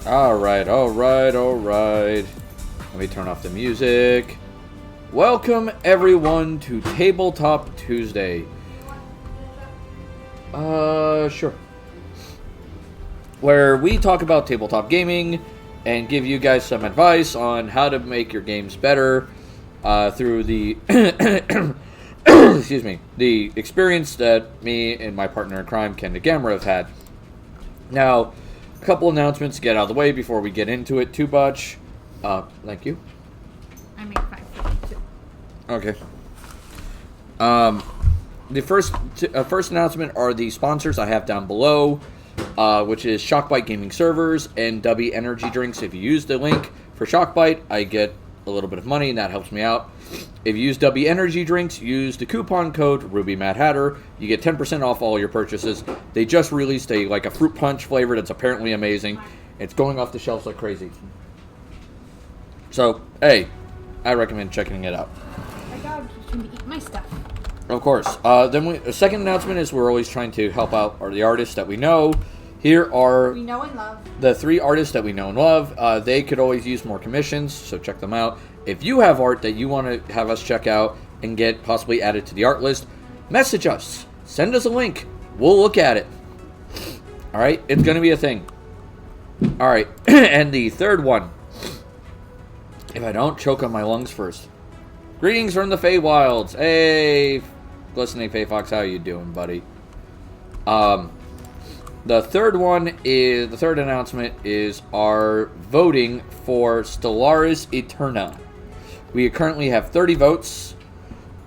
Alright. Let me turn off the music. Welcome, everyone, to Tabletop Tuesday. Sure. Where we talk about tabletop gaming and give you guys some advice on how to make your games better through the excuse me, the experience that me and my partner in crime, CandidGamera, have had. Now, a couple announcements to get out of the way before we get into it too much. Thank you. I make 5 too. Okay. The first announcement are the sponsors I have down below, which is Shockbite Gaming Servers and W Energy Drinks. If you use the link for Shockbite, I get a little bit of money, and that helps me out. If you use W Energy Drinks, use the coupon code RubyMadHatter. You get 10% off all your purchases. They just released a fruit punch flavor that's apparently amazing. It's going off the shelves like crazy. So, hey, I recommend checking it out. My dog keeps trying to eat my stuff. Of course. The second announcement is we're always trying to help out the artists that we know. Here are We know and love. the 3 artists that we know and love. They could always use more commissions, so check them out. If you have art that you want to have us check out and get possibly added to the art list, message us. Send us a link. We'll look at it. Alright? It's going to be a thing. Alright. And the third one. If I don't choke on my lungs first. Greetings from the Feywilds. Hey, glistening Feyfox, how you doing, buddy? The third announcement is our voting for Stellaris Eterna. We currently have 30 votes,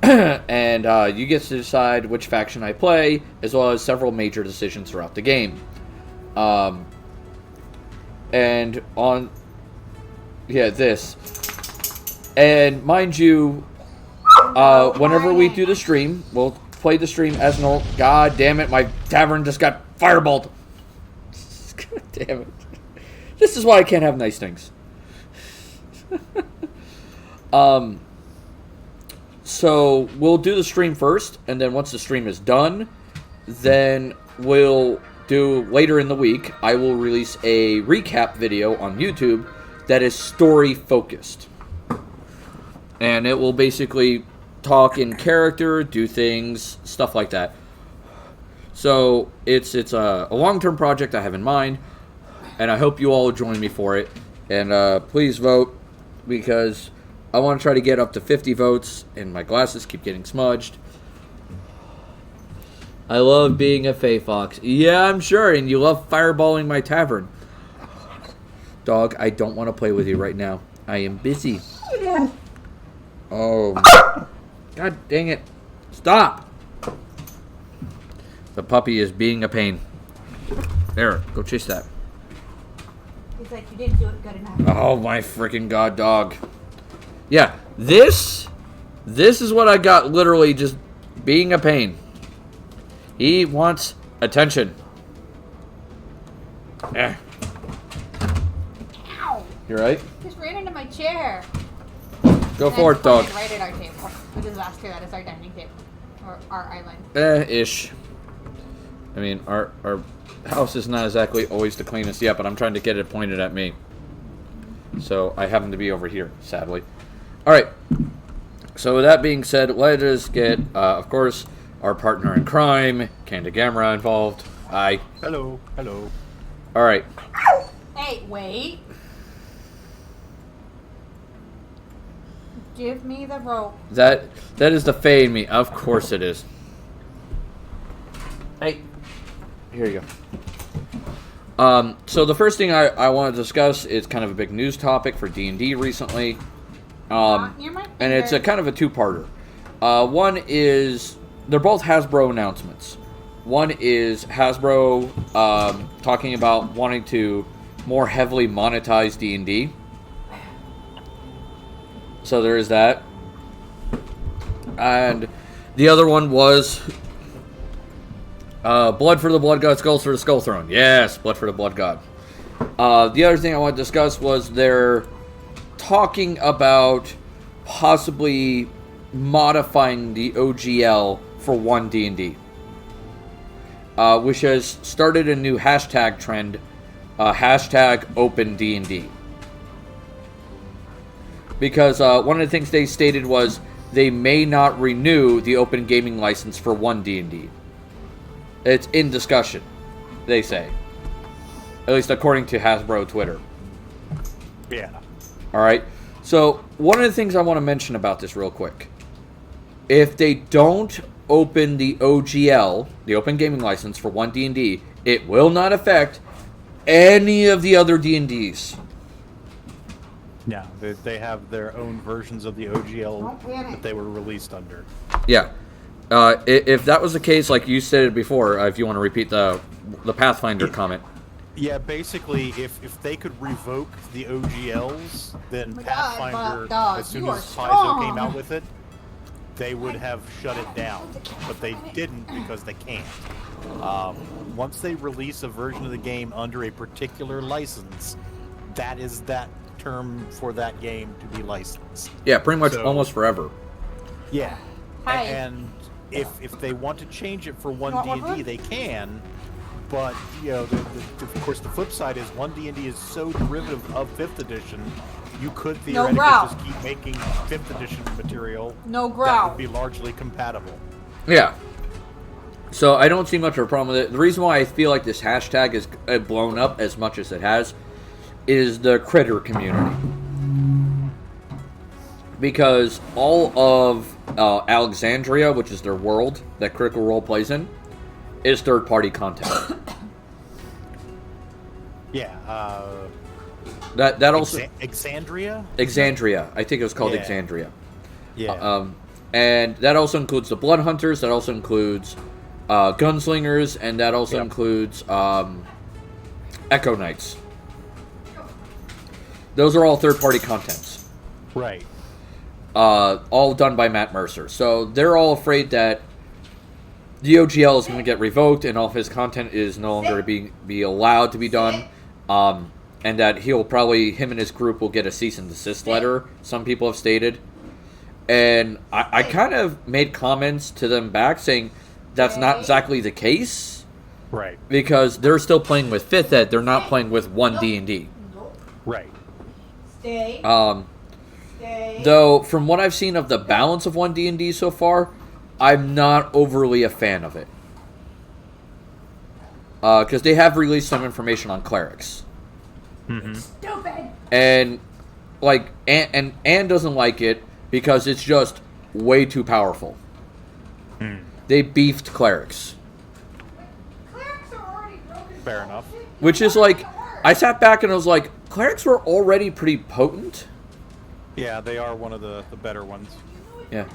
and you get to decide which faction I play, as well as several major decisions throughout the game. And on, this. And mind you, whenever we do the stream, we'll play the stream as normal. God damn it, my tavern just got fireballed. God damn it. This is why I can't have nice things. So we'll do the stream first, and then once the stream is done, then we'll do later in the week, I will release a recap video on YouTube that is story focused. And it will basically talk in character, do things, stuff like that. So it's a long-term project I have in mind, and I hope you all join me for it. And please vote, because I want to try to get up to 50 votes, and my glasses keep getting smudged. I love being a Fey Fox. Yeah, I'm sure, and you love fireballing my tavern. Dog, I don't want to play with you right now. I am busy. Oh, God dang it. Stop. The puppy is being a pain. There, go chase that. He's like, you didn't do it good enough. Oh my freaking god, dog. Yeah, this is what I got, literally just being a pain. He wants attention. Eh. Ow! You right? Just ran into my chair. Go for it, dog. Right at our table, which is vascular. That is our dining table, or our island. Ish. I mean, our house is not exactly always the cleanest yet, but I'm trying to get it pointed at me. So I happen to be over here, sadly. Alright. So with that being said, let us get, of course, our partner in crime, CandidGamera, involved. Hi. Hello. Hello. Alright. Hey, wait. Give me the rope. That is the Fae in me. Of course it is. Hey. Here you go. So the first thing I want to discuss is kind of a big news topic for D&D recently. And it's a kind of a two-parter. One is, they're both Hasbro announcements. One is Hasbro talking about wanting to more heavily monetize D&D. So there is that. And the other one was blood for the Blood God, skulls for the Skull Throne. Yes, blood for the Blood God. The other thing I want to discuss was they're talking about possibly modifying the OGL for 1 D&D. Which has started a new hashtag trend hashtag open D&D. Because one of the things they stated was they may not renew the open gaming license for 1 D&D. It's in discussion, they say. At least according to Hasbro Twitter. Yeah. Alright, so one of the things I want to mention about this real quick. If they don't open the OGL, the open gaming license for 1 D&D, it will not affect any of the other D&Ds. Yeah, they have their own versions of the OGL that they were released under. Yeah. If that was the case, like you stated before, if you want to repeat the Pathfinder comment. Yeah, basically, if they could revoke the OGLs, then my Pathfinder, God, as soon you as are Paizo strong. came out with it, they would have shut it down. But they didn't because they can't. Once they release a version of the game under a particular license, that is that term for that game to be licensed. Yeah, pretty much almost forever. Yeah. Hi. And if they want to change it for one You want D&D, one? they can. But of course, the flip side is one D&D is so derivative of 5th edition. You could theoretically growl. just keep making 5th edition material. No That growl. would be largely compatible. Yeah. So I don't see much of a problem with it. The reason why I feel like this hashtag is blown up as much as it has is the critter community. Because all of Alexandria, which is their world that Critical Role plays in, is third-party content. Yeah. That also Exandria? Exandria. I think it was called Yeah. Exandria. Yeah. And that also includes the Blood Hunters. That also includes Gunslingers, and that also includes Echo Knights. Those are all third-party contents. Right. All done by Matt Mercer. So they're all afraid that the OGL is going to get revoked and all of his content is no longer be allowed to be done. And that him and his group will get a cease and desist letter, some people have stated. And I kind of made comments to them back saying that's not exactly the case. Right. Because they're still playing with 5th Ed, they're not playing with 1 D&D. Right. Stay. Though, from what I've seen of the balance of 1 D&D so far, I'm not overly a fan of it. Because they have released some information on clerics. Mm-hmm. Stupid. And, like, Anne doesn't like it because it's just way too powerful. They beefed clerics. Clerics are already broken. Fair enough. Which is like, I sat back and I was like, clerics were already pretty potent. Yeah, they are one of the better ones. Yeah.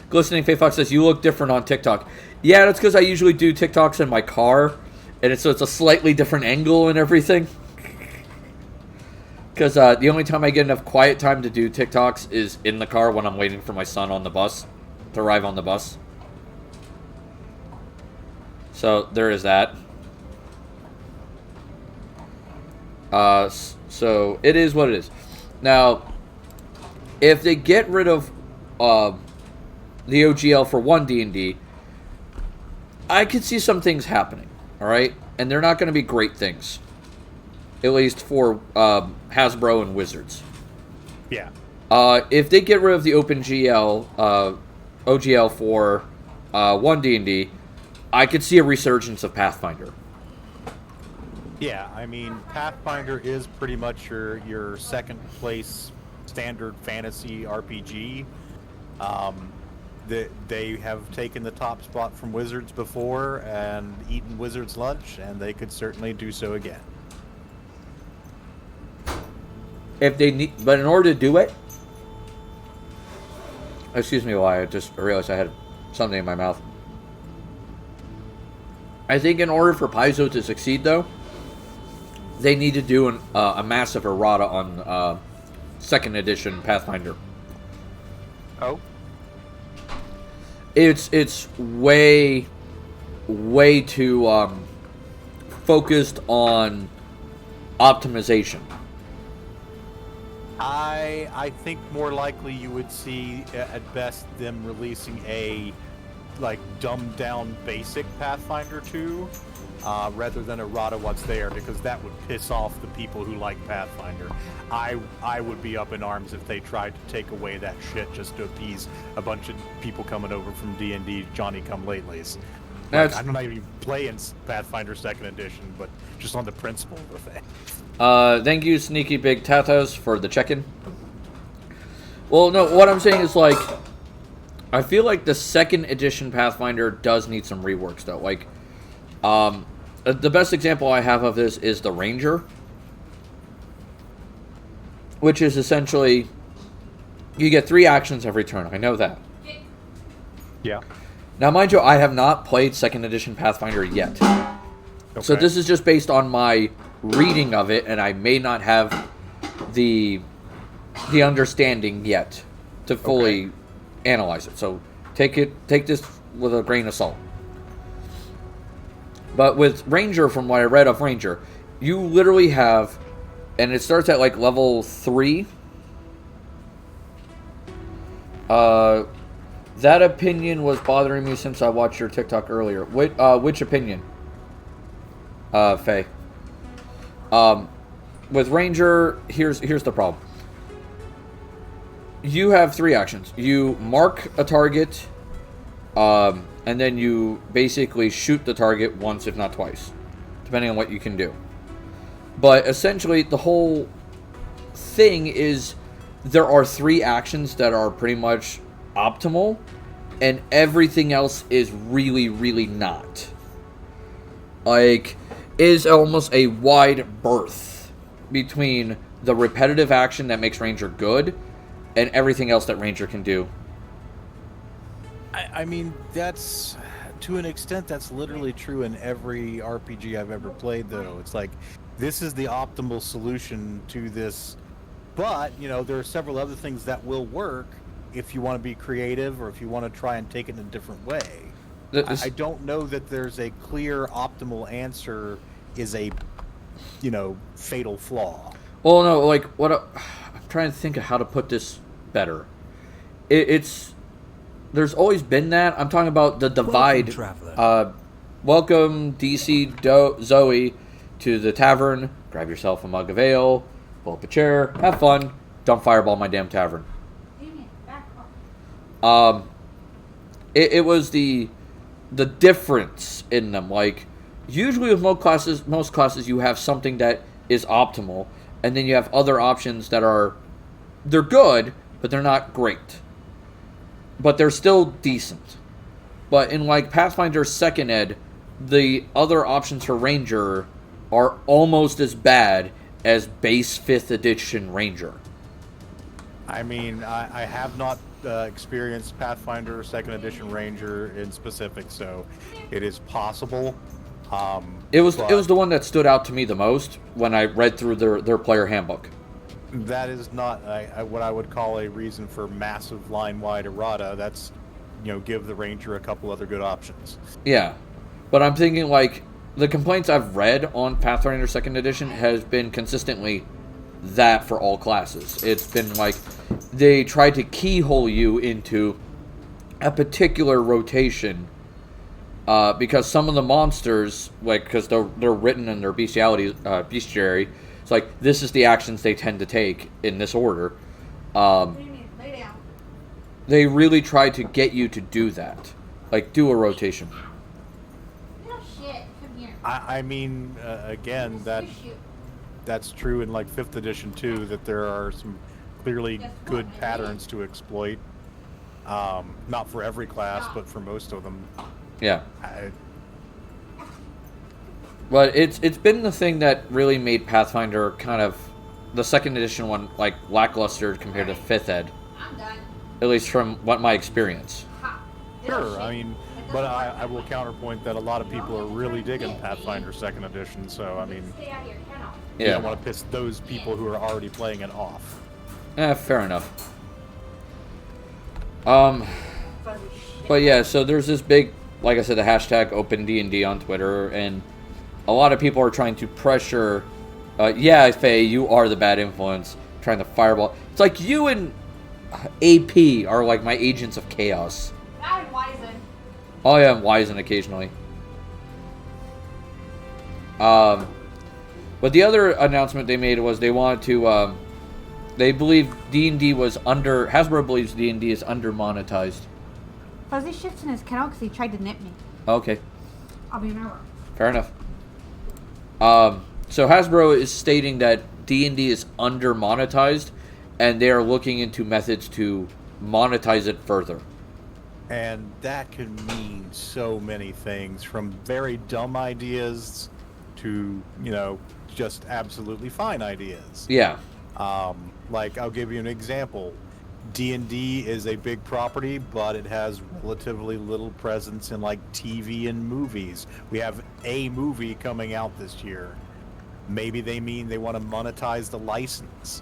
Glistening Faith Fox says, you look different on TikTok. Yeah, that's because I usually do TikToks in my car. And so it's a slightly different angle and everything. Because the only time I get enough quiet time to do TikToks is in the car when I'm waiting for my son on the bus. To arrive on the bus. So, there is that. So, it is what it is. Now, if they get rid of the OGL for 1 D&D, I could see some things happening, alright? And they're not going to be great things. At least for Hasbro and Wizards. Yeah. If they get rid of the OGL for 1 D&D, I could see a resurgence of Pathfinder. Yeah, I mean, Pathfinder is pretty much your second place standard fantasy RPG. They have taken the top spot from Wizards before and eaten Wizards lunch, and they could certainly do so again. If they need, but in order to do it, excuse me, I just realized I had something in my mouth. I think in order for Paizo to succeed, though, they need to do a massive errata on 2nd edition Pathfinder. Oh. It's way too focused on optimization. I think more likely you would see at best them releasing a like dumbed down basic Pathfinder 2 rather than errata what's there, because that would piss off the people who like Pathfinder. I would be up in arms if they tried to take away that shit just to appease a bunch of people coming over from D&D Johnny-come-latelys. Like, I'm not even playing Pathfinder 2nd Edition, but just on the principle of the thing. Thank you, Sneaky Big Tatos, for the check-in. Well, no, what I'm saying is, like, I feel like the 2nd Edition Pathfinder does need some reworks, though. Like, the best example I have of this is the Ranger, which is essentially, you get 3 actions every turn. I know that. Yeah. Now, mind you, I have not played 2nd Edition Pathfinder yet. Okay. So this is just based on my reading of it, and I may not have the understanding yet to fully analyze it. So take this with a grain of salt. But with Ranger, from what I read of Ranger, you literally have, and it starts at like level 3. That opinion was bothering me since I watched your TikTok earlier. Which opinion? Faye. With Ranger, here's the problem. You have 3 actions. You mark a target, and then you basically shoot the target once, if not twice, depending on what you can do. But essentially, the whole thing is there are 3 actions that are pretty much optimal, and everything else is really, really not. Like, is almost a wide berth between the repetitive action that makes Ranger good and everything else that Ranger can do. I mean, that's, to an extent, that's literally true in every RPG I've ever played, though. It's like, this is the optimal solution to this, but, you know, there are several other things that will work if you want to be creative or if you want to try and take it in a different way. I don't know that there's a clear optimal answer is a, you know, fatal flaw. Well, no, like, I'm trying to think of how to put this better. It's there's always been that. I'm talking about the divide. Welcome, DC Zoe, to the tavern. Grab yourself a mug of ale, pull up a chair, have fun. Don't fireball my damn tavern. It was the difference in them. Like, usually with most classes you have something that is optimal, and then you have other options that they're good, but they're not great. But they're still decent. But in, like, Pathfinder 2nd Ed, the other options for Ranger are almost as bad as base 5th edition Ranger. I mean, I have not experienced Pathfinder 2nd edition Ranger in specific, so it is possible. It was the one that stood out to me the most when I read through their player handbook. That is not what I would call a reason for massive line-wide errata. That's, you know, give the Ranger a couple other good options. Yeah, but I'm thinking, like, the complaints I've read on Pathfinder 2nd edition has been consistently that for all classes. It's been like they tried to keyhole you into a particular rotation because some of the monsters, like, because they're written in their bestiary, it's like, this is the actions they tend to take in this order. They really tried to get you to do that, like, do a rotation. I mean, again, that's true in, like, 5th edition too, that there are some clearly good patterns to exploit. Not for every class, but for most of them. Yeah. But it's been the thing that really made Pathfinder kind of the 2nd edition one, like, lackluster compared to 5th Ed. At least from what my experience. Sure, I mean, but I will counterpoint that a lot of people are really digging Pathfinder 2nd edition, so, I mean, you don't want to piss those people who are already playing it off. Fair enough. But yeah, so there's this big, like I said, the hashtag OpenD&D on Twitter, and a lot of people are trying to pressure, yeah, Faye, you are the bad influence, trying to fireball. It's like you and AP are like my agents of chaos. Oh yeah, and Wisen occasionally. But the other announcement they made was they wanted to. They believe D&D was under. Hasbro believes D&D is under monetized. Fuzzy shits in his kennel because he tried to nip me. Okay, I'll be an hour. fair enough. So Hasbro is stating that D&D is under monetized, and they are looking into methods to monetize it further. And that can mean so many things, from very dumb ideas to, just absolutely fine ideas. Yeah. Like, I'll give you an example. D&D is a big property, but it has relatively little presence in, like, TV and movies. We have a movie coming out this year. Maybe they mean they want to monetize the license.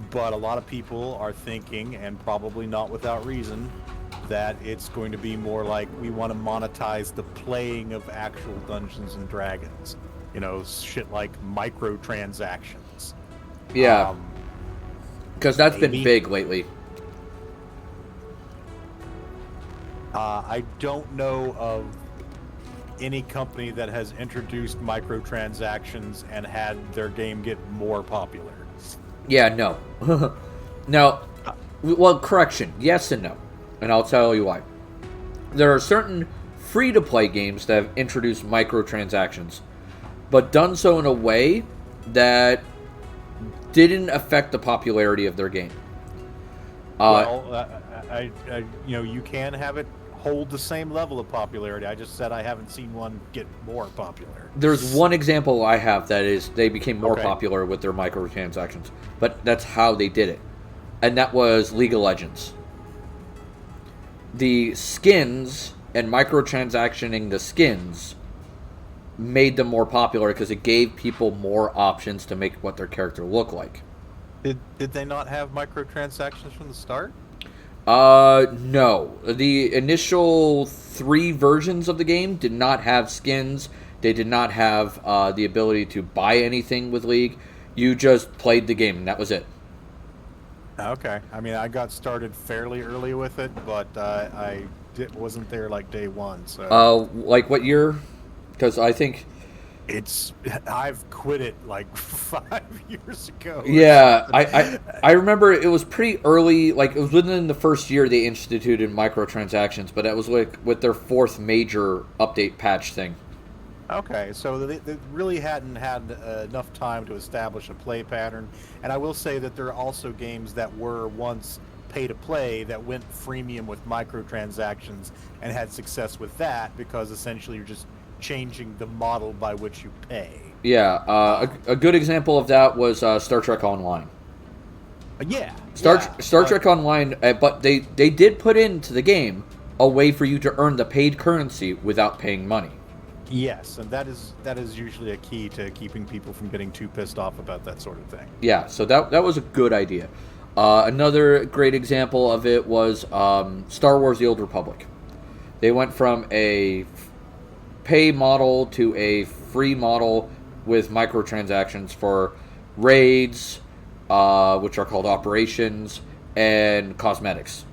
But a lot of people are thinking, and probably not without reason, that it's going to be more like we want to monetize the playing of actual Dungeons and Dragons. Shit like microtransactions. Yeah. Because that's been maybe. big lately. I don't know of any company that has introduced microtransactions and had their game get more popular. Yeah, no. Now, well, correction. Yes and no. And I'll tell you why. There are certain free-to-play games that have introduced microtransactions, but done so in a way that didn't affect the popularity of their game. You can have it hold the same level of popularity. I just said I haven't seen one get more popular. There's one example I have that is they became more Okay. popular with their microtransactions, but that's how they did it. And that was League of Legends. The skins and microtransactioning the skins made them more popular because it gave people more options to make what their character look like. Did they not have microtransactions from the start? No. The initial 3 versions of the game did not have skins. They did not have the ability to buy anything with League. You just played the game, and that was it. Okay. I mean, I got started fairly early with it, but I wasn't there like day one. So. Like what year? Because I think... I've quit it like 5 years ago. Yeah, I remember it was pretty early. Like, it was within the first year they instituted microtransactions, but that was like with their 4th major update patch thing. Okay, so they really hadn't had enough time to establish a play pattern. And I will say that there are also games that were once pay to play that went freemium with microtransactions and had success with that, because essentially you're just changing the model by which you pay. Yeah, a good example of that was Star Trek Online. Star Trek Online, but they did put into the game a way for you to earn the paid currency without paying money. Yes, and that is usually a key to keeping people from getting too pissed off about that sort of thing. Yeah, so that was a good idea. Another great example of it was Star Wars: The Old Republic. They went from a pay model to a free model with microtransactions for raids, which are called operations, and cosmetics.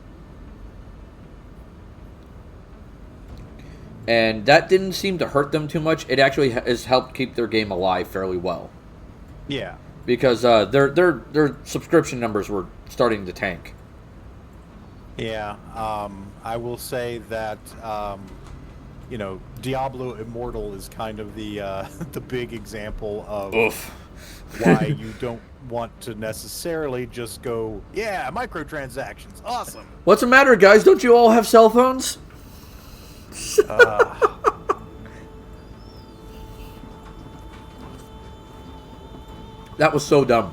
And that didn't seem to hurt them too much. It actually has helped keep their game alive fairly well. Yeah. Because their subscription numbers were starting to tank. Yeah. I will say that Diablo Immortal is kind of the big example of why you don't want to necessarily just go, yeah, microtransactions, awesome. What's the matter, guys? Don't you all have cell phones? That was so dumb.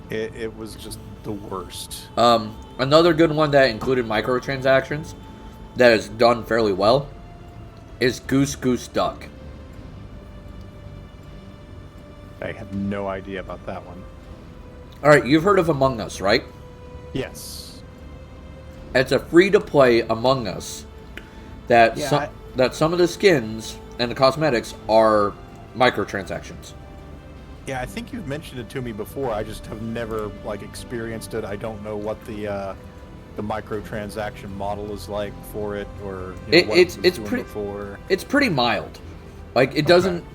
It was just the worst. Another good one that included microtransactions that is done fairly well is Goose Goose Duck. I have no idea about that one. Alright, you've heard of Among Us, right? Yes. It's a free-to-play Among Us that that some of the skins and the cosmetics are microtransactions. Yeah, I think you've mentioned it to me before. I just have never experienced it. I don't know what the the microtransaction model is like for it, or it's pretty before. It's pretty mild. Like it doesn't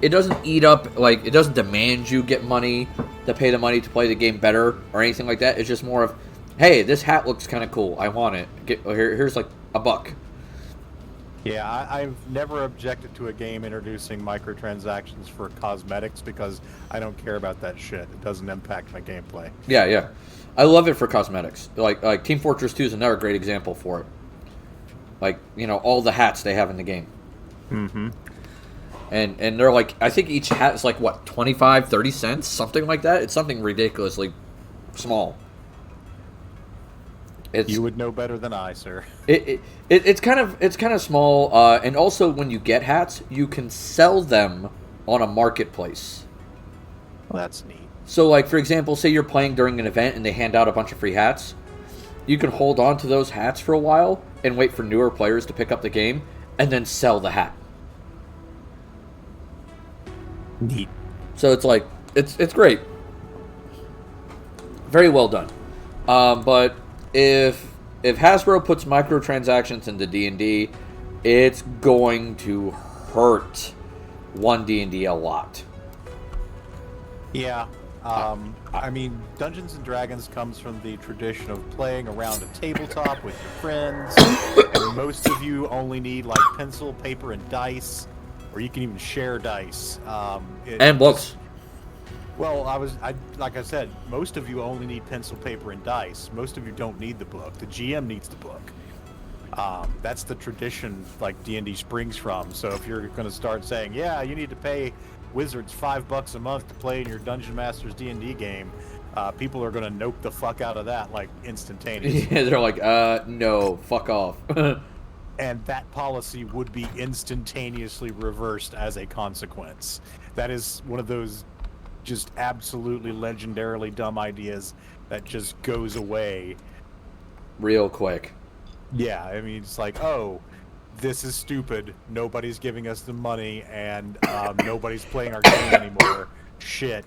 eat up, like it doesn't demand you get money to pay the money to play the game better or anything like that. It's just more of, hey, this hat looks kind of cool. I want it. Here's like $1. Yeah, I've never objected to a game introducing microtransactions for cosmetics because I don't care about that shit. It doesn't impact my gameplay. Yeah. I love it for cosmetics. Like Team Fortress 2 is another great example for it. Like, all the hats they have in the game. Mm-hmm. And they're like, I think each hat is like, what, 25, 30 cents? Something like that? It's something ridiculously small. You would know better than I, sir. It's kind of small, and also when you get hats, you can sell them on a marketplace. Well, that's neat. So, like, for example, say you're playing during an event and they hand out a bunch of free hats. You can hold on to those hats for a while and wait for newer players to pick up the game and then sell the hat. Neat. So it's like, it's great. Very well done. But if Hasbro puts microtransactions into D&D, it's going to hurt 1D&D a lot. Yeah. I mean, Dungeons & Dragons comes from the tradition of playing around a tabletop with your friends, and most of you only need, like, pencil, paper, and dice, or you can even share dice. And books. Well, like I said, most of you only need pencil, paper, and dice. Most of you don't need the book. The GM needs the book. That's the tradition, like, D&D springs from. So if you're going to start saying, yeah, you need to pay Wizards $5 a month to play in your Dungeon Masters D&D game, people are going to nope the fuck out of that, like, instantaneously. Yeah, they're like, no, fuck off. And that policy would be instantaneously reversed as a consequence. That is one of those just absolutely legendarily dumb ideas that just goes away real quick. Yeah, I mean, it's like, oh, this is stupid. Nobody's giving us the money, and nobody's playing our game anymore. Shit.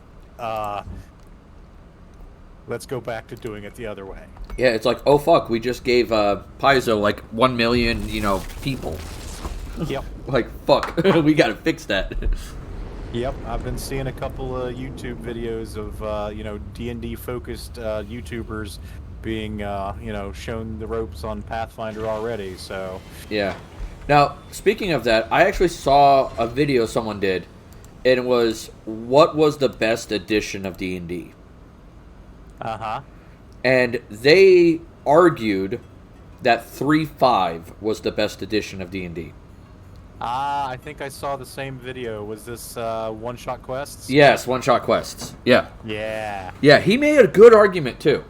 Let's go back to doing it the other way. Yeah, it's like, oh fuck, we just gave Paizo like 1 million, people. Yep. Like, fuck, we gotta fix that. Yep, I've been seeing a couple of YouTube videos of, D&D focused YouTubers being, shown the ropes on Pathfinder already, so... Yeah. Now, speaking of that, I actually saw a video someone did, and it was, what was the best edition of D&D? Uh-huh. And they argued that 3.5 was the best edition of D&D. I think I saw the same video. Was this One-Shot Quests? Yes, One-Shot Quests. Yeah. Yeah. Yeah, he made a good argument, too.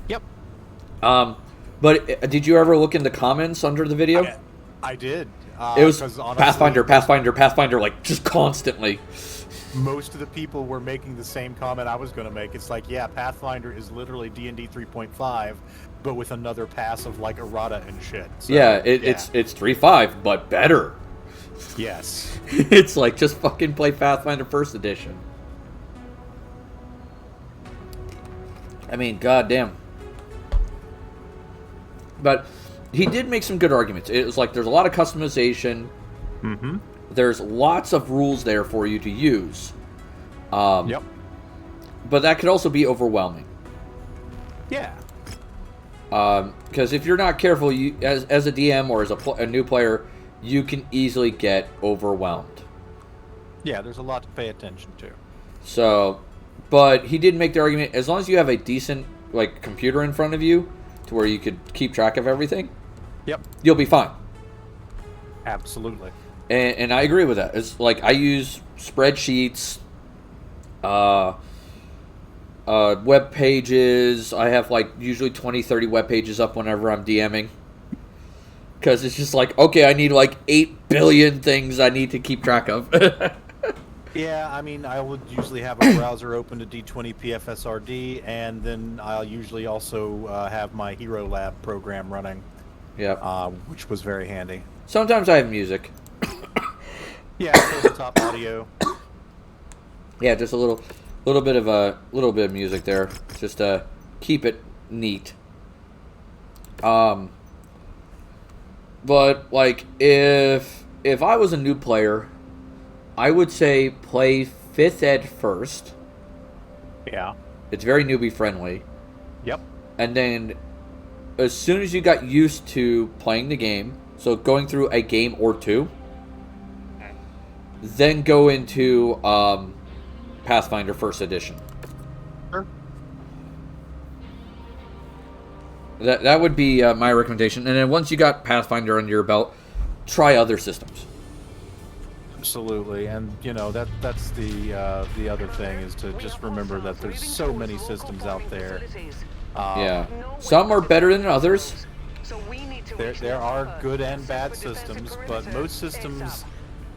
Yep. But did you ever look in the comments under the video? I did. It was honestly, Pathfinder, like, just constantly. Most of the people were making the same comment I was going to make. It's like, yeah, Pathfinder is literally D&D 3.5, but with another pass of, like, errata and shit. So, it's 3.5, but better. Yes. It's like, just fucking play Pathfinder First Edition. I mean, goddamn. But he did make some good arguments. It was like, there's a lot of customization. Mm-hmm. There's lots of rules there for you to use. Yep. But that could also be overwhelming. Yeah. Because if you're not careful, you, as a DM or as a new player, you can easily get overwhelmed. Yeah, there's a lot to pay attention to. So, but he did make the argument, as long as you have a decent, like, computer in front of you to where you could keep track of everything, yep, you'll be fine. Absolutely. And I agree with that. It's like, I use spreadsheets, web pages. I have, like, usually 20, 30 web pages up whenever I'm DMing. Because it's just like, okay, I need, like, 8 billion things I need to keep track of. Yeah, I mean, I would usually have a browser open to D20 PFSRD, and then I'll usually also have my Hero Lab program running. Yeah. Which was very handy. Sometimes I have music. Yeah, tabletop audio. Yeah, just a little bit of music there, just to keep it neat. But like if I was a new player, I would say play 5th Ed first. Yeah. It's very newbie friendly. Yep. And then as soon as you got used to playing the game, so going through a game or two, then go into Pathfinder First Edition. Sure. That would be my recommendation. And then once you got Pathfinder under your belt, try other systems. Absolutely, and you know that's the other thing is to just remember that there's so many systems out there. Yeah, some are better than others. There are good and bad systems, but most systems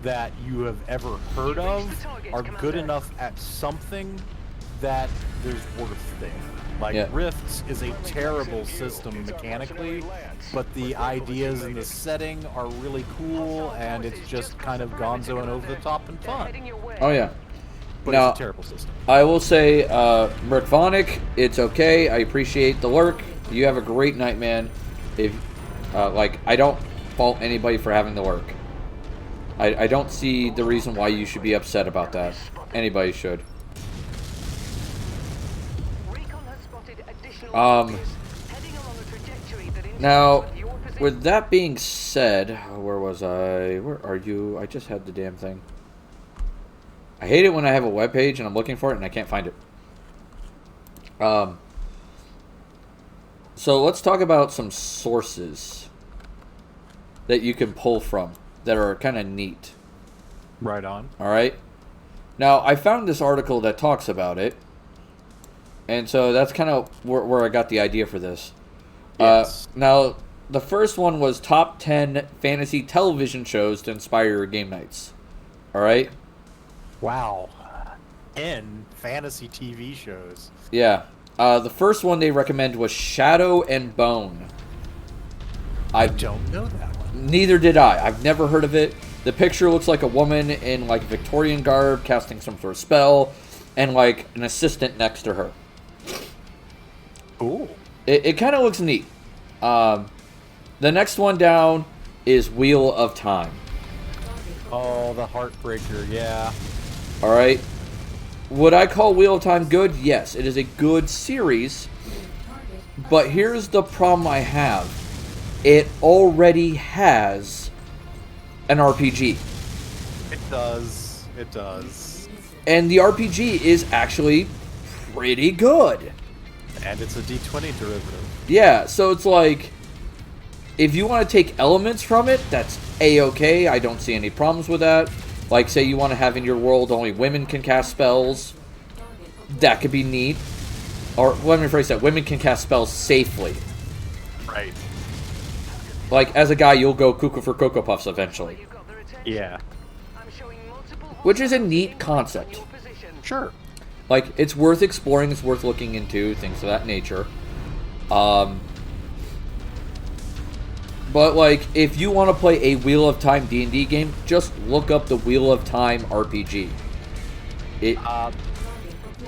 that you have ever heard of are good enough at something that there's worth there. Like Rifts is a terrible system mechanically, but the ideas and the setting are really cool, and it's just kind of gonzo and over the top and fun. Oh yeah. But Now, it's a terrible system. I will say, Merc Vonic, it's okay. I appreciate the lurk. You have a great night, man. If I don't fault anybody for having the lurk. I don't see the reason why you should be upset about that. Anybody should. Now, with that being said, where was I? Where are you? I just had the damn thing. I hate it when I have a web page and I'm looking for it and I can't find it. So let's talk about some sources that you can pull from that are kind of neat. Right on. All right. Now, I found this article that talks about it. And so that's kind of where I got the idea for this. Yes. Now, the first one was top 10 fantasy television shows to inspire your game nights. All right? Wow. 10 fantasy TV shows. Yeah. The first one they recommend was Shadow and Bone. I don't know that one. Neither did I. I've never heard of it. The picture looks like a woman in like Victorian garb casting some sort of spell and like an assistant next to her. Ooh. It kind of looks neat. The next one down is Wheel of Time. Oh, the Heartbreaker, yeah. Alright. Would I call Wheel of Time good? Yes, it is a good series. But here's the problem I have. It already has an RPG. It does. It does. And the RPG is actually pretty good. And it's a D20 derivative. Yeah, so it's like, if you want to take elements from it, that's A-okay. I don't see any problems with that. Like, say you want to have in your world only women can cast spells. That could be neat. Or, let me rephrase that. Women can cast spells safely. Right. Like, as a guy, you'll go cuckoo for Cocoa Puffs eventually. Yeah. Which is a neat concept. Sure. Like, it's worth exploring, it's worth looking into, things of that nature. But, like, if you want to play a Wheel of Time D&D game, just look up the Wheel of Time RPG.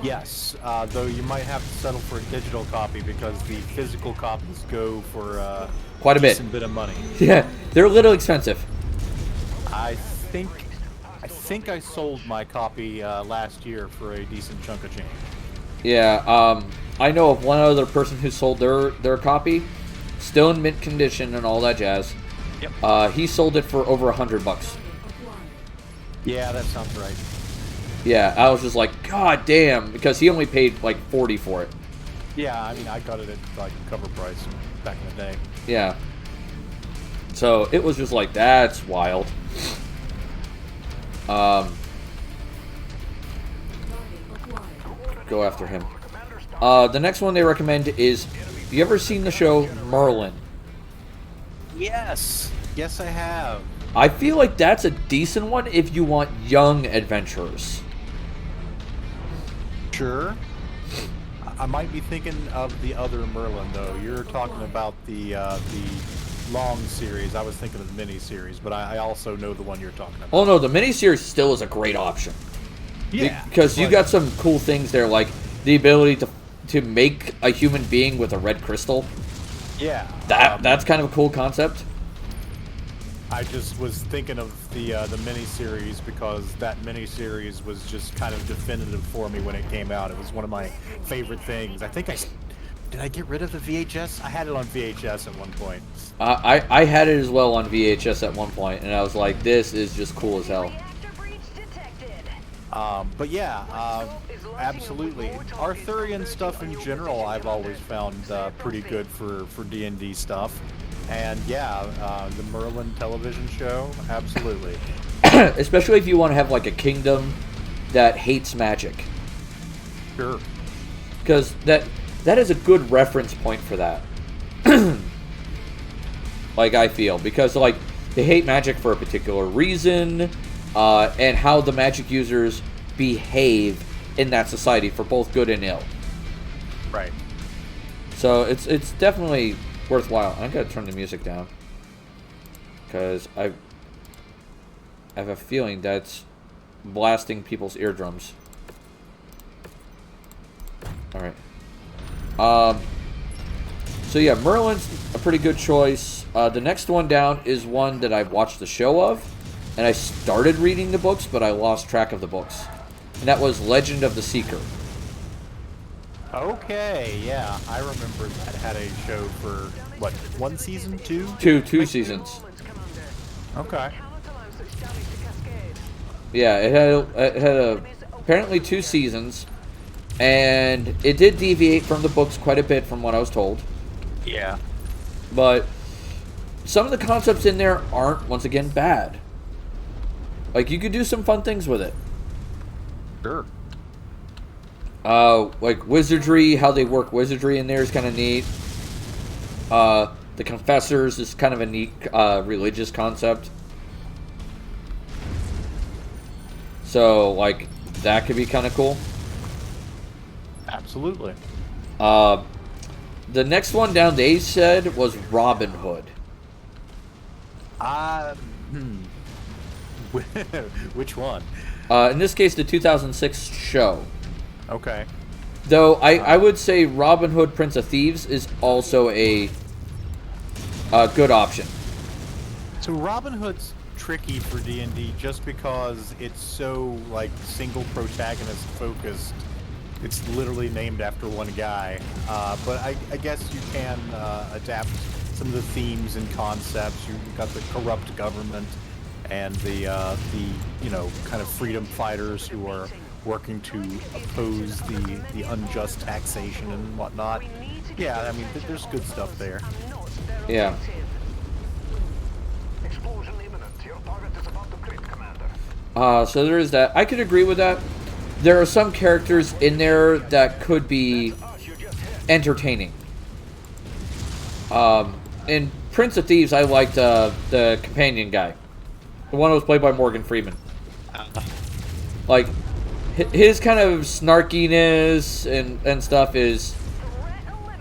Yes, though you might have to settle for a digital copy because the physical copies go for quite a bit. Decent bit of money. Yeah, they're a little expensive. I think I sold my copy last year for a decent chunk of change. Yeah, I know of one other person who sold their copy, still in mint condition and all that jazz. Yep. He sold it for over $100. Yeah, that sounds right. Yeah, I was just like, God damn, because he only paid like $40 for it. Yeah, I mean, I got it at like cover price back in the day. Yeah. So it was just like, that's wild. Go after him. The next one they recommend is, you ever seen the show Merlin? Yes. Yes, I have. I feel like that's a decent one if you want young adventurers. Sure. I might be thinking of the other Merlin, though. You're talking about the long series. I was thinking of the mini series, but I also know the one you're talking about. Oh no, the miniseries still is a great option. Yeah. Because you got some cool things there, like the ability to make a human being with a red crystal. Yeah. That's kind of a cool concept. I just was thinking of the miniseries because that miniseries was just kind of definitive for me when it came out. It was one of my favorite things. I think did I get rid of the VHS? I had it on VHS at one point. I had it as well on VHS at one point, and I was like, this is just cool as hell. But yeah, absolutely. Arthurian stuff in general, I've always found pretty good for D&D stuff. And yeah, the Merlin television show, absolutely. Especially if you want to have like a kingdom that hates magic. Sure. Because that is a good reference point for that. Like, I feel. Because, like, they hate magic for a particular reason, and how the magic users behave in that society for both good and ill. Right. So it's definitely worthwhile. I gotta turn the music down because I have a feeling that's blasting people's eardrums. All right. So yeah, Merlin's a pretty good choice. The next one down is one that I've watched the show of, and I started reading the books, but I lost track of the books. And that was Legend of the Seeker. Okay, yeah, I remember that had a show for, what, one season, two? Two seasons. Okay. Yeah, it had apparently 2 seasons, and it did deviate from the books quite a bit from what I was told. Yeah. But some of the concepts in there aren't, once again, bad. Like, you could do some fun things with it. Sure. Like wizardry, how they work wizardry in there is kind of neat. The Confessors is kind of a neat religious concept. So, like, that could be kind of cool. Absolutely. The next one down they said was Robin Hood. Which one? In this case, the 2006 show. Okay. Though I would say Robin Hood, Prince of Thieves is also a good option. So Robin Hood's tricky for D&D just because it's so, like, single protagonist focused. It's literally named after one guy. But I guess you can adapt some of the themes and concepts. You've got the corrupt government and the kind of freedom fighters who are working to oppose the unjust taxation and whatnot. Yeah, I mean, there's good stuff there. Yeah. So there is that. I could agree with that. There are some characters in there that could be entertaining. In Prince of Thieves, I liked the companion guy. The one who was played by Morgan Freeman. Like, his kind of snarkiness and stuff is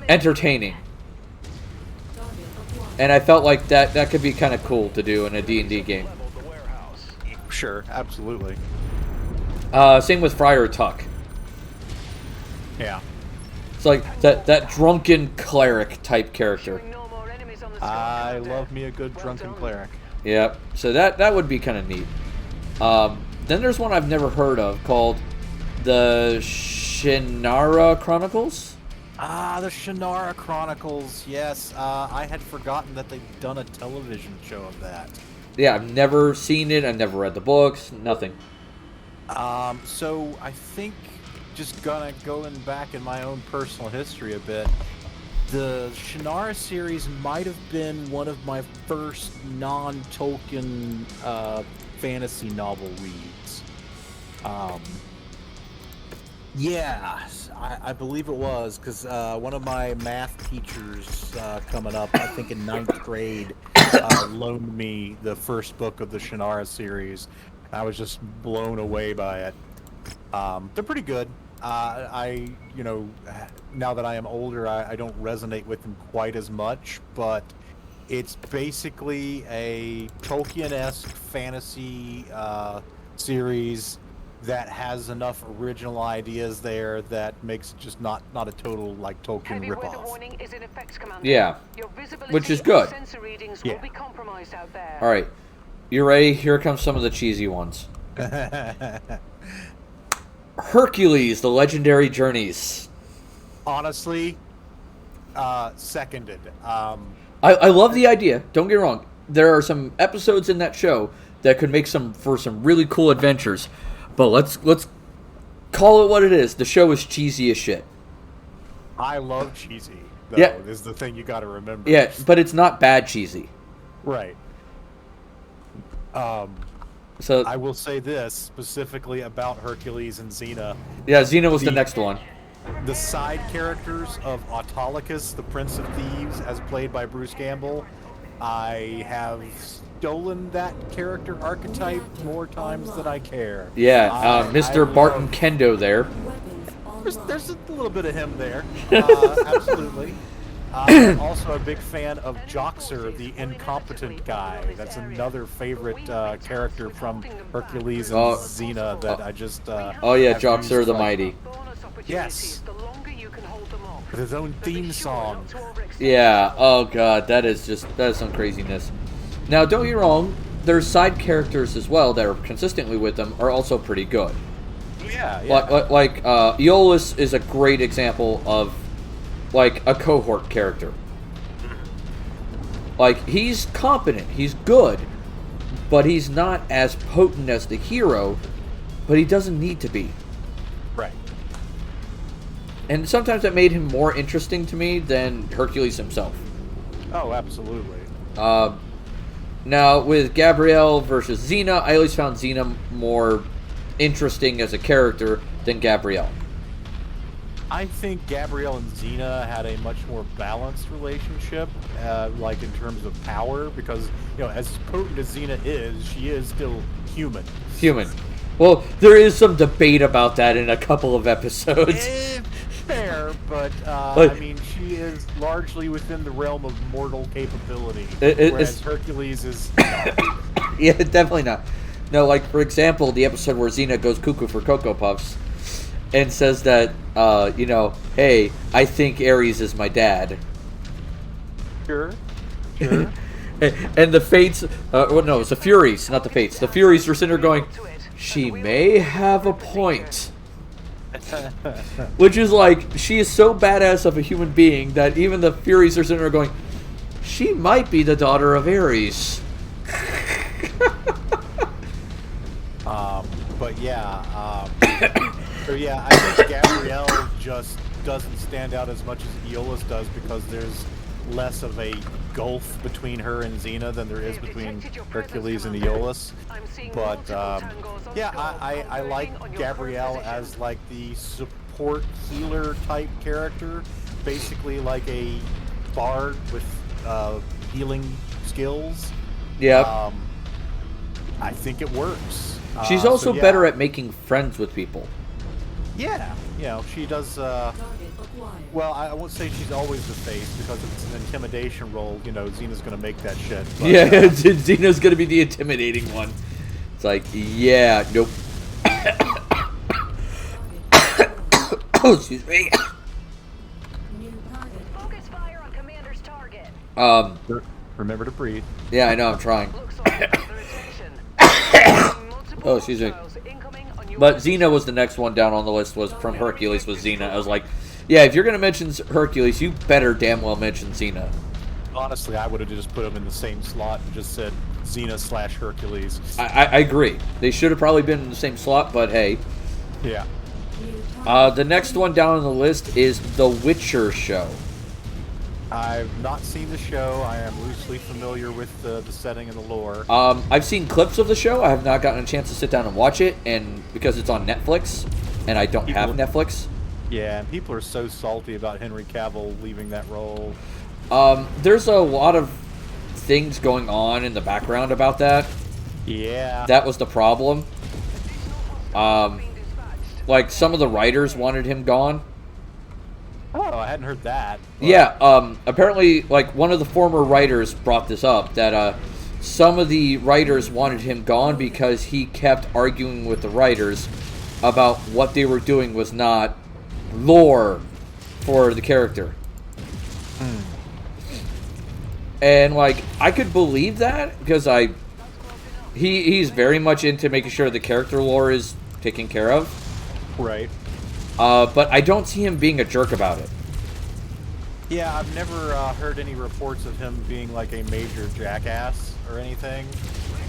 entertaining. And I felt like that could be kind of cool to do in a D&D game. Sure, absolutely. Same with Friar Tuck. Yeah. It's like that drunken cleric type character. I love me a good drunken cleric. Yep. So that would be kind of neat. Then there's one I've never heard of called the Shannara Chronicles. The Shannara Chronicles, yes. I had forgotten that they'd done a television show of that. Yeah, I've never seen it. I've never read the books. Nothing. So I think just going back in my own personal history a bit, the Shannara series might have been one of my first non-Tolkien fantasy novel reads. Yeah, I believe it was, because one of my math teachers coming up, I think in 9th grade, loaned me the first book of the Shannara series. I was just blown away by it. They're pretty good. Now that I am older, I don't resonate with them quite as much, but it's basically a Tolkien-esque fantasy series that has enough original ideas there that makes it just not a total like Tolkien Heavy weather ripoff. warning is in effect, Commander. Yeah, Your visibility which is and good. sensor readings Yeah. will be compromised out there. All right, you ready? Here comes some of the cheesy ones. Hercules: The Legendary Journeys. Honestly, seconded. I love the idea. Don't get me wrong. There are some episodes in that show that could make for some really cool adventures, but let's call it what it is. The show is cheesy as shit. I love cheesy, though, Yeah. is the thing you got to remember. Yeah, but it's not bad cheesy. Right. So I will say this specifically about Hercules and Xena. yeah, Xena was the next one. The side characters of Autolycus, the Prince of Thieves, as played by Bruce Campbell, I have stolen that character archetype more times than I care. Yeah, I Mr. Barton love- Kendo there. There's a little bit of him there. Absolutely. I'm also a big fan of Joxer, the incompetent guy. That's another favorite character from Hercules and Xena that I just. Oh yeah, have Joxer used, the like, Mighty. Yes. The longer you can hold them off. With his own theme song. Yeah. Oh god, that is some craziness. Now, don't get me wrong. There's side characters as well that are consistently with them are also pretty good. Yeah, yeah. Like Aeolus is a great example of like a cohort character. Like he's competent, he's good, but he's not as potent as the hero. But he doesn't need to be. Right. And sometimes that made him more interesting to me than Hercules himself. Oh, absolutely. Now, with Gabrielle versus Xena, I always found Xena more interesting as a character than Gabrielle. I think Gabrielle and Xena had a much more balanced relationship, like in terms of power, because, you know, as potent as Xena is, she is still human. Human. Well, there is some debate about that in a couple of episodes. Fair, but I mean, she is largely within the realm of mortal capability, whereas Hercules is not. Yeah, definitely not. No, like, for example, the episode where Xena goes cuckoo for Cocoa Puffs and says that, you know, hey, I think Ares is my dad. Sure. And the Fates, well, no, it's the Furies, not the Fates. The Furies are sitting there going, she may have a point. Which is like, she is so badass of a human being that even the Furies are sitting there going, she might be the daughter of Ares. But yeah, so yeah, I think Gabrielle just doesn't stand out as much as Aeolus does because there's less of a gulf between her and Xena than there is between Hercules and Aeolus. But yeah, I like Gabrielle as like the support healer type character, basically like a bard with healing skills. Yeah. I think it works. She's also so, yeah. better at making friends with people. Yeah, you know, she does, well, I won't say she's always the face, because if it's an intimidation role, you know, Xena's gonna make that shit. But, Yeah, Xena's gonna be the intimidating one. It's like, yeah, nope. Oh, excuse me. Focus fire on commander's target. remember to breathe. Yeah, I know, I'm trying. Looks like you're under attention. Oh, excuse me. But Xena was the next one down on the list, was from Hercules was Xena. I was like, yeah, if you're going to mention Hercules, you better damn well mention Xena. Honestly, I would have just put them in the same slot and just said Xena / Hercules. I agree. They should have probably been in the same slot, but hey. Yeah. The next one down on the list is The Witcher show. I've not seen the show. I am loosely familiar with the setting and the lore. I've seen clips of the show. I have not gotten a chance to sit down and watch it, and because it's on Netflix, and I don't have Netflix. Yeah, and people are so salty about Henry Cavill leaving that role. There's a lot of things going on in the background about that. Yeah. That was the problem. Like, some of the writers wanted him gone. Oh, I hadn't heard that. But... Yeah, apparently, like, one of the former writers brought this up, that some of the writers wanted him gone because he kept arguing with the writers about what they were doing was not lore for the character. And like I could believe that because he's very much into making sure the character lore is taken care of. Right. But I don't see him being a jerk about it. Yeah, I've never heard any reports of him being like a major jackass or anything.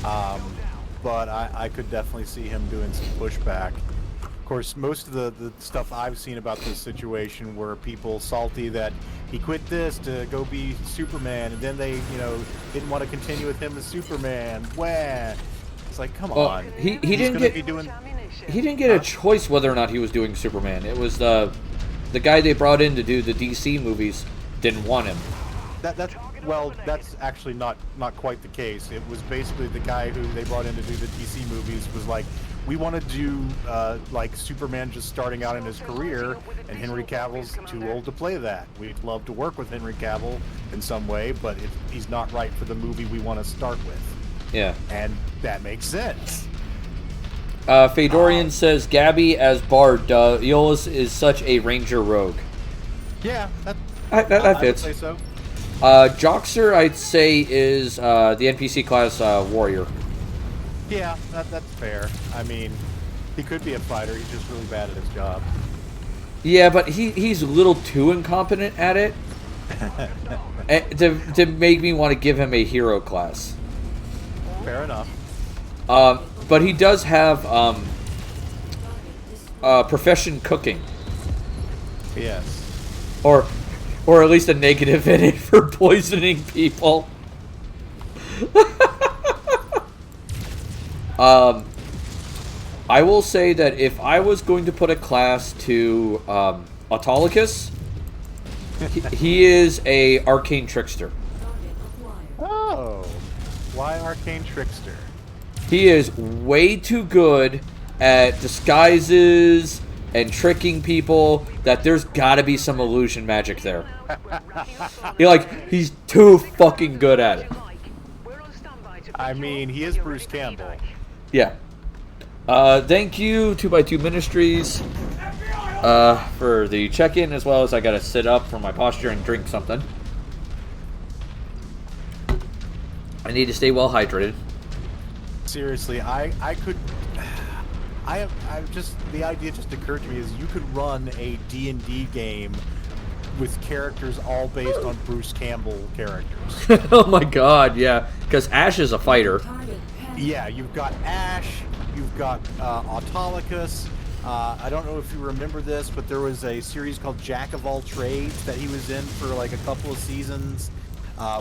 But I could definitely see him doing some pushback. Of course, most of the stuff I've seen about this situation were people salty that he quit this to go be Superman, and then they, didn't want to continue with him as Superman. Wah! It's like, come on. He didn't get a choice whether or not he was doing Superman. It was the guy they brought in to do the DC movies didn't want him. That's actually not quite the case. It was basically the guy who they brought in to do the DC movies was like, we want to do like Superman just starting out in his career, and Henry Cavill's too old to play that. We'd love to work with Henry Cavill in some way, but he's not right for the movie we want to start with. Yeah. And that makes sense. Fedorian says Gabby as Bard. Eolus is such a ranger rogue. Yeah, that fits. I would say so. Joxer, I'd say, is the NPC class warrior. Yeah, that's fair. I mean, he could be a fighter. He's just really bad at his job. Yeah, but he's a little too incompetent at it to make me want to give him a hero class. Fair enough. But he does have profession cooking. Yes. Or at least a negative in it for poisoning people. I will say that if I was going to put a class to Autolycus, he is a arcane trickster. Oh, why arcane trickster? He is way too good at disguises and tricking people that there's got to be some illusion magic there. He's too fucking good at it. I mean, he is Bruce Campbell. Yeah. Thank you, 2x2 Ministries, for the check-in, as well as I gotta sit up for my posture and drink something. I need to stay well hydrated. Seriously, the idea just occurred to me is you could run a D&D game with characters all based on Bruce Campbell characters. Oh my god, yeah. Because Ash is a fighter. Yeah, you've got Ash, you've got Autolycus. I don't know if you remember this, but there was a series called Jack of All Trades that he was in for like a couple of seasons,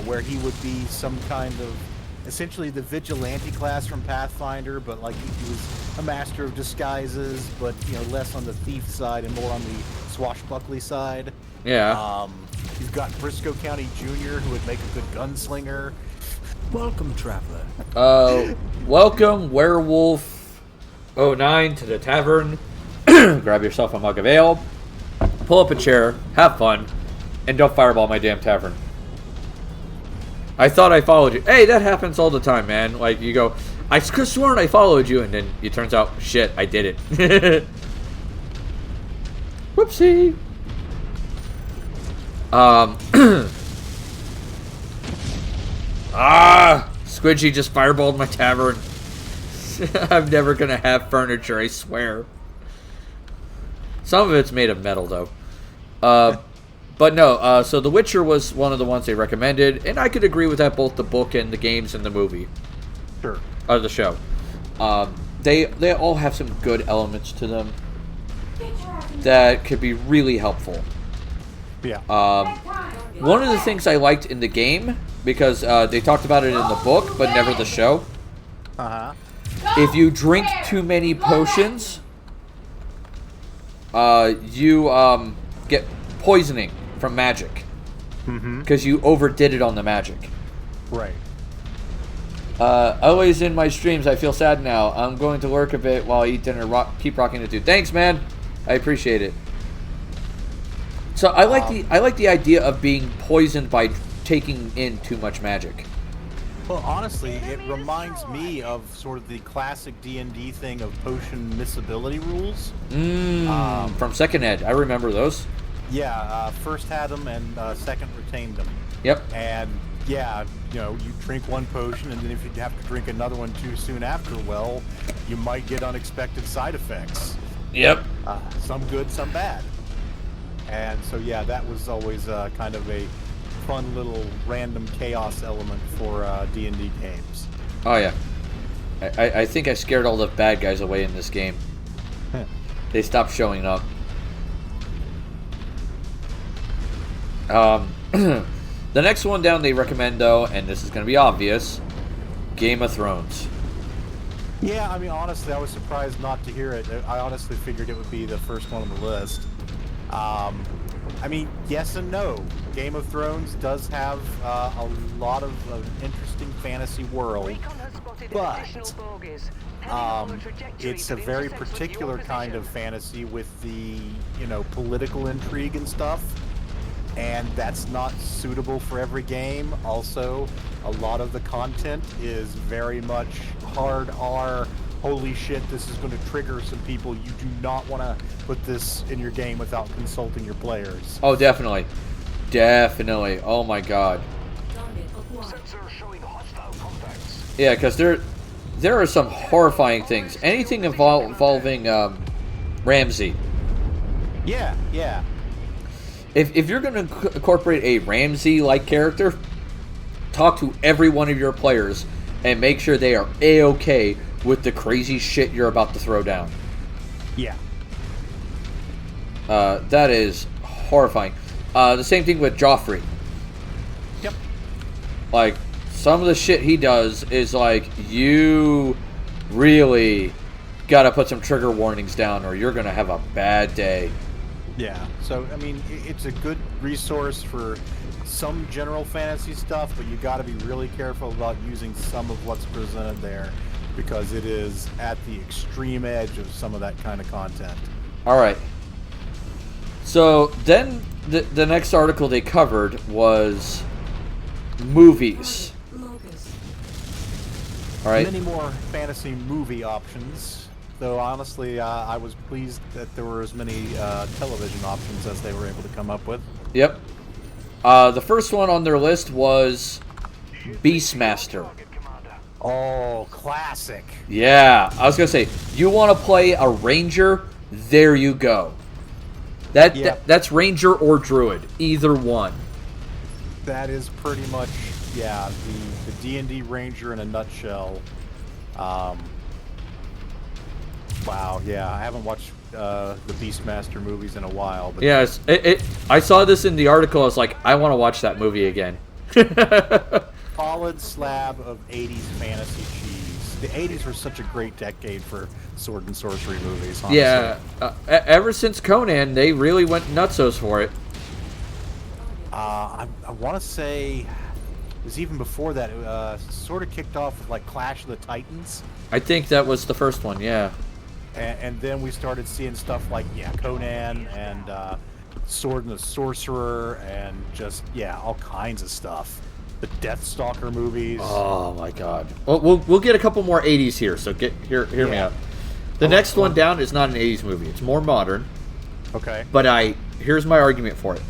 where he would be some kind of, essentially the vigilante class from Pathfinder, but like he was a master of disguises, but less on the thief side and more on the swashbuckly side. Yeah. You've got Briscoe County Jr., who would make a good gunslinger. Welcome, traveler. Welcome, Werewolf 09, to the tavern. Grab yourself a mug of ale, pull up a chair, have fun, and don't fireball my damn tavern. I thought I followed you. Hey, that happens all the time, man. Like, you go, I could have sworn I followed you, and then it turns out, shit, I did it. Whoopsie. Squidgy just fireballed my tavern. I'm never gonna have furniture, I swear. Some of it's made of metal, though. But no, so The Witcher was one of the ones they recommended, and I could agree with that, both the book and the games and the movie. Sure. Or the show. They all have some good elements to them that could be really helpful. Yeah. One of the things I liked in the game, because they talked about it in the book, but never the show. Uh-huh. If you drink too many potions, you get poisoning from magic. Because you overdid it on the magic. Right. Always in my streams, I feel sad now. I'm going to lurk a bit while I eat dinner. Keep rocking it, dude. Thanks, man. I appreciate it. So I like the idea of being poisoned by taking in too much magic. Well, honestly, it reminds me of sort of the classic D&D thing of potion missability rules. From second ed, I remember those. Yeah, first had them and second retained them. Yep. And yeah, you know, you drink one potion, and then if you have to drink another one too soon after, well, you might get unexpected side effects. Yep. Some good, some bad. And so yeah, that was always kind of a fun little random chaos element for D&D games. Oh yeah. I think I scared all the bad guys away in this game. They stopped showing up. The next one down they recommend, though, and this is going to be obvious, Game of Thrones. Yeah, I mean, honestly, I was surprised not to hear it. I honestly figured it would be the first one on the list. I mean, yes and no. Game of Thrones does have a lot of an interesting fantasy world, but it's a very particular kind of fantasy with the, you know, political intrigue and stuff. And that's not suitable for every game. Also, a lot of the content is very much hard R. Holy shit, this is going to trigger some people. You do not want to put this in your game without consulting your players. Oh, definitely. Definitely. Oh my god. Yeah, because there are some horrifying things. Anything involving Ramsay. Yeah, yeah. If you're going to incorporate a Ramsay-like character, talk to every one of your players and make sure they are A-okay with the crazy shit you're about to throw down. Yeah. That is horrifying. The same thing with Joffrey. Yep. Like, some of the shit he does is like, you really gotta put some trigger warnings down or you're gonna have a bad day. Yeah, so, I mean, it's a good resource for some general fantasy stuff, but you got to be really careful about using some of what's presented there, because it is at the extreme edge of some of that kind of content. Alright. So, then, the next article they covered was movies. Alright. Many more fantasy movie options. Though honestly, I was pleased that there were as many television options as they were able to come up with. Yep. The first one on their list was Beastmaster. Oh, classic. Yeah, I was gonna say, you want to play a ranger? There you go. That's ranger or druid, either one. That is pretty much, yeah, the D&D ranger in a nutshell. Wow, yeah, I haven't watched the Beastmaster movies in a while. But yes, I saw this in the article. I was like, I want to watch that movie again. Solid slab of 80s fantasy cheese. The 80s were such a great decade for sword and sorcery movies, honestly. Yeah, ever since Conan, they really went nutsos for it. I want to say it was even before that. It sort of kicked off with like Clash of the Titans. I think that was the first one, yeah. And then we started seeing stuff like, yeah, Conan and Sword and the Sorcerer and just, yeah, all kinds of stuff. The Deathstalker movies. Oh my god. Well, we'll get a couple more 80s here, so hear me out. The next one down is not an 80s movie. It's more modern. Okay. But here's my argument for it.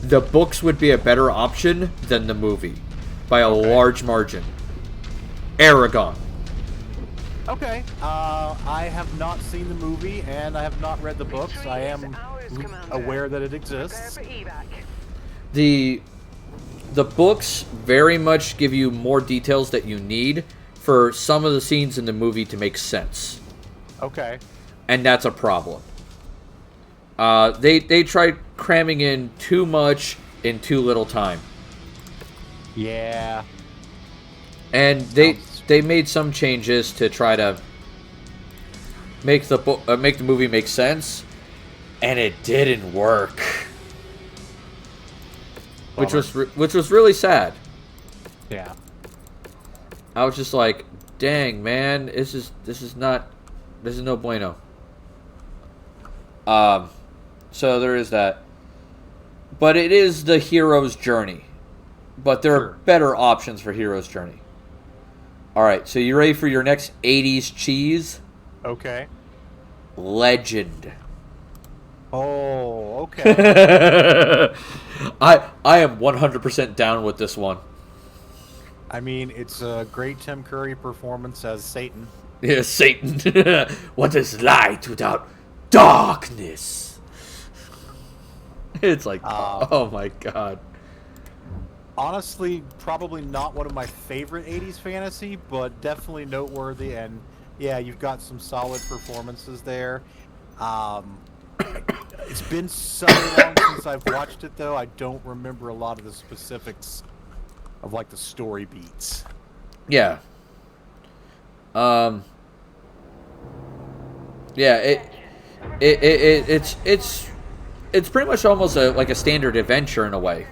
The books would be a better option than the movie by a large margin. Aragon. Okay. I have not seen the movie, and I have not read the books. I am aware that it exists. The books very much give you more details that you need for some of the scenes in the movie to make sense. Okay. And that's a problem. They tried cramming in too much in too little time. Yeah. And they made some changes to try to make the movie make sense, and it didn't work. Which was really sad. Yeah. I was just like, dang man, this is no bueno. So there is that. But it is the hero's journey. But there are better options for hero's journey. All right, so you ready for your next 80s cheese? Okay. Legend. Oh, okay. I am 100% down with this one. I mean, it's a great Tim Curry performance as Satan. Yeah, Satan. What is light without darkness? It's like, oh my god. Honestly, probably not one of my favorite 80s fantasy, but definitely noteworthy. And yeah, you've got some solid performances there. It's been so long since I've watched it, though. I don't remember a lot of the specifics of like the story beats. Yeah. Yeah. It's pretty much almost like a standard adventure in a way.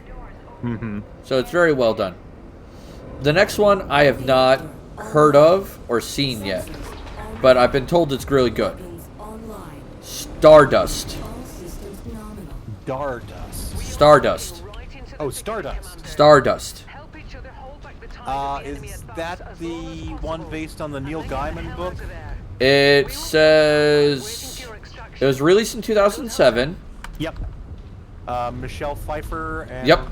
Mm-hmm. So it's very well done. The next one I have not heard of or seen yet, but I've been told it's really good. Stardust. Stardust. Oh, Stardust. Stardust. Is that the one based on the Neil Gaiman book? It says it was released in 2007. Yep. Michelle Pfeiffer and Yep.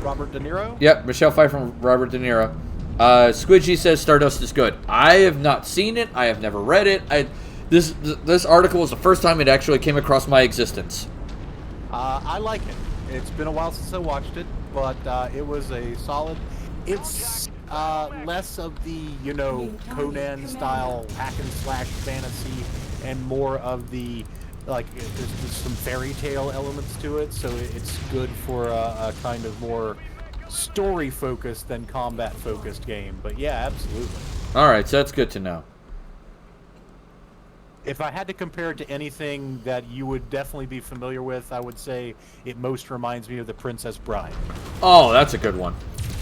Robert De Niro? Yep, Michelle Pfeiffer and Robert De Niro. Squidgy says Stardust is good. I have not seen it. I have never read it. This article was the first time it actually came across my existence. I like it. It's been a while since I watched it, but it was a solid. It's less of the, Conan style hack and slash fantasy and more of the, like, there's some fairy tale elements to it, so it's good for a kind of more story focused than combat focused game. But yeah, absolutely. All right, so that's good to know. If I had to compare it to anything that you would definitely be familiar with, I would say it most reminds me of The Princess Bride. Oh, that's a good one.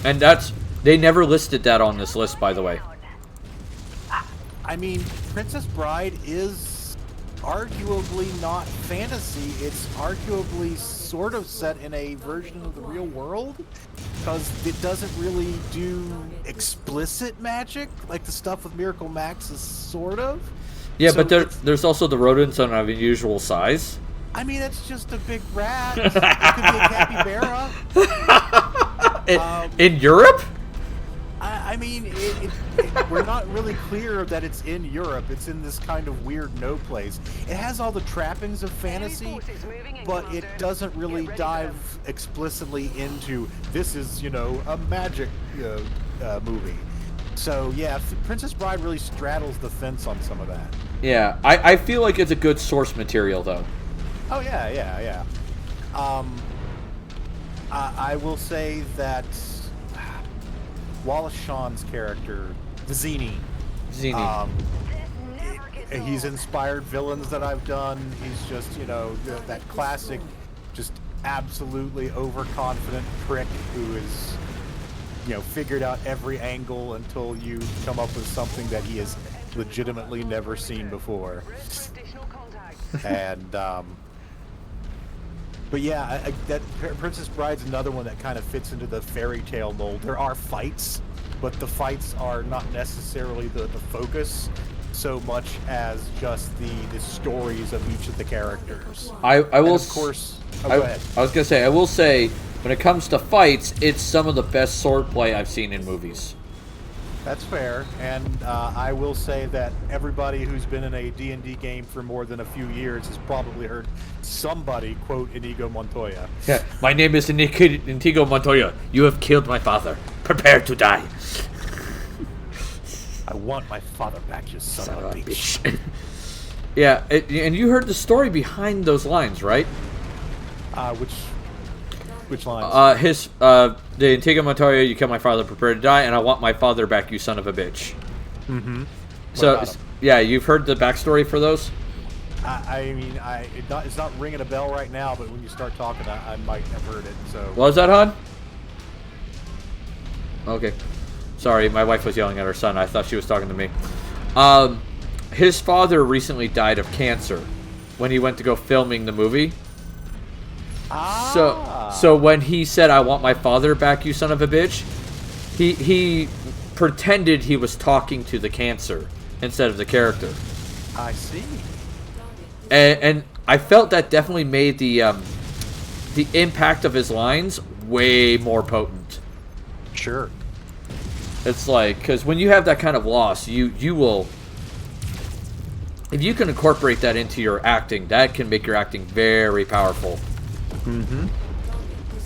And they never listed that on this list, by the way. I mean, Princess Bride is arguably not fantasy. It's arguably sort of set in a version of the real world, because it doesn't really do explicit magic like the stuff with Miracle Max is sort of. Yeah, So but there's also the rodents on an unusual size. I mean, it's just a big rat. It could be a capybara. In Europe? I mean, we're not really clear that it's in Europe. It's in this kind of weird no place. It has all the trappings of fantasy, but it doesn't really dive explicitly into this is, a magic movie. So yeah, Princess Bride really straddles the fence on some of that. Yeah, I feel like it's a good source material, though. Oh yeah. I will say that Wallace Shawn's character, Vizzini, he's inspired villains that I've done. He's just, that classic, just absolutely overconfident prick who is, figured out every angle until you come up with something that he has legitimately never seen before. And, but yeah, that Princess Bride's another one that kind of fits into the fairy tale mold. There are fights, but the fights are not necessarily the focus so much as just the stories of each of the characters. I will, of course. Go ahead. I was gonna say, I will say, when it comes to fights, it's some of the best swordplay I've seen in movies. That's fair, and I will say that everybody who's been in a D&D game for more than a few years has probably heard somebody quote Inigo Montoya. Yeah, my name is Inigo Montoya. You have killed my father. Prepare to die. I want my father back, you son of a bitch. Yeah, and you heard the story behind those lines, right? Which lines? The Inigo Montoya, you killed my father, prepare to die, and I want my father back, you son of a bitch. Mm-hmm. So, yeah, you've heard the backstory for those? I mean, it's not ringing a bell right now, but when you start talking, I might have heard it. So. What was that, hon? Okay. Sorry, my wife was yelling at her son. I thought she was talking to me. His father recently died of cancer when he went to go filming the movie. So when he said, "I want my father back, you son of a bitch," he pretended he was talking to the cancer instead of the character. I see. And I felt that definitely made the impact of his lines way more potent. Sure. It's like, because when you have that kind of loss, you will, if you can incorporate that into your acting, that can make your acting very powerful. Mm-hmm.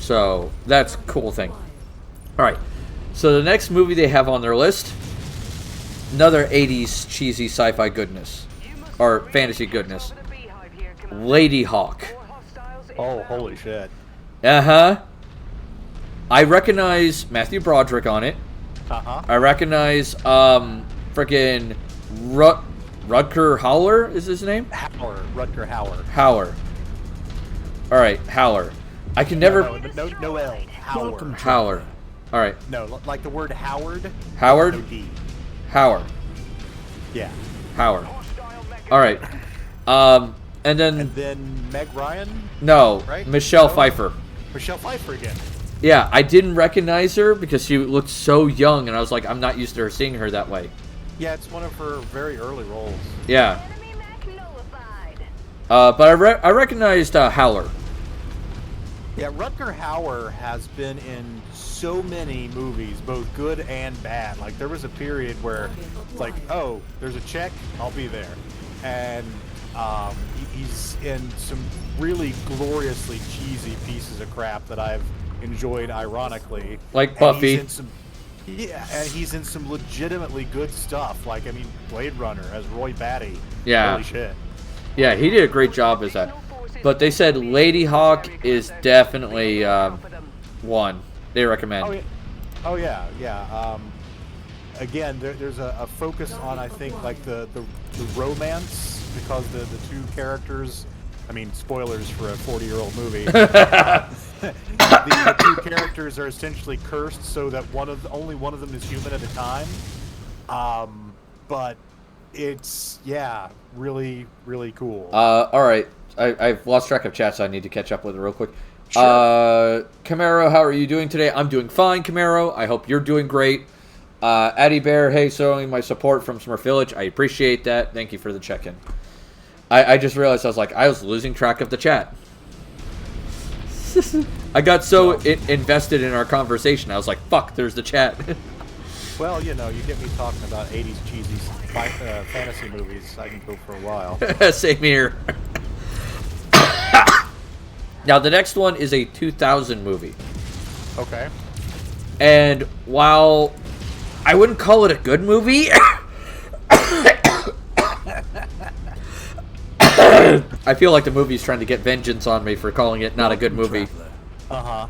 So that's a cool thing. All right. So the next movie they have on their list, another 80s cheesy sci-fi goodness, or fantasy goodness, Lady Hawk. Oh, holy shit. Uh-huh. I recognize Matthew Broderick on it. Uh-huh. I recognize freaking Rutger Hauer is his name? Rutger Hauer. Hauer. All right, Hauer. I can never. No L. Howard. Hauer. All right. No, like the word Howard. Howard. No D. Hauer. Yeah. Hauer. All right. And then Meg Ryan. No, Right? Michelle No? Pfeiffer. Michelle Pfeiffer again. Yeah, I didn't recognize her because she looked so young, and I was like, I'm not used to her seeing her that way. Yeah, it's one of her very early roles. Yeah. Enemy mech nullified. But I recognized Howler. Yeah, Rutger Hauer has been in so many movies, both good and bad. Like, there was a period where it's like, oh, there's a check, I'll be there. And he's in some really gloriously cheesy pieces of crap that I've enjoyed, ironically. Like And Buffy. and he's in some legitimately good stuff. Like, I mean, Blade Runner as Roy Batty. Yeah. Holy shit. Yeah, he did a great job as that. But they said Lady Hawk is definitely one they recommend. Oh yeah. Again, there's a focus on, I think, like the romance, because the two characters, I mean, spoilers for a 40-year-old movie. The two characters are essentially cursed so that only one of them is human at a time. But it's, yeah, really, really cool. All right. I've lost track of chat, so I need to catch up with it real quick. Sure. Camaro, how are you doing today? I'm doing fine, Camaro. I hope you're doing great. Addy Bear, hey, showing my support from Smurf Village. I appreciate that. Thank you for the check-in. I just realized I was losing track of the chat. I got so invested in our conversation. I was like, fuck, there's the chat. Well, you know, you get me talking about 80s cheesy fantasy movies, I can go for a while. Same here. Now, the next one is a 2000 movie. Okay. And while I wouldn't call it a good movie, I feel like the movie's trying to get vengeance on me for calling it not a good movie. Uh-huh.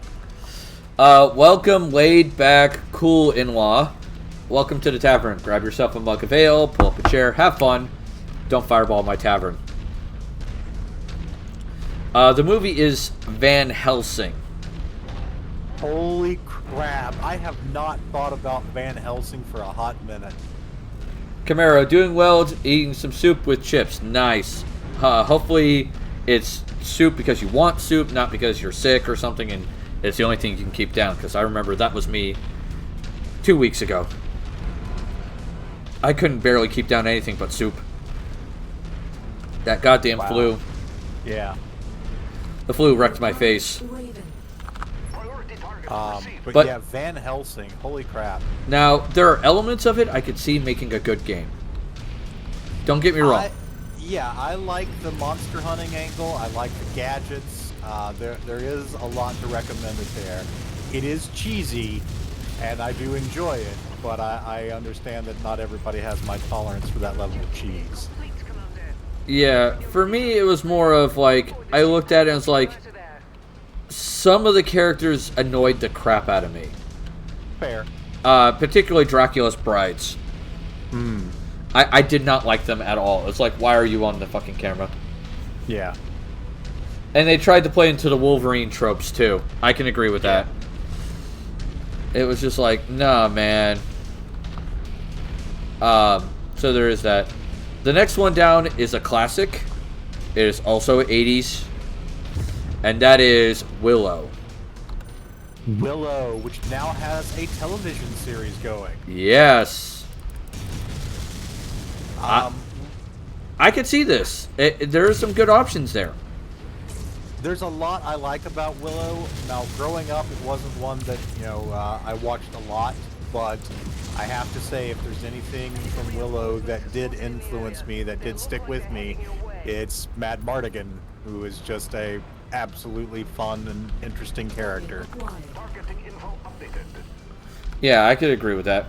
Welcome, laid back, cool in-law. Welcome to the tavern. Grab yourself a mug of ale, pull up a chair, have fun. Don't fireball my tavern. The movie is Van Helsing. Holy crap. I have not thought about Van Helsing for a hot minute. Camaro, doing well, eating some soup with chips. Nice. Hopefully it's soup because you want soup, not because you're sick or something, and it's the only thing you can keep down, because I remember that was me 2 weeks ago. I couldn't barely keep down anything but soup. That goddamn flu. Yeah. The flu wrecked my face. But yeah, Van Helsing, holy crap. Now, there are elements of it I could see making a good game. Don't get me wrong. I like the monster hunting angle. I like the gadgets. There is a lot to recommend it there. It is cheesy, and I do enjoy it, but I understand that not everybody has my tolerance for that level of cheese. Yeah, for me it was more of like, I looked at it and was like, some of the characters annoyed the crap out of me. Fair. Particularly Dracula's brides. I did not like them at all. It's like, why are you on the fucking camera? Yeah. And they tried to play into the Wolverine tropes too. I can agree with that. It was just like, nah, man. So there is that. The next one down is a classic. It is also 80s. And that is Willow. Willow, which now has a television series going. Yes. I could see this. There are some good options there. There's a lot I like about Willow. Now, growing up, it wasn't one that, I watched a lot, but I have to say, if there's anything from Willow that did influence me, that did stick with me, it's Mad Mardigan, who is just a absolutely fun and interesting character. Yeah, I could agree with that.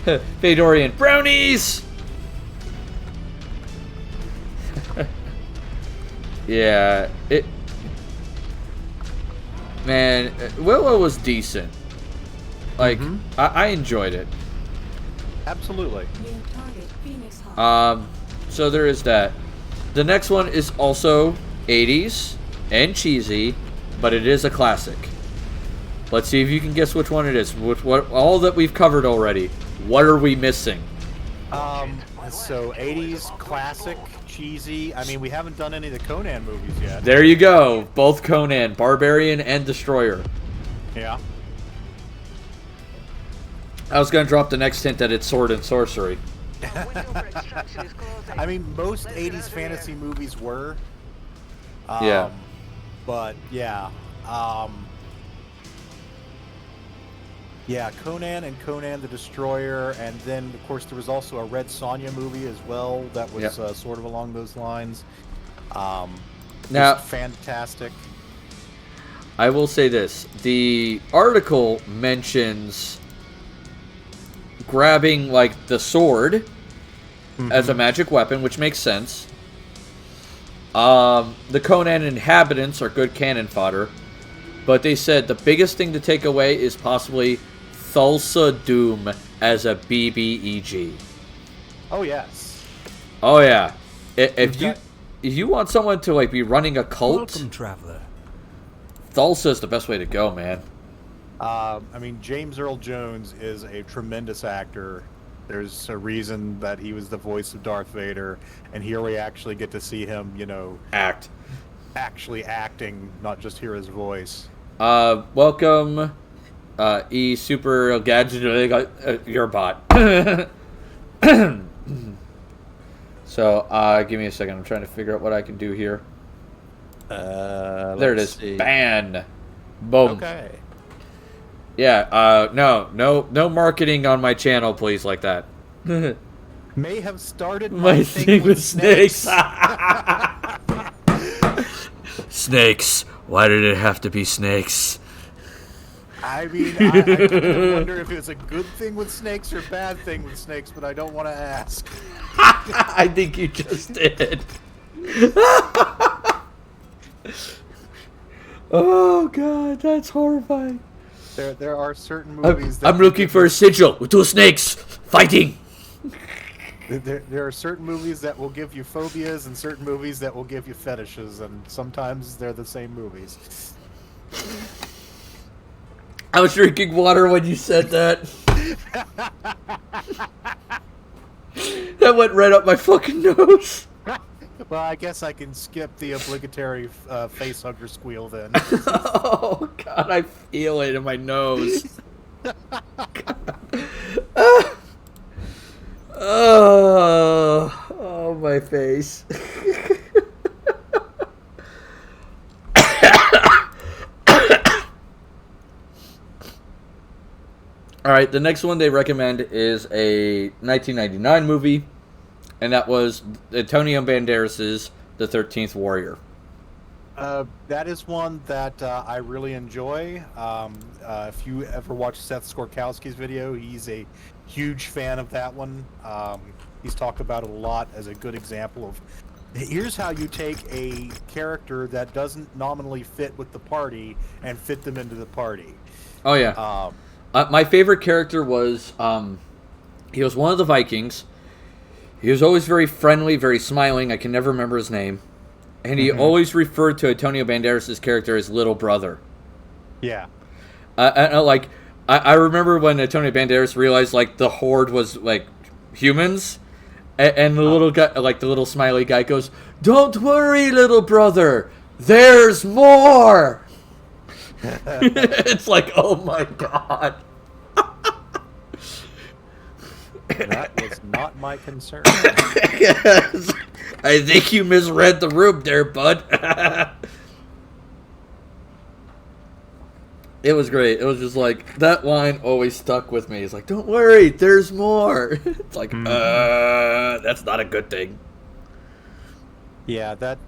Fedorian brownies! Yeah, man, Willow was decent. Like, I enjoyed it. Absolutely. So there is that. The next one is also 80s and cheesy, but it is a classic. Let's see if you can guess which one it is. What all that we've covered already. What are we missing? So 80s classic, cheesy. I mean, we haven't done any of the Conan movies yet. There you go. Both Conan, Barbarian and Destroyer. Yeah. I was going to drop the next hint that it's sword and sorcery. I mean, most 80s fantasy movies were. Yeah. But, yeah. Yeah, Conan and Conan the Destroyer, and then, of course, there was also a Red Sonja movie as well that was sort of along those lines. Now, fantastic. I will say this. The article mentions grabbing, like, the sword as a magic weapon, which makes sense. The Conan inhabitants are good cannon fodder, but they said the biggest thing to take away is possibly Thulsa Doom as a BBEG. Oh, yes. Oh, yeah. If you want someone to, like, be running a cult, Welcome, traveler. Thulsa is the best way to go, man. I mean, James Earl Jones is a tremendous actor. There's a reason that he was the voice of Darth Vader, and here we actually get to see him, actually acting, not just hear his voice. Welcome, Super Gadget, your bot. So, give me a second. I'm trying to figure out what I can do here. There it is. See. Ban. Boom. Okay. Yeah, no marketing on my channel, please, like that. May have started My thing with snakes. Snakes. Why did it have to be snakes? I mean, I kind of wonder if it's a good thing with snakes or a bad thing with snakes, but I don't want to ask. I think you just did. Oh, God, that's horrifying. There are certain movies that... I'm looking for a sigil with two snakes fighting. There are certain movies that will give you phobias and certain movies that will give you fetishes, and sometimes they're the same movies. I was drinking water when you said that. That went right up my fucking nose. Well, I guess I can skip the obligatory facehugger squeal then. Oh, God, I feel it in my nose. Oh, my face. All right, the next one they recommend is a 1999 movie, and that was Antonio Banderas' The 13th Warrior. That is one that I really enjoy. If you ever watch Seth Skorkowski's video, he's a huge fan of that one. He's talked about it a lot as a good example of here's how you take a character that doesn't nominally fit with the party and fit them into the party. Oh, yeah. My favorite character was, he was one of the Vikings. He was always very friendly, very smiling. I can never remember his name. And he always referred to Antonio Banderas' character as little brother. Yeah. I remember when Antonio Banderas realized, like, the horde was, like, humans. And the little guy, like, the little smiley guy goes, "Don't worry, little brother. There's more." It's like, oh my god. That was not my concern. Yes. I think you misread the room there, bud. It was great. It was just like, that line always stuck with me. It's like, don't worry, there's more. It's like, that's not a good thing. Yeah, that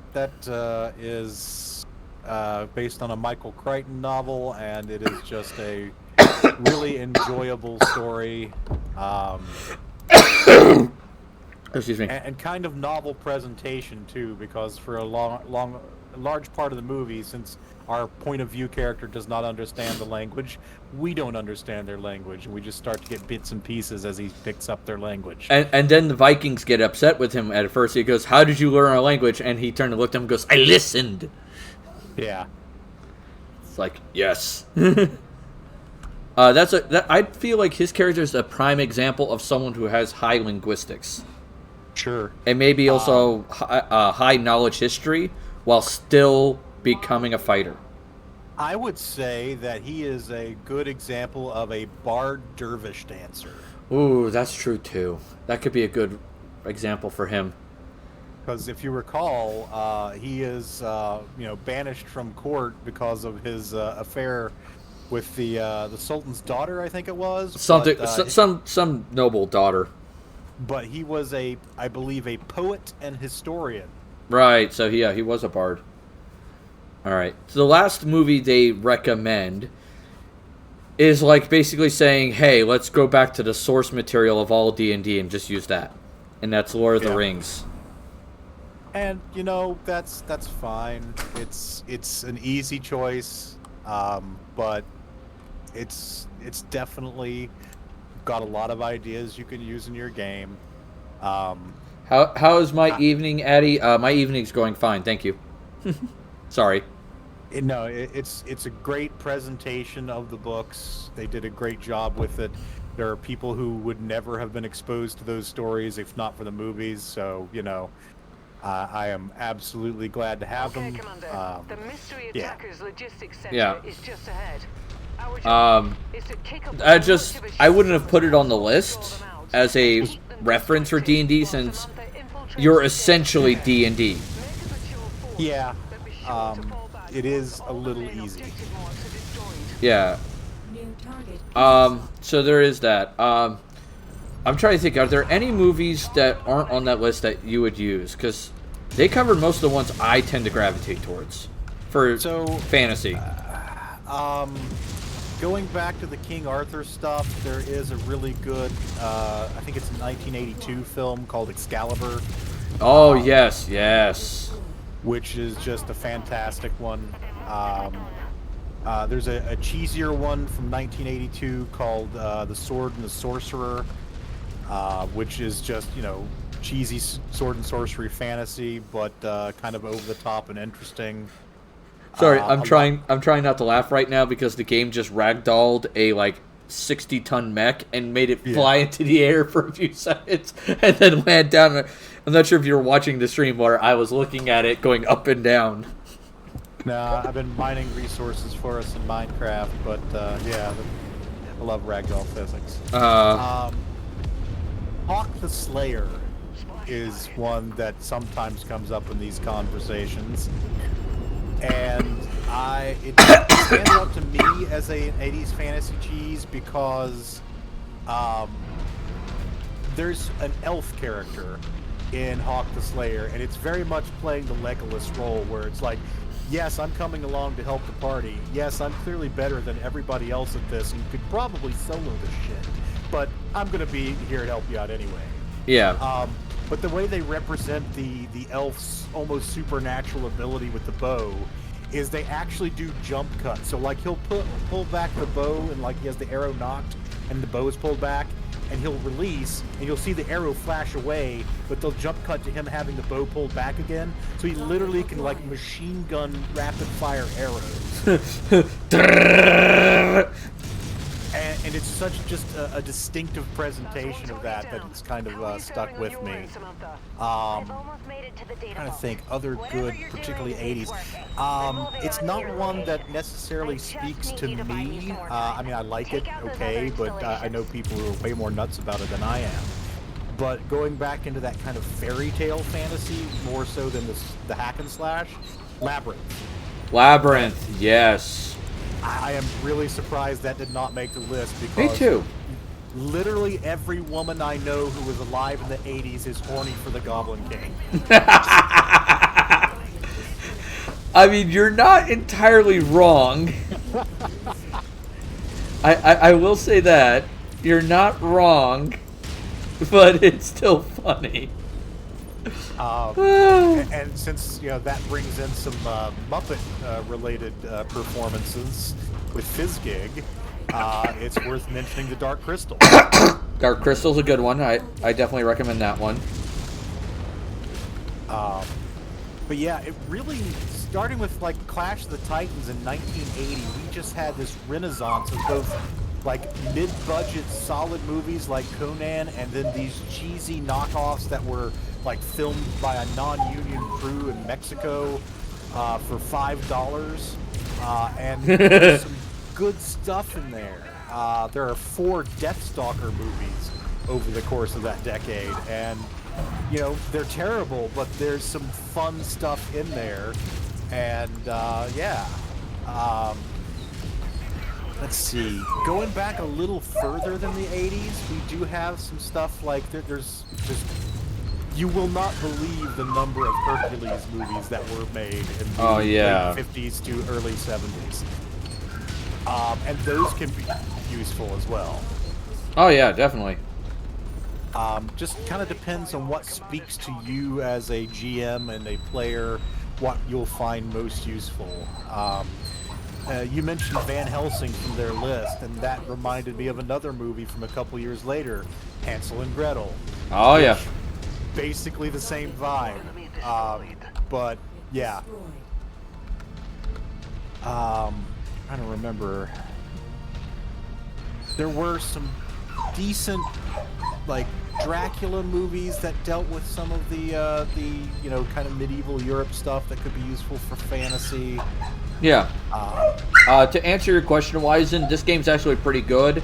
is based on a Michael Crichton novel, and it is just a really enjoyable story. Excuse me. And kind of novel presentation too, because for a large part of the movie, since our point of view character does not understand the language, we don't understand their language, and we just start to get bits and pieces as he picks up their language. And then the Vikings get upset with him at first. He goes, how did you learn our language? And he turned and looked at him and goes, I listened. Yeah. It's like, yes. I feel like his character is a prime example of someone who has high linguistics. Sure. And maybe also high knowledge history while still becoming a fighter. I would say that he is a good example of a bard dervish dancer. Ooh, that's true too. That could be a good example for him. Because if you recall, he is banished from court because of his affair with the Sultan's daughter, I think it was. Something, but, some noble daughter. But he was I believe, a poet and historian. Right. So he was a bard. All right. So the last movie they recommend is like basically saying, "Hey, let's go back to the source material of all D&D and just use that," and that's Lord of the Rings. And that's fine. It's an easy choice, but it's definitely got a lot of ideas you can use in your game. How is my evening, Addy? My evening's going fine, thank you. Sorry. It's a great presentation of the books. They did a great job with it. There are people who would never have been exposed to those stories if not for the movies. So I am absolutely glad to have them. Commander. The mystery attacker's logistics center is just ahead. I wouldn't have put it on the list as a reference for D&D since you're essentially D&D. Yeah, it is a little easy. Yeah. So there is that. I'm trying to think, are there any movies that aren't on that list that you would use? Because they covered most of the ones I tend to gravitate towards for fantasy. Going back to the King Arthur stuff, there is a really good, I think it's a 1982 film called Excalibur. Oh, yes. Which is just a fantastic one. There's a cheesier one from 1982 called The Sword and the Sorcerer, which is just, cheesy sword and sorcery fantasy, but kind of over the top and interesting. Sorry, I'm trying not to laugh right now because the game just ragdolled a 60-ton mech and made it fly into the air for a few seconds and then land down. I'm not sure if you were watching the stream where I was looking at it going up and down. Nah, I've been mining resources for us in Minecraft, but I love ragdoll physics. Hawk the Slayer is one that sometimes comes up in these conversations. And it stands out to me as an 80s fantasy cheese because there's an elf character in Hawk the Slayer, and it's very much playing the Legolas role, where it's like, yes, I'm coming along to help the party. Yes, I'm clearly better than everybody else at this, and you could probably solo this shit, but I'm going to be here to help you out anyway. Yeah. But the way they represent the elf's almost supernatural ability with the bow is they actually do jump cuts. So he'll pull back the bow and he has the arrow knocked and the bow is pulled back, and he'll release and you'll see the arrow flash away, but they'll jump cut to him having the bow pulled back again. So he literally can machine gun rapid fire arrows. And it's such just a distinctive presentation of that it's kind of stuck with me. Trying to think other good, particularly 80s. It's not one that necessarily speaks to me. I mean, I like it, okay, but I know people who are way more nuts about it than I am. But going back into that kind of fairy tale fantasy, more so than the hack and slash, Labyrinth. Labyrinth, yes. I am really surprised that did not make the list because Me too. Literally every woman I know who was alive in the 80s is horny for the Goblin King. I mean, you're not entirely wrong. I will say that. You're not wrong, but it's still funny. And since that brings in some Muppet related performances with Fizzgig, it's worth mentioning the Dark Crystal. Dark Crystal's a good one. I definitely recommend that one. But yeah, it really, starting with like Clash of the Titans in 1980, we just had this renaissance of both like mid-budget solid movies like Conan and then these cheesy knockoffs that were like filmed by a non-union crew in Mexico for $5. And there's some good stuff in there. There are 4 Deathstalker movies over the course of that decade, and they're terrible, but there's some fun stuff in there. And let's see, going back a little further than the 80s, we do have some stuff like there's just, you will not believe the number of Hercules movies that were made in the late 50s to early 70s. And those can be useful as well. Oh yeah, definitely. Just kind of depends on what speaks to you as a GM and a player, what you'll find most useful. You mentioned Van Helsing from their list, and that reminded me of another movie from a couple years later, Hansel and Gretel. Oh yeah. Basically the same vibe. But yeah. Trying to remember. There were some decent, like, Dracula movies that dealt with some of the kind of medieval Europe stuff that could be useful for fantasy. Yeah. To answer your question, Wizen, this game's actually pretty good.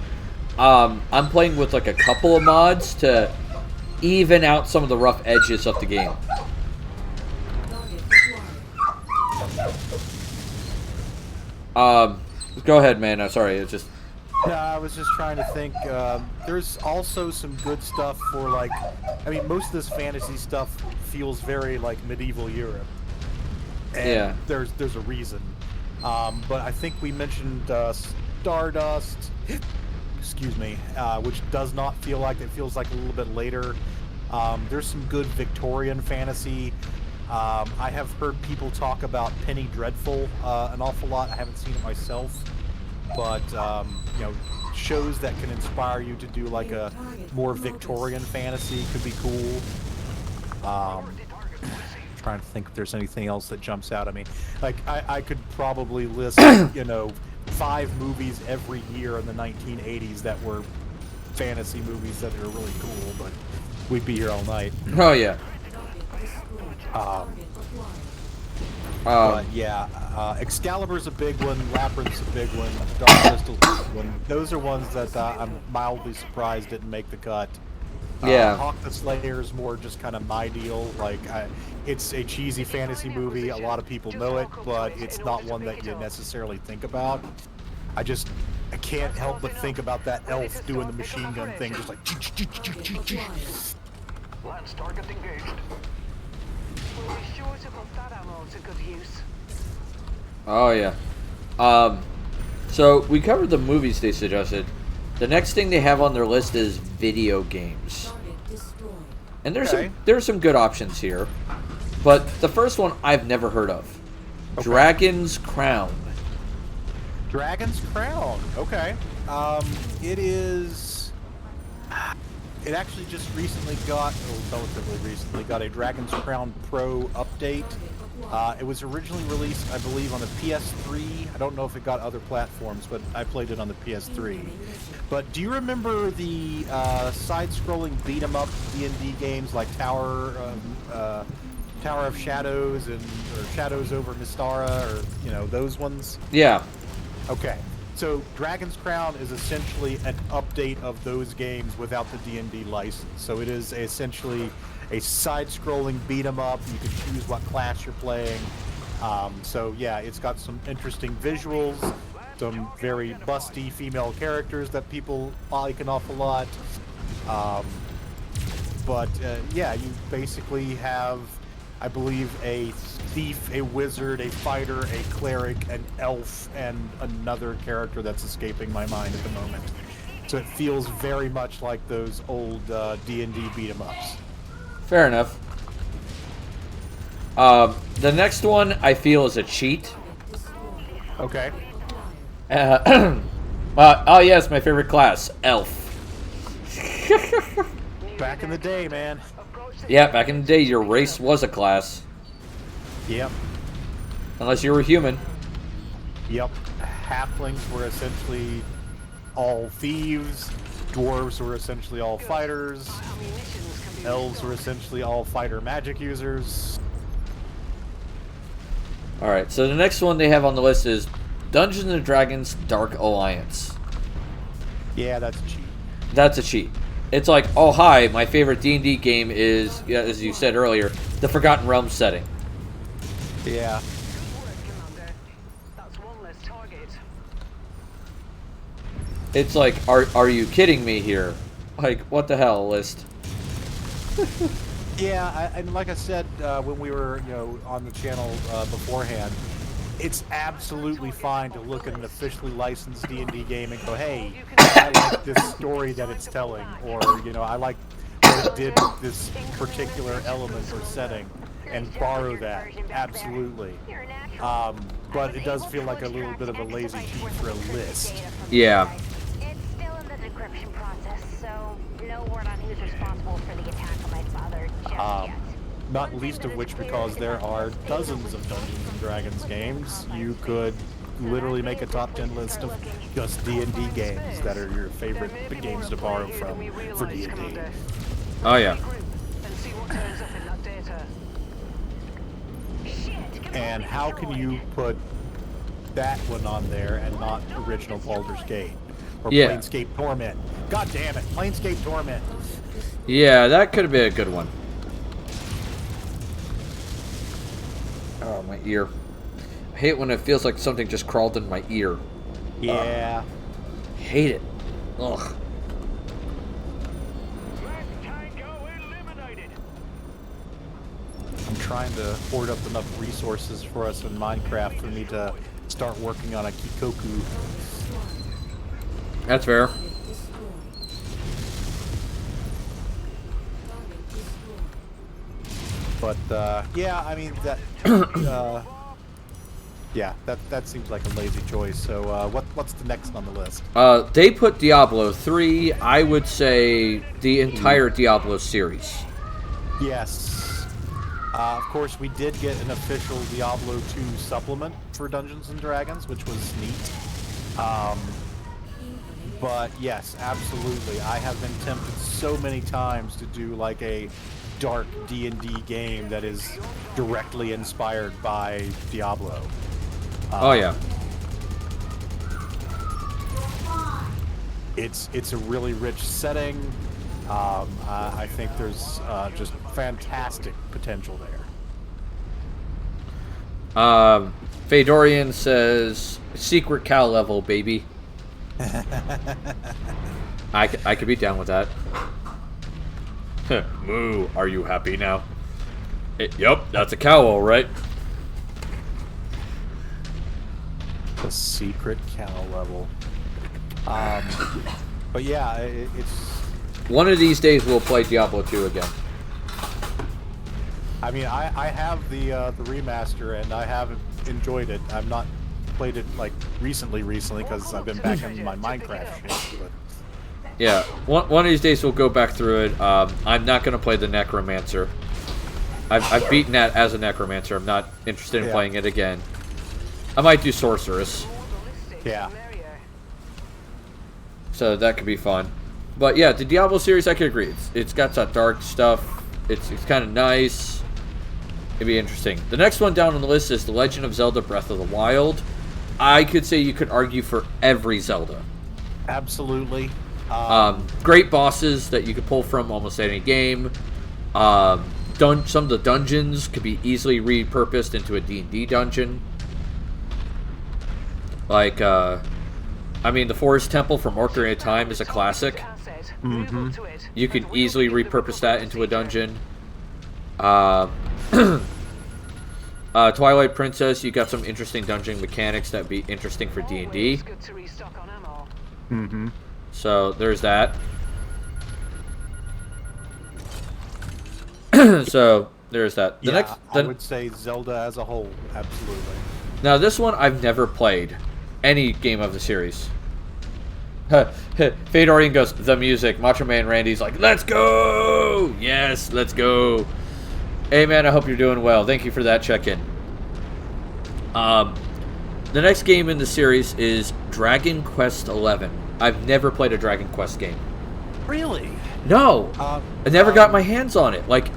I'm playing with like a couple of mods to even out some of the rough edges of the game. Go ahead, man. I'm sorry. It's just. No, I was just trying to think. There's also some good stuff for like. I mean, most of this fantasy stuff feels very like medieval Europe. And yeah. There's a reason. But I think we mentioned Stardust. Excuse me. Which does not feel like it feels like a little bit later. There's some good Victorian fantasy. I have heard people talk about Penny Dreadful an awful lot. I haven't seen it myself, but shows that can inspire you to do like a more Victorian fantasy could be cool. Trying to think if there's anything else that jumps out at me. Like I could probably list 5 movies every year in the 1980s that were fantasy movies that are really cool, but we'd be here all night. Oh yeah. But yeah, Excalibur's a big one, Labyrinth's a big one, Dark Crystal's a big one. Those are ones that I'm mildly surprised didn't make the cut. Yeah. Hawk the Slayer is more just kind of my deal. Like, it's a cheesy fantasy movie. A lot of people know it, but it's not one that you necessarily think about. I can't help but think about that elf doing the machine gun thing, just like. Lance target engaged. We'll be sure to put that ammo to good use. Oh yeah. So we covered the movies they suggested. The next thing they have on their list is video games. And there's some good options here. But the first one I've never heard of. Okay. Dragon's Crown. Dragon's Crown. Okay. It is it actually just recently got, relatively recently, got a Dragon's Crown Pro update. It was originally released, I believe, on the PS3. I don't know if it got other platforms, but I played it on the PS3. But do you remember the side-scrolling beat-em-up D&D games like Tower of Shadows or Shadows over Mystara, or those ones? Yeah. Okay. So Dragon's Crown is essentially an update of those games without the D&D license. So it is essentially a side-scrolling beat-em-up. You can choose what class you're playing. So yeah, it's got some interesting visuals, some very busty female characters that people like an awful lot. Yeah, you basically have, I believe, a thief, a wizard, a fighter, a cleric, an elf, and another character that's escaping my mind at the moment. So it feels very much like those old D&D beat-em-ups. Fair enough. The next one I feel is a cheat. Okay. Oh yes, my favorite class, elf. Back in the day, man. Yeah, back in the day, your race was a class. Yep. Unless you were human. Yep. Halflings were essentially all thieves. Dwarves were essentially all fighters. Elves were essentially all fighter magic users. Alright, so the next one they have on the list is Dungeons & Dragons Dark Alliance. Yeah, that's a cheat. That's a cheat. It's like, oh hi, my favorite D&D game is, as you said earlier, the Forgotten Realms setting. Yeah. It's like, are you kidding me here? Like, what the hell, list? Yeah, and like I said when we were, on the channel beforehand, it's absolutely fine to look at an officially licensed D&D game and go, hey, I like this story that it's telling, or I like what it did with this particular element or setting, and borrow that. Absolutely. But it does feel like a little bit of a lazy cheat for a list. Yeah. It's still in the decryption process, so no word on who's responsible for the attack on my father just yet. Not least of which because there are dozens of Dungeons & Dragons games. You could literally make a top 10 list of just D&D games that are your favorite games to borrow from for D&D. Oh yeah. And how can you put that one on there and not original Baldur's Gate? Or Planescape Torment? God damn it, Planescape Torment! Yeah, that could have been a good one. Oh, my ear. I hate when it feels like something just crawled in my ear. Yeah. Hate it. Ugh. I'm trying to hoard up enough resources for us in Minecraft for me to start working on a Kikoku. That's fair. But yeah, I mean that. Yeah, that seems like a lazy choice. So what's the next on the list? They put Diablo 3. I would say the entire Diablo series. Yes. Of course, we did get an official Diablo 2 supplement for Dungeons & Dragons, which was neat. But yes, absolutely. I have been tempted so many times to do like a dark D&D game that is directly inspired by Diablo. Oh yeah. It's a really rich setting. I think there's just fantastic potential there. Fedorian says secret cow level, baby. I could be down with that. Moo, are you happy now? Yup, that's a cow, all right. The secret cow level. But yeah, it's... One of these days we'll play Diablo 2 again. I mean, I have the remaster, and I have enjoyed it. I've not played it, like, recently, because I've been back in my Minecraft shit, but... Yeah, one of these days we'll go back through it. I'm not going to play the Necromancer. I've beaten that as a Necromancer. I'm not interested in playing it again. I might do Sorceress. Yeah. So that could be fun. But yeah, the Diablo series, I could agree. It's got that dark stuff. It's kind of nice. It'd be interesting. The next one down on the list is The Legend of Zelda Breath of the Wild. I could say you could argue for every Zelda. Absolutely. Great bosses that you could pull from almost any game. Some of the dungeons could be easily repurposed into a D&D dungeon. Like, I mean, the Forest Temple from Ocarina of Time is a classic. Mm-hmm. You could easily repurpose that into a dungeon. Twilight Princess, you got some interesting dungeon mechanics that'd be interesting for D&D. Mm-hmm. So, there's that. So, there's that. I would say Zelda as a whole, absolutely. Now, this one I've never played. Any game of the series. Fadorian goes, the music. Macho Man Randy's like, let's go! Yes, let's go. Hey, man, I hope you're doing well. Thank you for that check-in. The next game in the series is Dragon Quest XI. I've never played a Dragon Quest game. Really? No! I never got my hands on it. Like,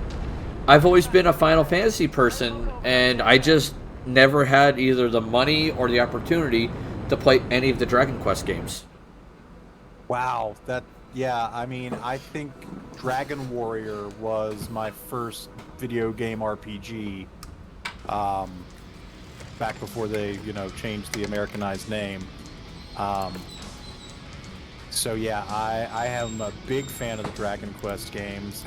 I've always been a Final Fantasy person, and I just never had either the money or the opportunity to play any of the Dragon Quest games. Wow, I mean, I think Dragon Warrior was my first video game RPG, back before they, changed the Americanized name. So yeah, I am a big fan of the Dragon Quest games.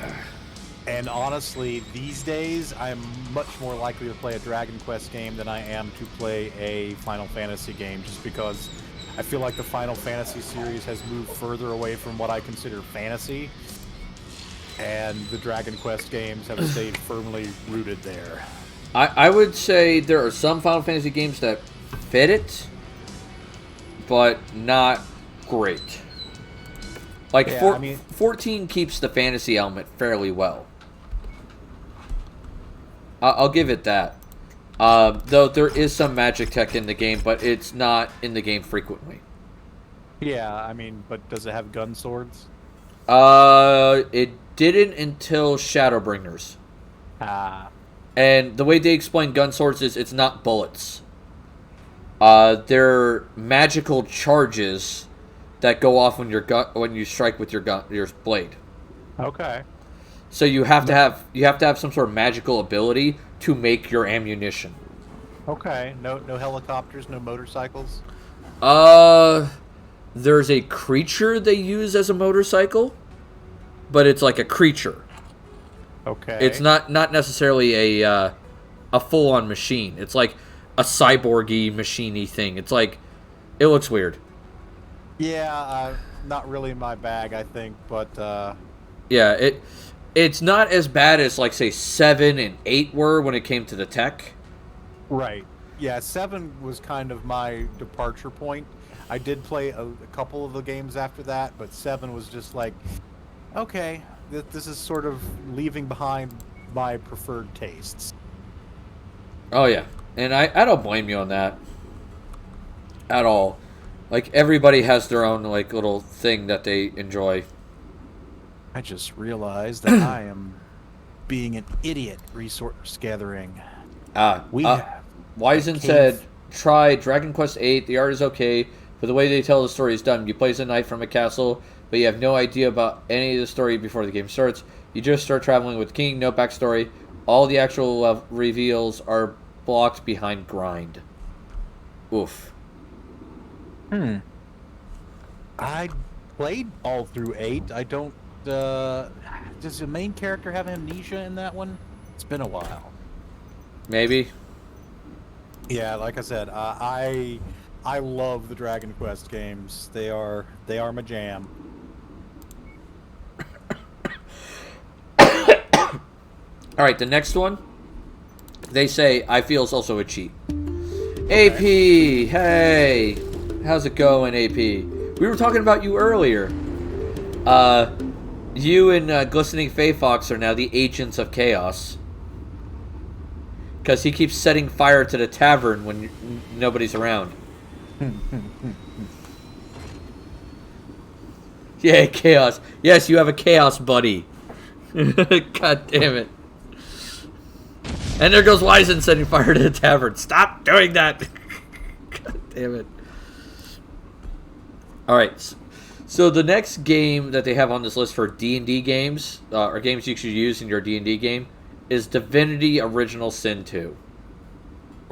And honestly, these days, I'm much more likely to play a Dragon Quest game than I am to play a Final Fantasy game, just because I feel like the Final Fantasy series has moved further away from what I consider fantasy, and the Dragon Quest games have stayed firmly rooted there. I would say there are some Final Fantasy games that fit it, but not great. Like, 14 keeps the fantasy element fairly well. I'll give it that. Though there is some magic tech in the game, but it's not in the game frequently. Yeah, I mean, but does it have gun swords? It didn't until Shadowbringers. And the way they explain gun swords is it's not bullets. They're magical charges that go off when you strike with your blade. Okay. So you have to have some sort of magical ability to make your ammunition. Okay. No helicopters, no motorcycles. There's a creature they use as a motorcycle, but it's like a creature. Okay. It's not necessarily a full-on machine. It's like a cyborgy, machiney thing. It's like, it looks weird. Yeah, not really my bag, I think, but yeah, it's not as bad as, like, say 7 and 8 were when it came to the tech. Right. Yeah, 7 was kind of my departure point. I did play a couple of the games after that, but 7 was just like, okay, this is sort of leaving behind my preferred tastes. Oh, yeah. And I don't blame you on that. At all. Like, everybody has their own, like, little thing that they enjoy. I just realized that I am being an idiot resource gathering. Wizen said, try Dragon Quest VIII. The art is okay, but the way they tell the story is done. You play as a knight from a castle, but you have no idea about any of the story before the game starts. You just start traveling with the king, no backstory. All the actual reveals are blocked behind grind. Oof. I played all through 8. I don't... does the main character have amnesia in that one? It's been a while. Maybe. Yeah, like I said, I love the Dragon Quest games. They are my jam. All right, the next one. They say I feel is also a cheat. Okay. AP, hey, how's it going, AP? We were talking about you earlier. You and Glistening Fey Fox are now the agents of chaos. Because he keeps setting fire to the tavern when nobody's around. Yeah, chaos. Yes, you have a chaos buddy. God damn it. And there goes Wyzen setting fire to the tavern. Stop doing that. God damn it. Alright. So the next game that they have on this list for D&D games, or games you should use in your D&D game, is Divinity Original Sin 2.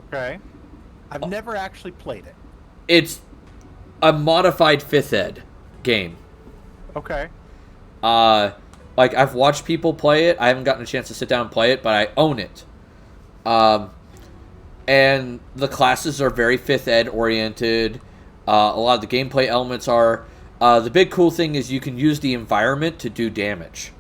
Okay. I've never actually played it. It's a modified 5th Ed game. Okay. Like, I've watched people play it. I haven't gotten a chance to sit down and play it, but I own it. And the classes are very 5th Ed oriented. A lot of the gameplay elements are. The big cool thing is you can use the environment to do damage.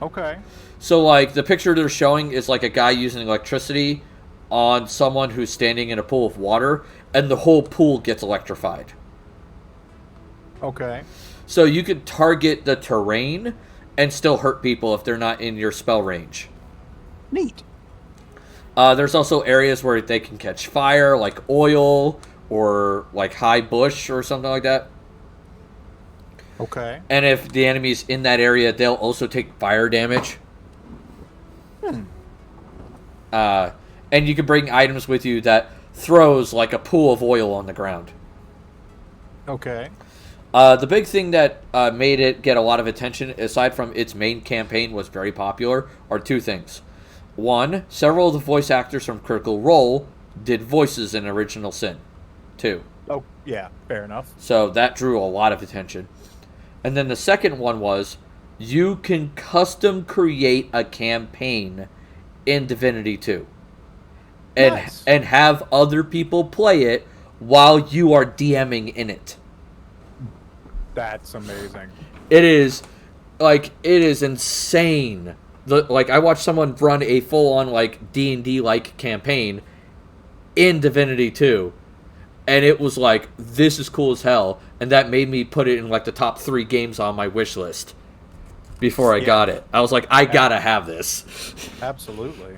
Okay. So, like, the picture they're showing is like a guy using electricity on someone who's standing in a pool of water, and the whole pool gets electrified. Okay. So you could target the terrain and still hurt people if they're not in your spell range. Neat. There's also areas where they can catch fire, like oil or like high bush or something like that. Okay. And if the enemy's in that area, they'll also take fire damage. And you can bring items with you that throws like a pool of oil on the ground. Okay. The big thing that made it get a lot of attention, aside from its main campaign was very popular, are two things. One, several of the voice actors from Critical Role did voices in Original Sin 2. Oh, yeah. Fair enough. So that drew a lot of attention. And then the second one was, you can custom create a campaign in Divinity 2. And have other people play it while you are DMing in it. That's amazing. It is insane. I watched someone run a full-on like D&D like campaign in Divinity 2, and it was like, this is cool as hell, and that made me put it in like the top 3 games on my wish list before I got it. I was like, I gotta have this. Absolutely.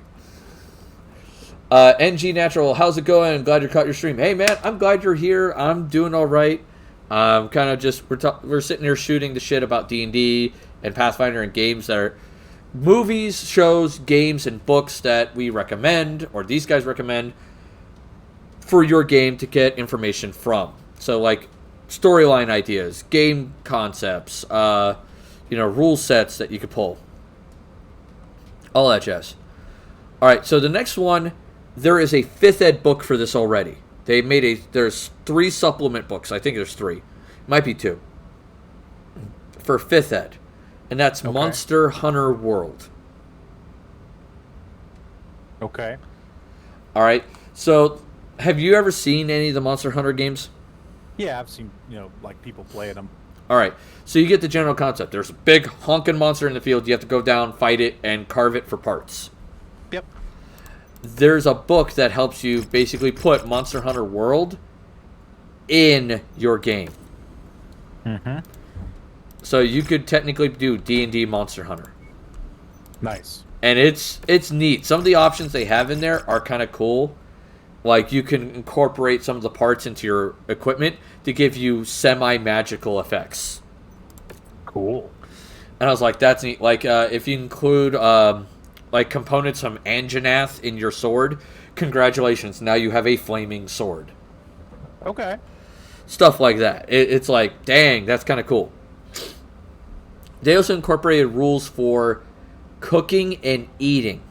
NG Natural, how's it going? I'm glad you caught your stream. Hey man, I'm glad you're here. I'm doing all right. Kind of just we're sitting here shooting the shit about D&D and Pathfinder and games that are movies, shows, games, and books that we recommend, or these guys recommend, for your game to get information from. So like storyline ideas, game concepts, rule sets that you could pull, all that jazz. All right, so the next one, there is a 5th Ed book for this already. They made there's 3 supplement books. I think there's 3. Might be 2. For 5th Ed. And that's Okay. Monster Hunter World. Okay. All right. So, have you ever seen any of the Monster Hunter games? Yeah, I've seen, like people playing them. All right. So, you get the general concept. There's a big honking monster in the field. You have to go down, fight it, and carve it for parts. Yep. There's a book that helps you basically put Monster Hunter World in your game. Mm-hmm. So you could technically do D&D Monster Hunter. Nice. And it's neat. Some of the options they have in there are kind of cool. Like, you can incorporate some of the parts into your equipment to give you semi-magical effects. Cool. And I was like, that's neat. Like, if you include like components from Anjanath in your sword, congratulations, now you have a flaming sword. Okay. Stuff like that. It's like, dang, that's kind of cool. They also incorporated rules for cooking and eating,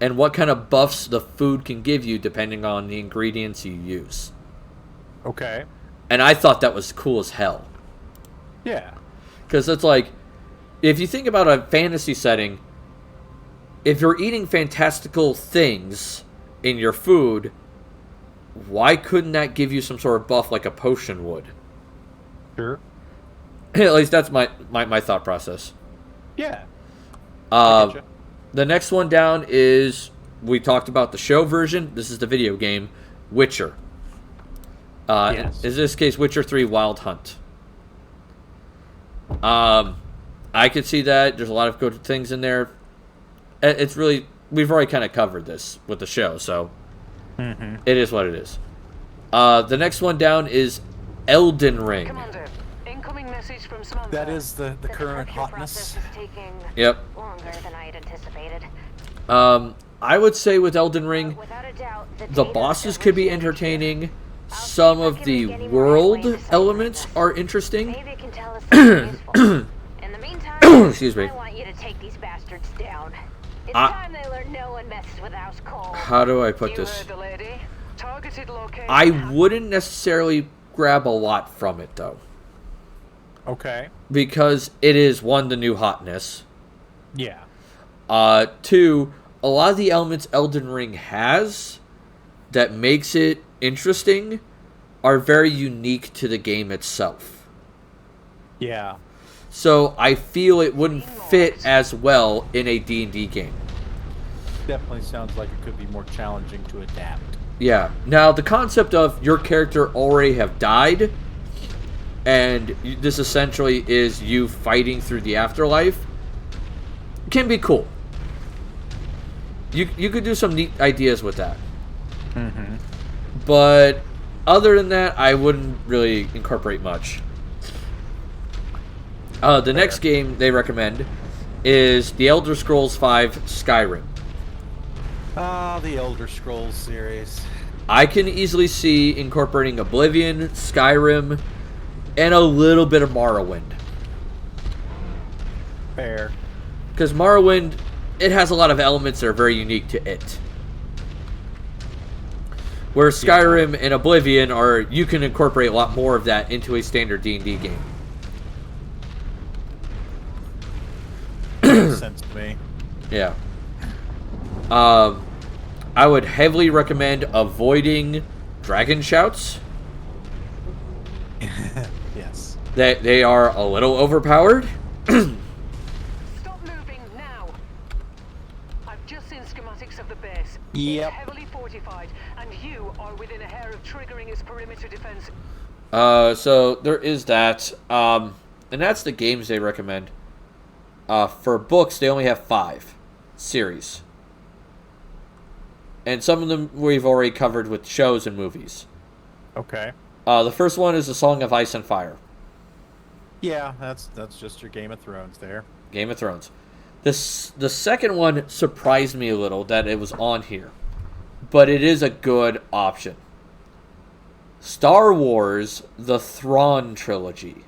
and what kind of buffs the food can give you depending on the ingredients you use. Okay. And I thought that was cool as hell. Yeah. Because it's like, if you think about a fantasy setting, if you're eating fantastical things in your food, why couldn't that give you some sort of buff like a potion would? Sure. At least that's my thought process. Yeah. I getcha. The next one down is, we talked about the show version. This is the video game, Witcher. Yes. In this case, Witcher 3 Wild Hunt. I could see that. There's a lot of good things in there. It's really, we've already kind of covered this with the show, so it is what it is. The next one down is Elden Ring. Commander, incoming message from Samantha. That is the current decryption hotness. process is taking Yep. longer than I had anticipated. I would say with Elden Ring, Without a doubt, the data bosses is could be originated here. entertaining. Some of the world elements are interesting. Maybe it can tell us something useful. In the meantime, Excuse me. I want you to take these bastards down. It's time they learn no one messes with House Cole. How do I put You this? heard the lady. Targeted location. I wouldn't necessarily grab a lot from it, though. Okay. Because it is, one, the new hotness. Yeah. Two, a lot of the elements Elden Ring has that makes it interesting are very unique to the game itself. Yeah. So I feel it wouldn't fit as well in a D&D game. Definitely sounds like it could be more challenging to adapt. Yeah. Now, the concept of your character already have died, and this essentially is you fighting through the afterlife, can be cool. You could do some neat ideas with that. But other than that, I wouldn't really incorporate much. The next game they recommend is The Elder Scrolls V Skyrim. Ah, the Elder Scrolls series. I can easily see incorporating Oblivion, Skyrim, and a little bit of Morrowind. Fair. Because Morrowind, it has a lot of elements that are very unique to it. Where Skyrim and Oblivion are, you can incorporate a lot more of that into a standard D&D game. Makes sense to me. Yeah. I would heavily recommend avoiding dragon shouts. Yes. They are a little overpowered. Stop moving now. I've just seen schematics of the base. Yep. It's heavily fortified, and you are within a hair of triggering its perimeter defense. So there is that. And that's the games they recommend. For books, they only have 5 series. And some of them we've already covered with shows and movies. Okay. The first one is The Song of Ice and Fire. Yeah, that's just your Game of Thrones there. Game of Thrones. The second one surprised me a little that it was on here. But it is a good option. Star Wars, The Thrawn Trilogy.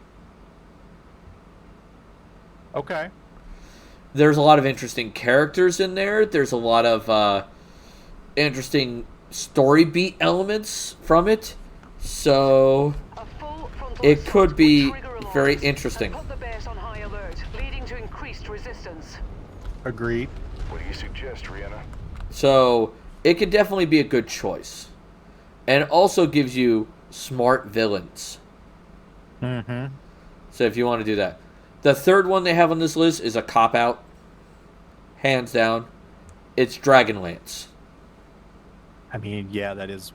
Okay. There's a lot of interesting characters in there. There's a lot of interesting story beat elements from it. So A full frontal it assault could would be trigger alarms very and interesting. put the base on high alert, leading to increased resistance. Agreed. What do you suggest, Rihanna? So it could definitely be a good choice. And it also gives you smart villains. Mm-hmm. So if you want to do that. The third one they have on this list is a cop-out. Hands down. It's Dragonlance. I mean, yeah, that is...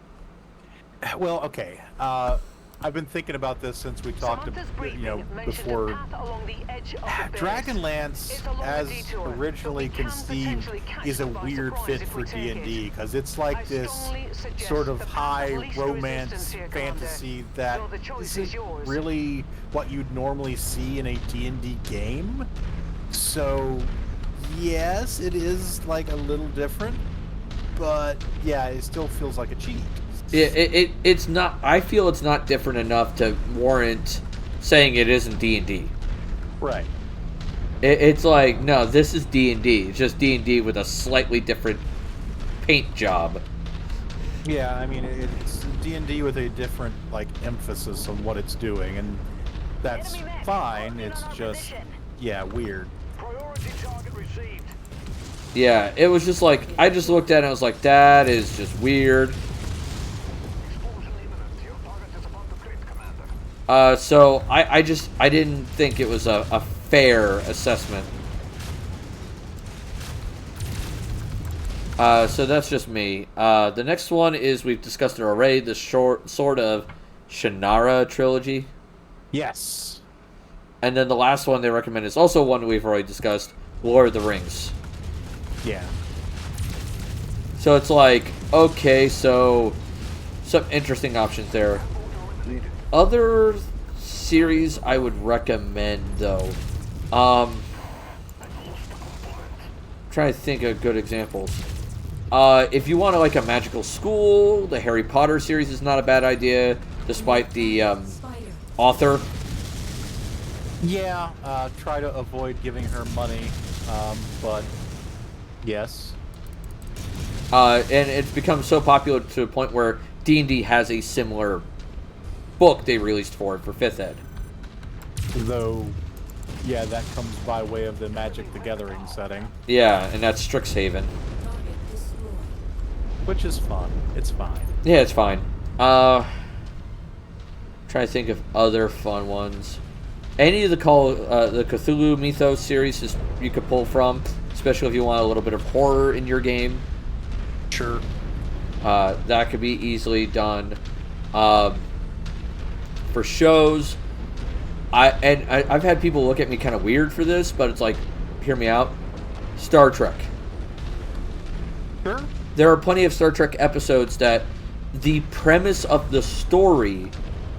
Well, okay. I've been thinking about this since we talked, Samantha's briefing mentioned before... a path along the edge of the base. Dragonlance, It's a longer as detour, but originally we can conceived, potentially catch is a them by weird surprise fit if for we take D&D, it. because it's I like this strongly suggest sort of the path high of least romance resistance here, Commander. fantasy that Though the choice isn't is yours. really what you'd normally see in a D&D game. So, yes, it is like a little different, but yeah, it still feels like a cheat. It's not. I feel it's not different enough to warrant saying it isn't D&D. Right. It's like, no, this is D&D. It's just D&D with a slightly different paint job. Yeah, I mean, it's D&D with a different, like, emphasis on what it's doing, and that's Enemy men, fine. closing It's on our just, position. yeah, weird. Priority target received. Yeah, it was just like, I just looked at it and I was like, that is just weird. Explosion imminent. Your target is about to crit, Commander. So I didn't think it was a fair assessment. So that's just me. The next one is, we've discussed it already, the sort of Shannara trilogy. Yes. And then the last one they recommend is also one we've already discussed, Lord of the Rings. Yeah. So it's like, okay, so some interesting options there. Other series I would recommend, though. Trying to think of good examples. If you want like a magical school, the Harry Potter series is not a bad idea, despite the author. Yeah, try to avoid giving her money, but yes. And it's become so popular to the point where D&D has a similar book they released for it for 5th ed. Though, yeah, that comes by way of the Magic the Gathering setting. Yeah, and that's Strixhaven. Which is fun. It's fine. Yeah, it's fine. Trying to think of other fun ones. Any of the Cthulhu Mythos series you could pull from, especially if you want a little bit of horror in your game. Sure. That could be easily done. For shows, I've had people look at me kind of weird for this, but it's like, hear me out. Star Trek. Sure. There are plenty of Star Trek episodes that the premise of the story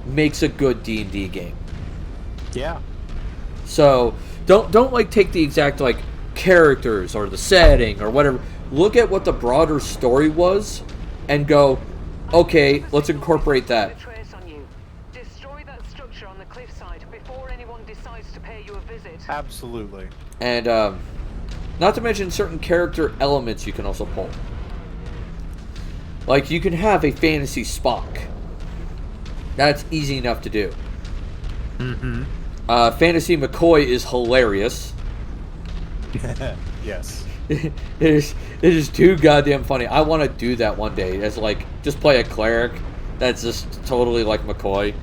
makes a good D&D game. Yeah. So don't like take the exact like characters or the setting or whatever. Look at what the broader story was and go, okay, let's incorporate that. Trace on you. Destroy that structure on the cliffside before anyone decides to pay you a visit. Absolutely. And not to mention certain character elements you can also pull. Like you can have a fantasy Spock. That's easy enough to do. Mm-hmm. Fantasy McCoy is hilarious. Yes. It is too goddamn funny. I want to do that one day. As like, just play a cleric that's just totally like McCoy.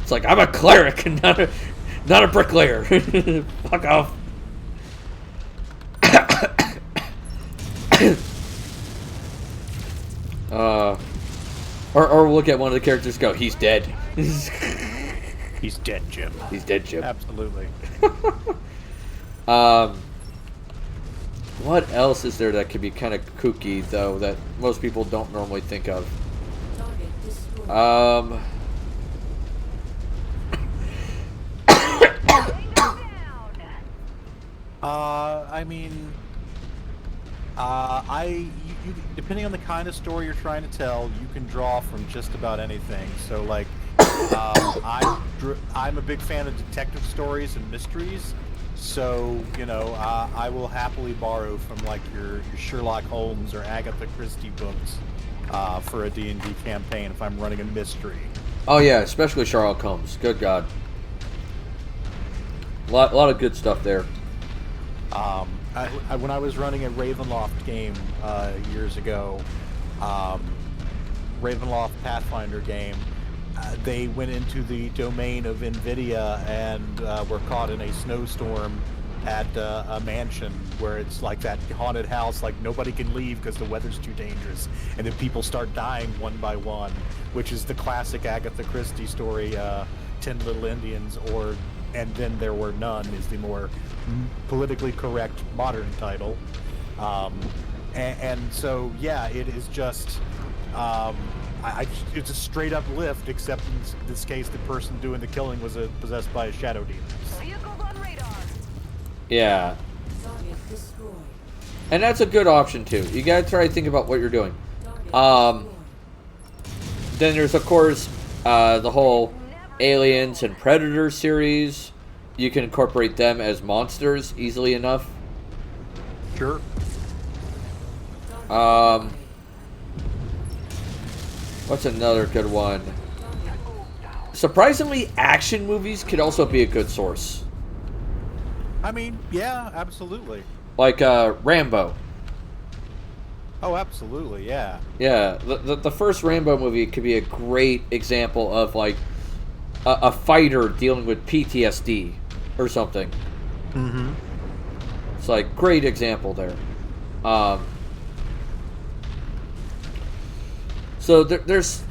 It's like, I'm a cleric and not a bricklayer. Fuck off. Or look at one of the characters and go, he's dead. He's dead, Jim. He's dead, Jim. Absolutely. What else is there that could be kind of kooky, though, that most people don't normally think of? I mean, you, depending on the kind of story you're trying to tell, you can draw from just about anything. So, like, I'm a big fan of detective stories and mysteries. So, you know, I will happily borrow from, like, your Sherlock Holmes or Agatha Christie books for a D&D campaign if I'm running a mystery. Oh, yeah, especially Sherlock Holmes. Good God. A lot of good stuff there. When I was running a Ravenloft game years ago, Ravenloft Pathfinder game, they went into the domain of NVIDIA and were caught in a snowstorm at a mansion where it's like that haunted house, like nobody can leave because the weather's too dangerous, and then people start dying one by one, which is the classic Agatha Christie story, 10 Little Indians, or And Then There Were None is the more politically correct modern title. And so, yeah, it is just... it's a straight up lift, except in this case, the person doing the killing was possessed by a shadow demon. Vehicles on radar. Yeah. And that's a good option, too. You gotta try to think about what you're doing. Then there's, of course, the whole Aliens and Predator series. You can incorporate them as monsters easily enough. Sure. What's another good one? Surprisingly, action movies could also be a good source. I mean, yeah, absolutely. Like Rambo. Oh, absolutely, yeah. Yeah, the first Rambo movie could be a great example of like a fighter dealing with PTSD or something. Mm-hmm. It's like great example there. So there's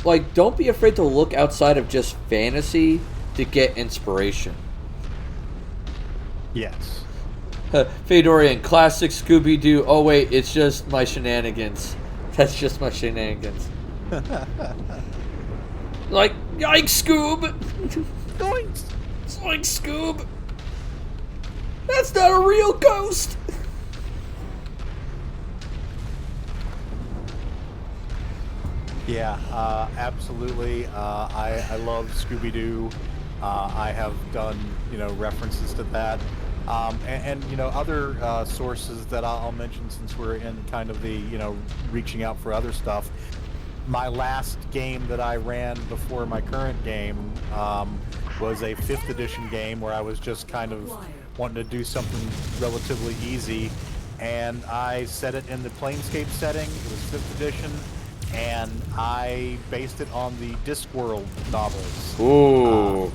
like, don't be afraid to look outside of just fantasy to get inspiration. Yes. Fedorian, classic Scooby-Doo. Oh wait, it's just my shenanigans. That's just my shenanigans. Like, yikes, Scoob! Yoinks! Yikes, Scoob! That's not a real ghost! Yeah, absolutely. I love Scooby-Doo. I have done, references to that. And other sources that I'll mention since we're in kind of the, reaching out for other stuff. My last game that I ran before my current game was a 5th edition game where I was just kind of wanting to do something relatively easy. And I set it in the Planescape setting. It was 5th edition. And I based it on the Discworld novels. Ooh.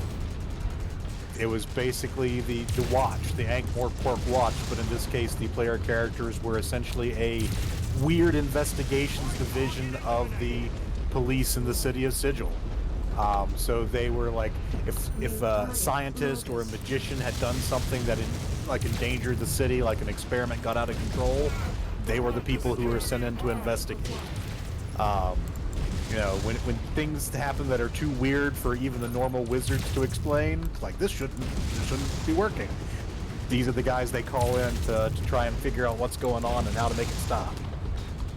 It was basically the Watch, the Ankh-Morpork Watch, but in this case, the player characters were essentially a weird investigations division of the police in the city of Sigil. So they were like, if a scientist or a magician had done something that endangered the city, like an experiment got out of control, they were the people who were sent in to investigate. When things happen that are too weird for even the normal wizards to explain, like this shouldn't be working. These are the guys they call in to try and figure out what's going on and how to make it stop.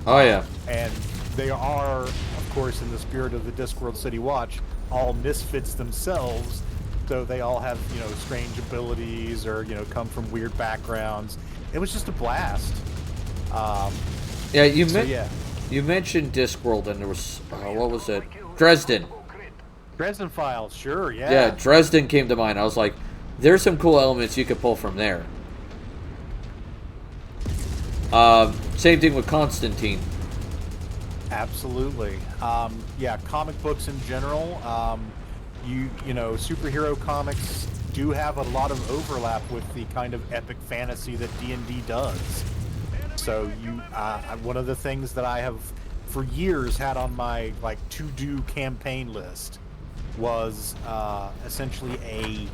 Oh yeah. And they are, of course, in the spirit of the Discworld City Watch, all misfits themselves. So they all have, strange abilities or, come from weird backgrounds. It was just a blast. Yeah, you mentioned Discworld, and there was what was it? Dresden. Dresden Files, sure, yeah. Yeah, Dresden came to mind. I was like, there's some cool elements you could pull from there. Same thing with Constantine. Absolutely. Yeah, comic books in general. Superhero comics do have a lot of overlap with the kind of epic fantasy that D&D does. So one of the things that I have for years had on my to-do campaign list was essentially a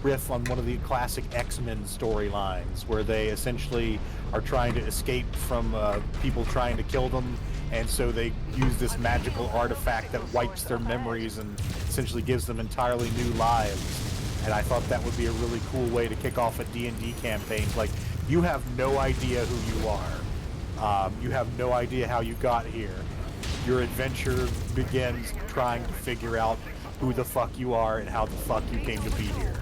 riff on one of the classic X-Men storylines where they essentially are trying to escape from people trying to kill them, and so they use this magical artifact that wipes their memories and essentially gives them entirely new lives. And I thought that would be a really cool way to kick off a D&D campaign. Like, you have no idea who you are. You have no idea how you got here. Your adventure begins trying to figure out who the fuck you are and how the fuck you came to be here.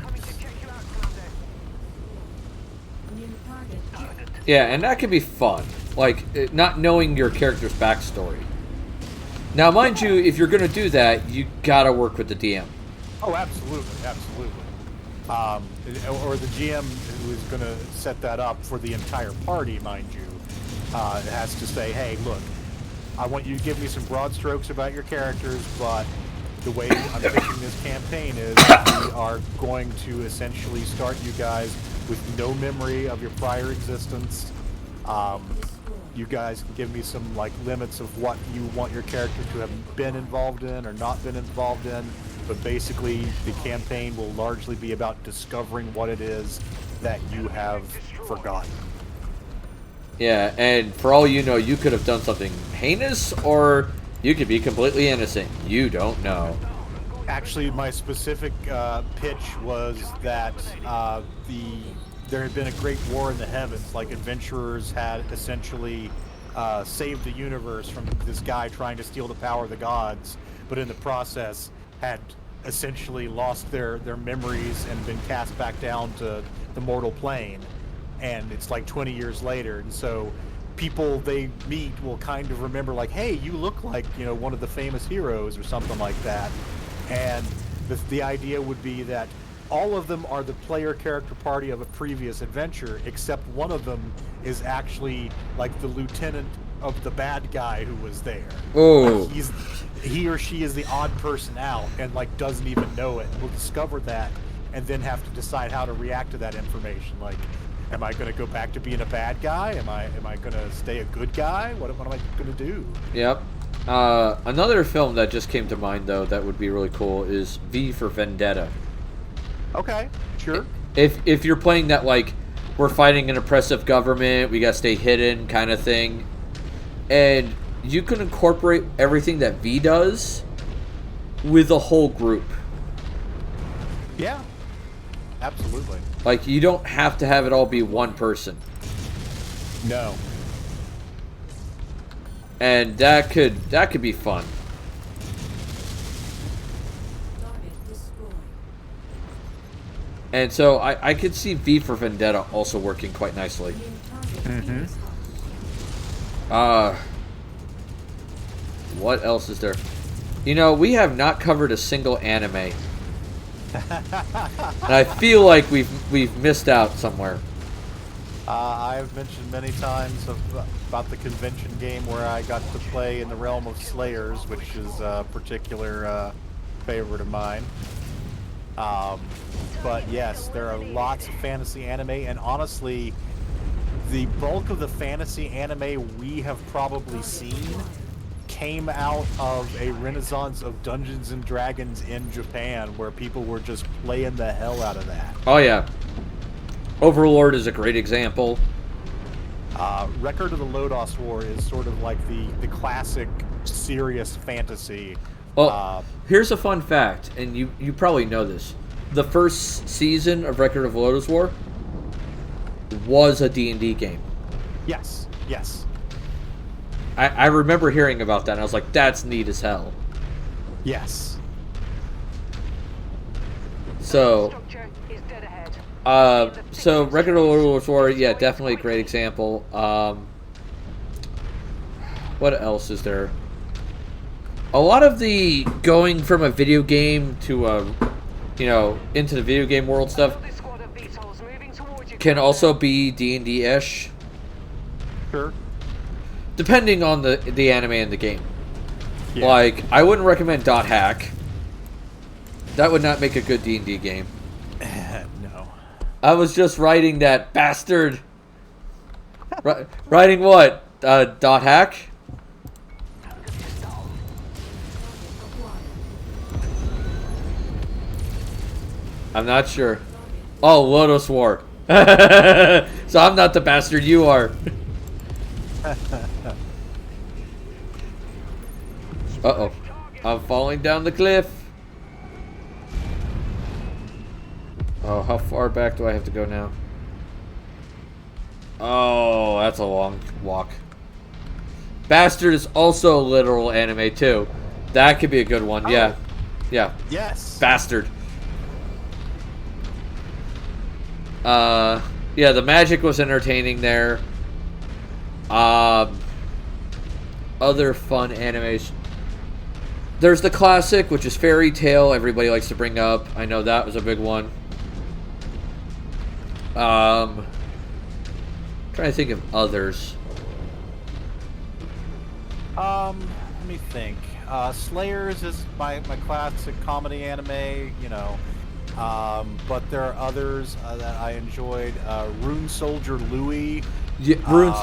Yeah, and that can be fun. Like, not knowing your character's backstory. Now, mind you, if you're going to do that, you gotta work with the DM. Oh, absolutely, absolutely. Or the GM who is going to set that up for the entire party, mind you, has to say, hey, look, I want you to give me some broad strokes about your characters, but the way I'm pitching this campaign is we are going to essentially start you guys with no memory of your prior existence. You guys can give me some limits of what you want your character to have been involved in or not been involved in, but basically the campaign will largely be about discovering what it is that you have forgotten. Yeah, and for all you know, you could have done something heinous, or you could be completely innocent. You don't know. Actually, my specific pitch was that there had been a great war in the heavens. Like, adventurers had essentially saved the universe from this guy trying to steal the power of the gods, but in the process had essentially lost their memories and been cast back down to the mortal plane. And it's 20 years later, and so people they meet will kind of remember, hey, you look like one of the famous heroes or something like that. And the idea would be that all of them are the player character party of a previous adventure, except one of them is actually the lieutenant of the bad guy who was there. Oh. He or she is the odd person out and doesn't even know it. We'll discover that and then have to decide how to react to that information. Am I going to go back to being a bad guy? Am I going to stay a good guy? What am I going to do? Yep. Another film that just came to mind, though, that would be really cool is V for Vendetta. Okay, sure. If you're playing that, like, we're fighting an oppressive government, we gotta stay hidden kind of thing, and you can incorporate everything that V does with a whole group. Yeah, absolutely. Like, you don't have to have it all be one person. No. And that could be fun. And so I could see V for Vendetta also working quite nicely. What else is there? You know, we have not covered a single anime. And I feel like we've missed out somewhere. I've mentioned many times about the convention game where I got to play in the realm of Slayers, which is a particular favorite of mine. But yes, there are lots of fantasy anime, and honestly, the bulk of the fantasy anime we have probably seen came out of a renaissance of Dungeons and Dragons in Japan, where people were just playing the hell out of that. Oh yeah. Overlord is a great example. Record of the Lodos War is sort of like the classic serious fantasy. Well, here's a fun fact, and you probably know this. The first season of Record of Lodoss War was a D&D game. Yes, yes. I remember hearing about that, and I was like, that's neat as hell. Yes. So, Structure is dead ahead. so Record of Lodoss War, yeah, definitely a great example. What else is there? A lot of the going from a video game to into the video game world stuff This squad of VTOLs moving towards you. can also be D&D-ish, Sure. depending on the anime and the game. Yeah. Like, I wouldn't recommend Dot Hack. That would not make a good D&D game. No. I was just writing that bastard. Writing what? Dot Hack? I'm not sure. Oh, Lodoss War. So I'm not the bastard, you are. Uh-oh. I'm falling down the cliff. Oh, how far back do I have to go now? Oh, that's a long walk. Bastard is also a literal anime, too. That could be a good one, yeah. Yeah. Yes. Bastard. Yeah, the magic was entertaining there. Other fun animes. There's the classic, which is Fairy Tail. Everybody likes to bring up. I know that was a big one. Trying to think of others. Let me think. Slayers is my classic comedy anime, you know. But there are others that I enjoyed. Rune Soldier Louis. Yeah,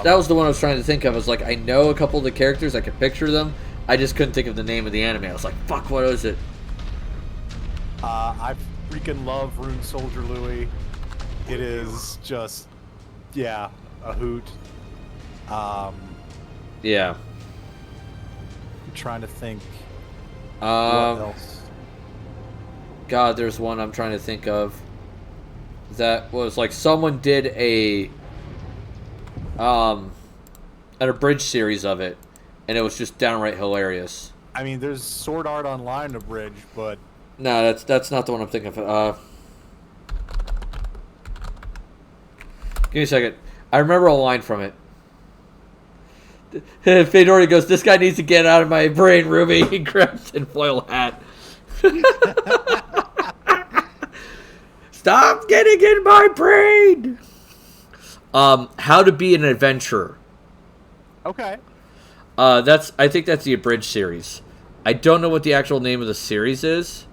that was the one I was trying to think of. I was like, I know a couple of the characters. I could picture them. I just couldn't think of the name of the anime. I was like, fuck, what is it? I freaking love Rune Soldier Louis. It is just, yeah, a hoot. Yeah. I'm trying to think. What else? God, there's one I'm trying to think of. That was like someone did an abridged series of it, and it was just downright hilarious. I mean, there's Sword Art Online abridged, but No, that's not the one I'm thinking of. Give me a second. I remember a line from it. Fedora goes, "This guy needs to get out of my brain, Ruby." He grabs tinfoil hat. Stop getting in my brain. How to Be an Adventurer. okay. I think that's the abridged series. I don't know what the actual name of the series is,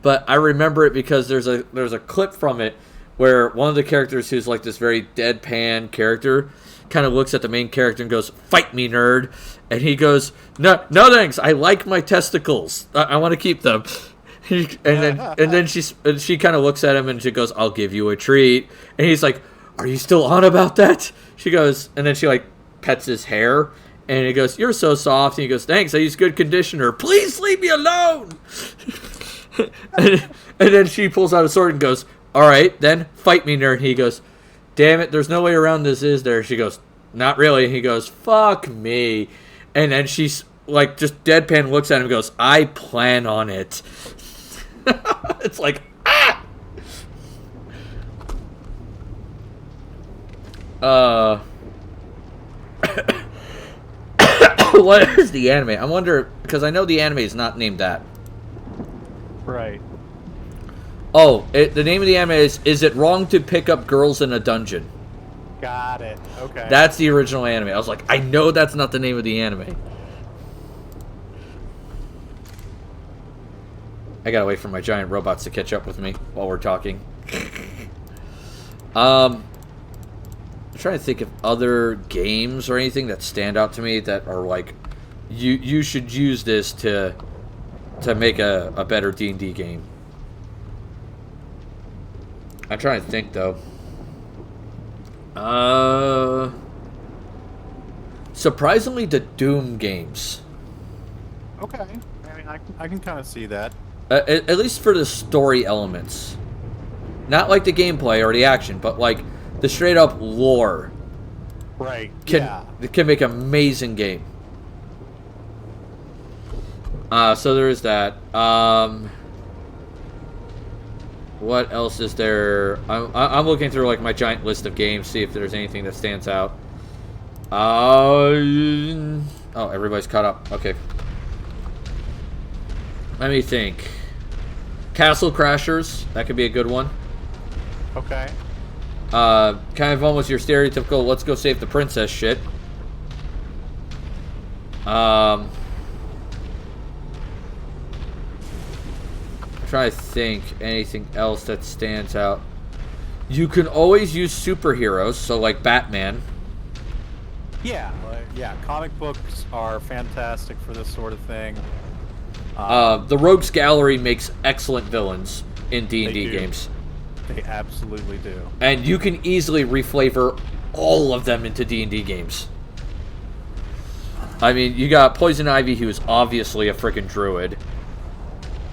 but I remember it because there's a clip from it where one of the characters, who's like this very deadpan character, kind of looks at the main character and goes, "Fight me, nerd." And he goes, "No, no thanks. I like my testicles. I want to keep them." And then she kind of looks at him and she goes, "I'll give you a treat." And he's like, "Are you still on about that?" She goes, and then she like pets his hair, and he goes, "You're so soft." And he goes, "Thanks. I use good conditioner. Please leave me alone." and then she pulls out a sword and goes, "All right, then fight me, nerd." And he goes, "Damn it, there's no way around this, is there?" She goes, "Not really." And he goes, "Fuck me." And then she's like just deadpan looks at him and goes, "I plan on it." It's like, ah! What is the anime? I wonder, because I know the anime is not named that. Right. Oh, the name of the anime is It Wrong to Pick Up Girls in a Dungeon? Got it. Okay. That's the original anime. I was like, I know that's not the name of the anime. I gotta wait for my giant robots to catch up with me while we're talking. I'm trying to think of other games or anything that stand out to me that are like, you should use this to make a better D&D game. I'm trying to think though. Surprisingly, the Doom games. Okay. I mean, I can kind of see that. At least for the story elements. Not like the gameplay or the action, but like the straight up lore. Right. It can make an amazing game. So there is that. What else is there? I'm looking through like my giant list of games, see if there's anything that stands out. Oh, everybody's caught up. Okay. Let me think. Castle Crashers, that could be a good one. Okay. Kind of almost your stereotypical let's go save the princess shit. Try to think anything else that stands out. You can always use superheroes, so like Batman. Yeah, comic books are fantastic for this sort of thing. The Rogues Gallery makes excellent villains in D&D games. They absolutely do. And you can easily reflavor all of them into D&D games. I mean, you got Poison Ivy, who is obviously a freaking druid.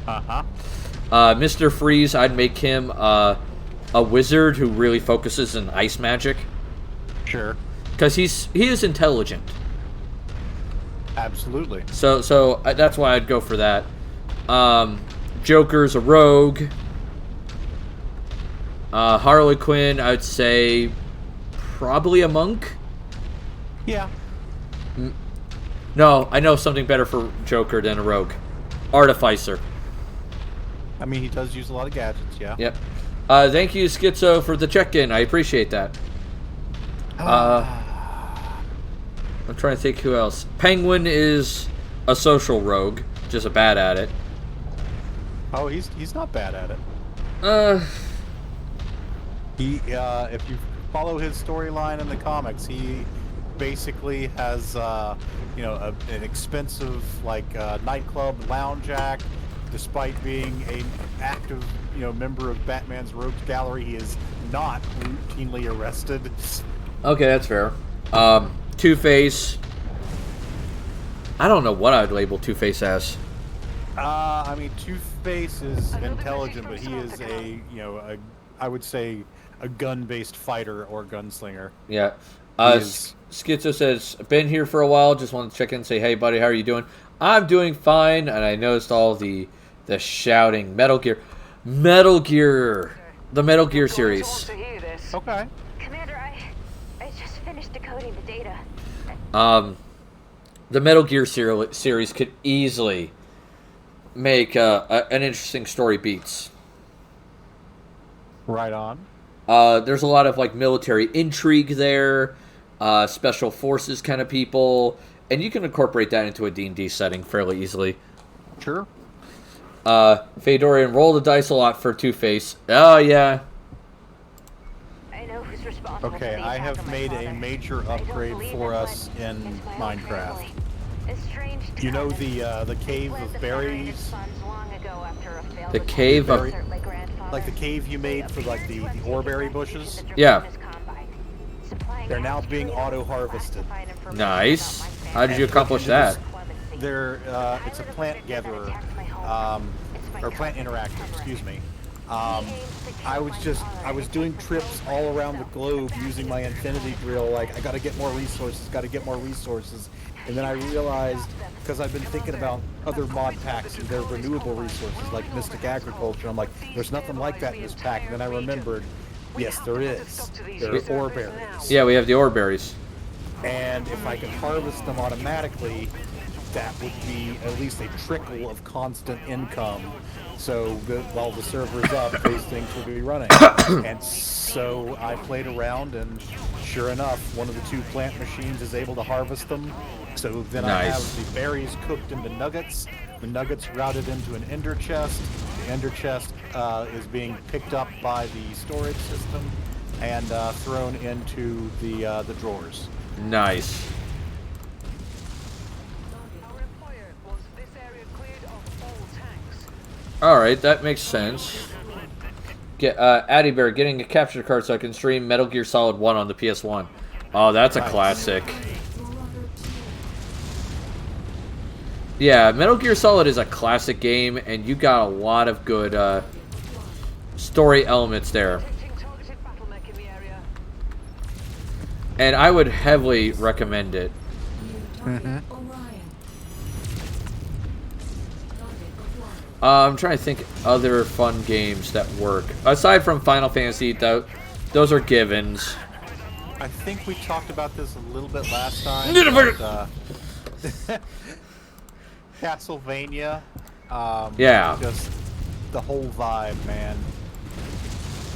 Uh-huh. Mr. Freeze, I'd make him a wizard who really focuses on ice magic. Sure. Because he is intelligent. Absolutely. So that's why I'd go for that. Joker's a rogue. Harley Quinn, I'd say probably a monk. Yeah. No, I know something better for Joker than a rogue. Artificer. I mean, he does use a lot of gadgets, yeah. Yep. Thank you, Schizo, for the check-in. I appreciate that. I'm trying to think who else. Penguin is a social rogue, just a bad at it. Oh, he's not bad at it. If you follow his storyline in the comics, he basically has an expensive nightclub lounge act. Despite being an active member of Batman's Rogues Gallery, he is not routinely arrested. Okay, that's fair. Two-Face. I don't know what I'd label Two-Face as. I mean, Two-Face is intelligent, but he is I would say a gun-based fighter or gunslinger. Yeah. Schizo says, been here for a while, just wanted to check in and say, hey buddy, how are you doing? I'm doing fine, and I noticed all the shouting. Metal Gear. The Metal Gear series. Okay. Commander, I just finished decoding the data. The Metal Gear series could easily make an interesting story beats. Right on. There's a lot of like military intrigue there, special forces kind of people, and you can incorporate that into a D&D setting fairly easily. Sure. Fedorian, roll the dice a lot for Two-Face. Oh yeah. I know who's responsible. responsible for Okay, the I attack have on my made a father. major I don't upgrade believe for it, us but in it's my own Minecraft. family. It's strange You know timing. the cave Fled of the Federated berries, funds long ago after a failed The attempt cave to of... insert my grandfather. like the cave you They made for like appear the to have taken oreberry refuge bushes. in the Yeah. Draconis Combine, supplying They're now being Astria with auto-harvested. classified information Nice. about my How did you family. accomplish that? They're it's a plant gatherer, or plant interactor. Excuse me. I was doing trips all around the globe using my infinity drill. Like, I got to get more resources. And then I realized, because I've been thinking about other mod packs and their renewable resources, like Mystic Agriculture, I'm like, there's nothing like that in this pack. And then I remembered, yes, there is. There are ore berries. Yeah, we have the ore berries. And if I could harvest them automatically, that would be at least a trickle of constant income. So while the server's up, these things will be running. And so I played around, and sure enough, one of the two plant machines is able to harvest them. So then I have Nice. the berries cooked into nuggets. The nuggets routed into an ender chest. The ender chest is being picked up by the storage system and thrown into the drawers. Nice. Our employer wants this area cleared of all tanks. Alright, that makes sense. Get Addy Bear getting a capture card so I can stream Metal Gear Solid 1 on the PS1. Oh, that's a classic. Yeah, Metal Gear Solid is a classic game, and you got a lot of good story elements there. Detecting targeted battle mech in the area. And I would heavily recommend it. I'm trying to think other fun games that work. Aside from Final Fantasy, those are givens. I think we talked about this a little bit last time. But, Castlevania. Yeah. Just the whole vibe, man.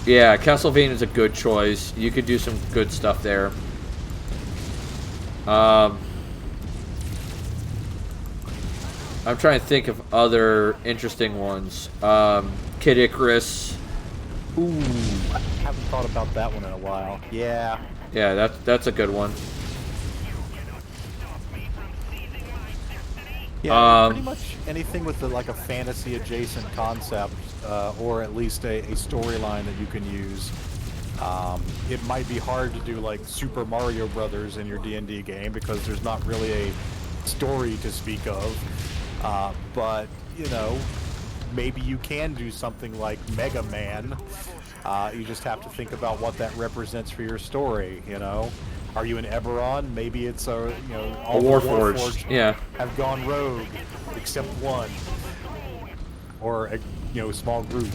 Yeah, Castlevania is a good choice. You could do some good stuff there. I'm trying to think of other interesting ones. Kid Icarus. Ooh, I haven't thought about that one in a while. Yeah. Yeah, that's a good one. Yeah, pretty much anything with like a fantasy adjacent concept, or at least a storyline that you can use. It might be hard to do like Super Mario Brothers in your D&D game because there's not really a story to speak of. But, you know, maybe you can do something like Mega Man. You just have to think about what that represents for your story, you know? Are you in Eberron? Maybe it's all the Warforged, yeah. have gone rogue, except one. Or a small group.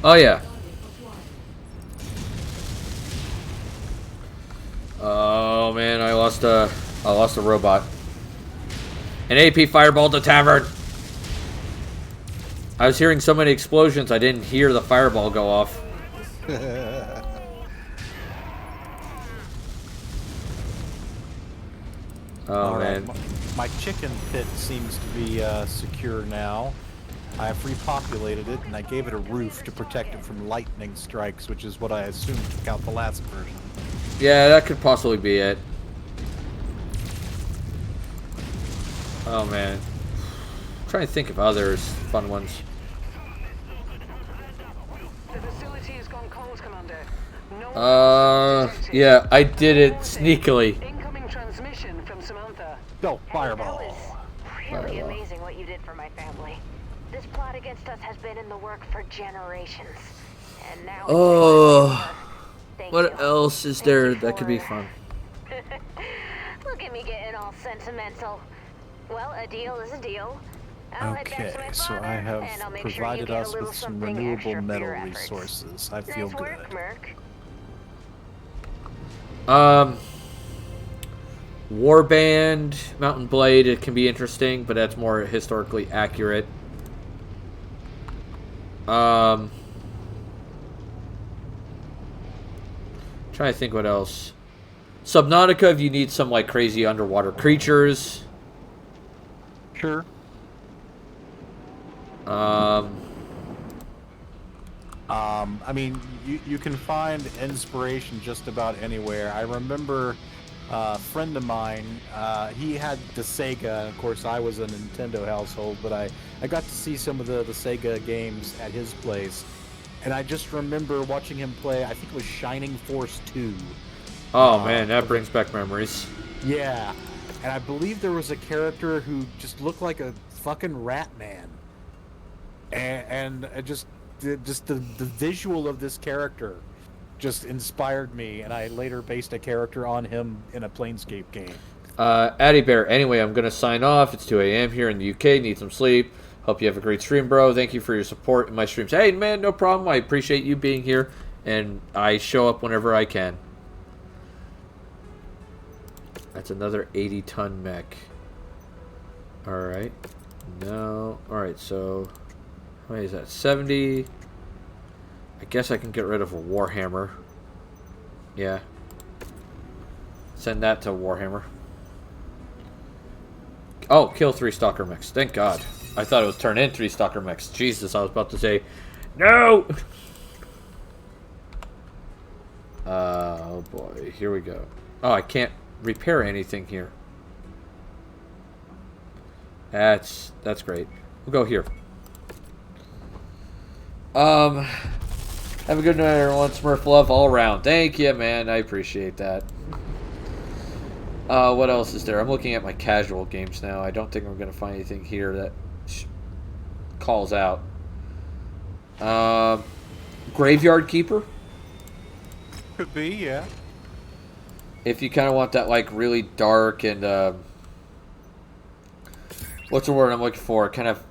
Oh yeah. Oh man, I lost a robot. An AP fireballed the tavern. I was hearing so many explosions, I didn't hear the fireball go off. Oh man. My chicken pit seems to be secure now. I have repopulated it, and I gave it a roof to protect it from lightning strikes, which is what I assumed took out the last version. Yeah, that could possibly be it. Oh man. I'm trying to think of others fun ones. The facility has gone cold, Commander. No Yeah, I did it sneakily. incoming transmission from Samantha. No, That fireball. was really amazing what you did for my family. This plot against us has been in the work for generations. And now it's Oh, Thank what you. else is Thank there you that could be for- fun? Look at me getting all sentimental. Well, a deal is a deal. I'll head back to Okay, my so father, I have and I'll make sure you provided get a us little with some something renewable extra for metal your efforts. resources. I feel Nice work, good. Merc. Warband, Mountain Blade, it can be interesting, but that's more historically accurate. Trying to think what else. Subnautica, if you need some like crazy underwater creatures. Sure. I I mean, you can find inspiration just about anywhere. I remember a friend of mine, he had the Sega, and of course I was a Nintendo household, but I got to see some of the Sega games at his place, and I just remember watching him play, I think it was Shining Force 2. Oh man, that brings back memories. Yeah, and I believe there was a character who just looked like a fucking rat man. And just the visual of this character just inspired me, and I later based a character on him in a Planescape game. Addy Bear, anyway, I'm going to sign off. It's 2 a.m. here in the UK. Need some sleep. Hope you have a great stream, bro. Thank you for your support in my streams. Hey, man, no problem. I appreciate you being here, and I show up whenever I can. That's another 80-ton mech. Alright. No. Alright, so... how many is that? 70. I guess I can get rid of a Warhammer. Yeah. Send that to Warhammer. Oh, kill 3 Stalker mechs. Thank God. I thought it was turn in 3 Stalker mechs. Jesus, I was about to say, no! Oh boy, here we go. Oh, I can't repair anything here. That's great. We'll go here. Have a good night, everyone. Smurf love all around. Thank you, man. I appreciate that. What else is there? I'm looking at my casual games now. I don't think I'm going to find anything here that calls out. Graveyard Keeper? Could be, yeah. If you kind of want that, like, really dark and, what's the word I'm looking for? Kind of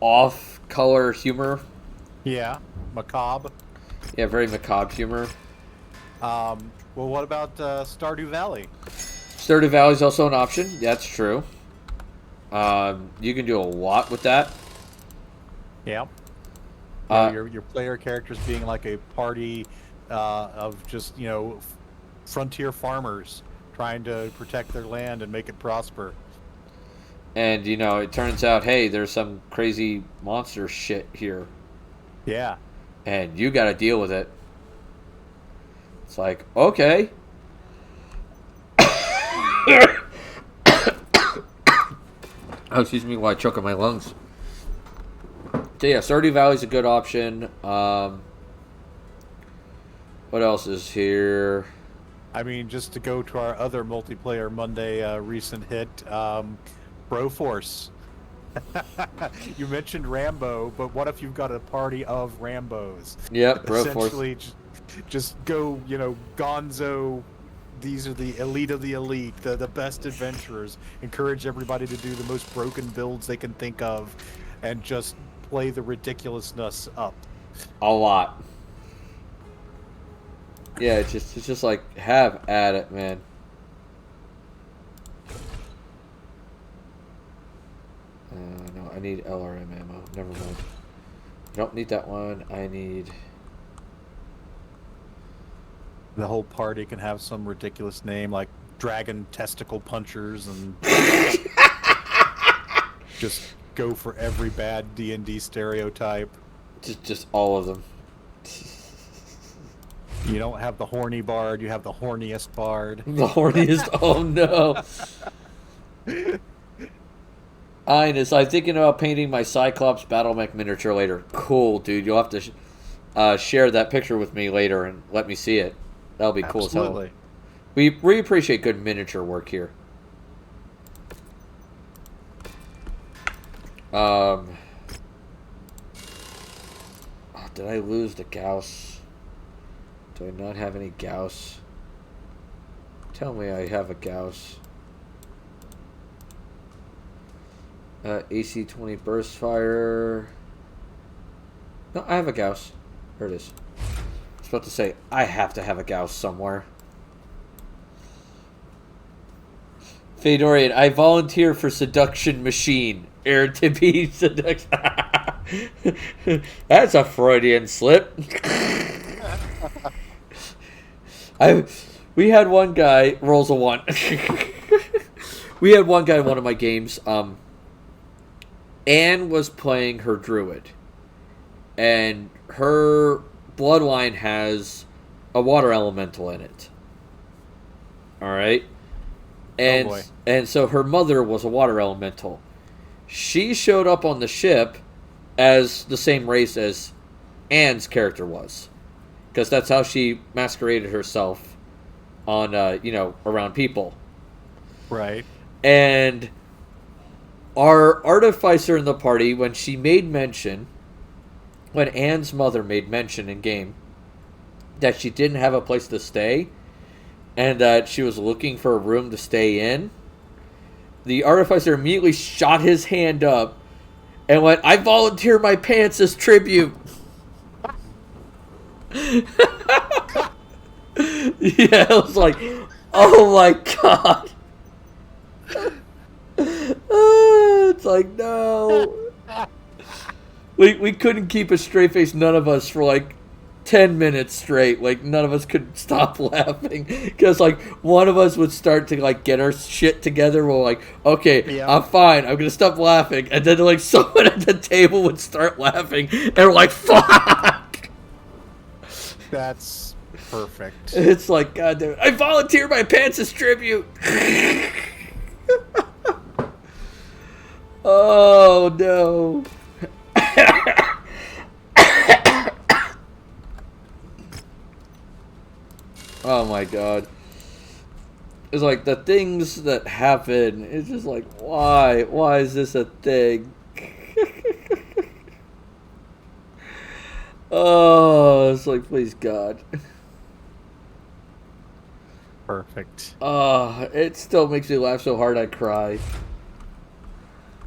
off-color humor. Yeah, macabre. Yeah, very macabre humor. Well, what about Stardew Valley? Stardew Valley is also an option. That's true. You can do a lot with that. Yeah. Your player characters being like a party of just, you know, frontier farmers trying to protect their land and make it prosper. And, you know, it turns out, hey, there's some crazy monster shit here. Yeah. And you gotta deal with it. It's like, okay. Oh, excuse me while I choke on my lungs. So yeah, Stardew Valley's a good option. What else is here? I mean, just to go to our other multiplayer Monday recent hit, Broforce. You mentioned Rambo, but what if you've got a party of Rambos? Yep, Broforce. Essentially, just go, you know, Gonzo. These are the elite of the elite, the best adventurers. Encourage everybody to do the most broken builds they can think of, and just play the ridiculousness up. A lot. Yeah, it's just like, have at it, man. No, I need LRM ammo. Never mind. I don't need that one. I need... The whole party can have some ridiculous name like Dragon Testicle Punchers, and just go for every bad D&D stereotype. Just all of them. You don't have the horny bard, you have the horniest bard. The horniest? Oh no. Ines, I'm thinking about painting my Cyclops battle mech miniature later. Cool, dude. You'll have to share that picture with me later and let me see it. That'll be cool as hell. Absolutely. We appreciate good miniature work here. Oh, did I lose the Gauss? Do I not have any Gauss? Tell me I have a Gauss. AC-20 burst fire. No, I have a Gauss. There it is. I was about to say, I have to have a Gauss somewhere. Fedorian, I volunteer for Seduction Machine. Air to be seduction. That's a Freudian slip. We had one guy, rolls a 1. We had one guy in one of my games, Anne was playing her druid. And her bloodline has a water elemental in it. All right, and boy. and so her mother was a water elemental. She showed up on the ship as the same race as Anne's character was, because that's how she masqueraded herself on around people. Right. And our artificer in the party, when Anne's mother made mention in game that she didn't have a place to stay and that she was looking for a room to stay in, the artificer immediately shot his hand up and went, "I volunteer my pants as tribute." Yeah, I was like, oh my god. It's like, no. We couldn't keep a straight face, none of us, for like 10 minutes straight. Like, none of us could stop laughing. Because, like, one of us would start to, like, get our shit together. We're like, okay, Yeah. I'm fine. I'm going to stop laughing. And then, like, someone at the table would start laughing. And we're like, fuck! That's perfect. It's like, God damn it. I volunteer my pants as tribute! Oh, no. Oh my god. It's like the things that happen, it's just like, why? Why is this a thing? Oh, it's like, please God. Perfect. It still makes me laugh so hard I cry.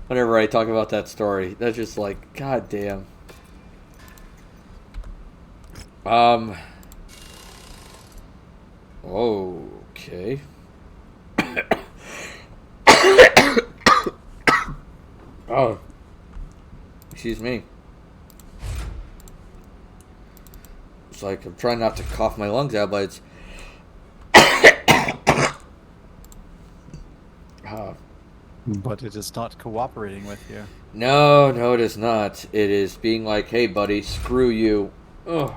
Whenever I talk about that story. That's just like, god damn. Okay. Oh. Excuse me. It's like I'm trying not to cough my lungs out, but it's... But it is not cooperating with you. No, no, it is not. It is being like, hey, buddy, screw you. Ugh.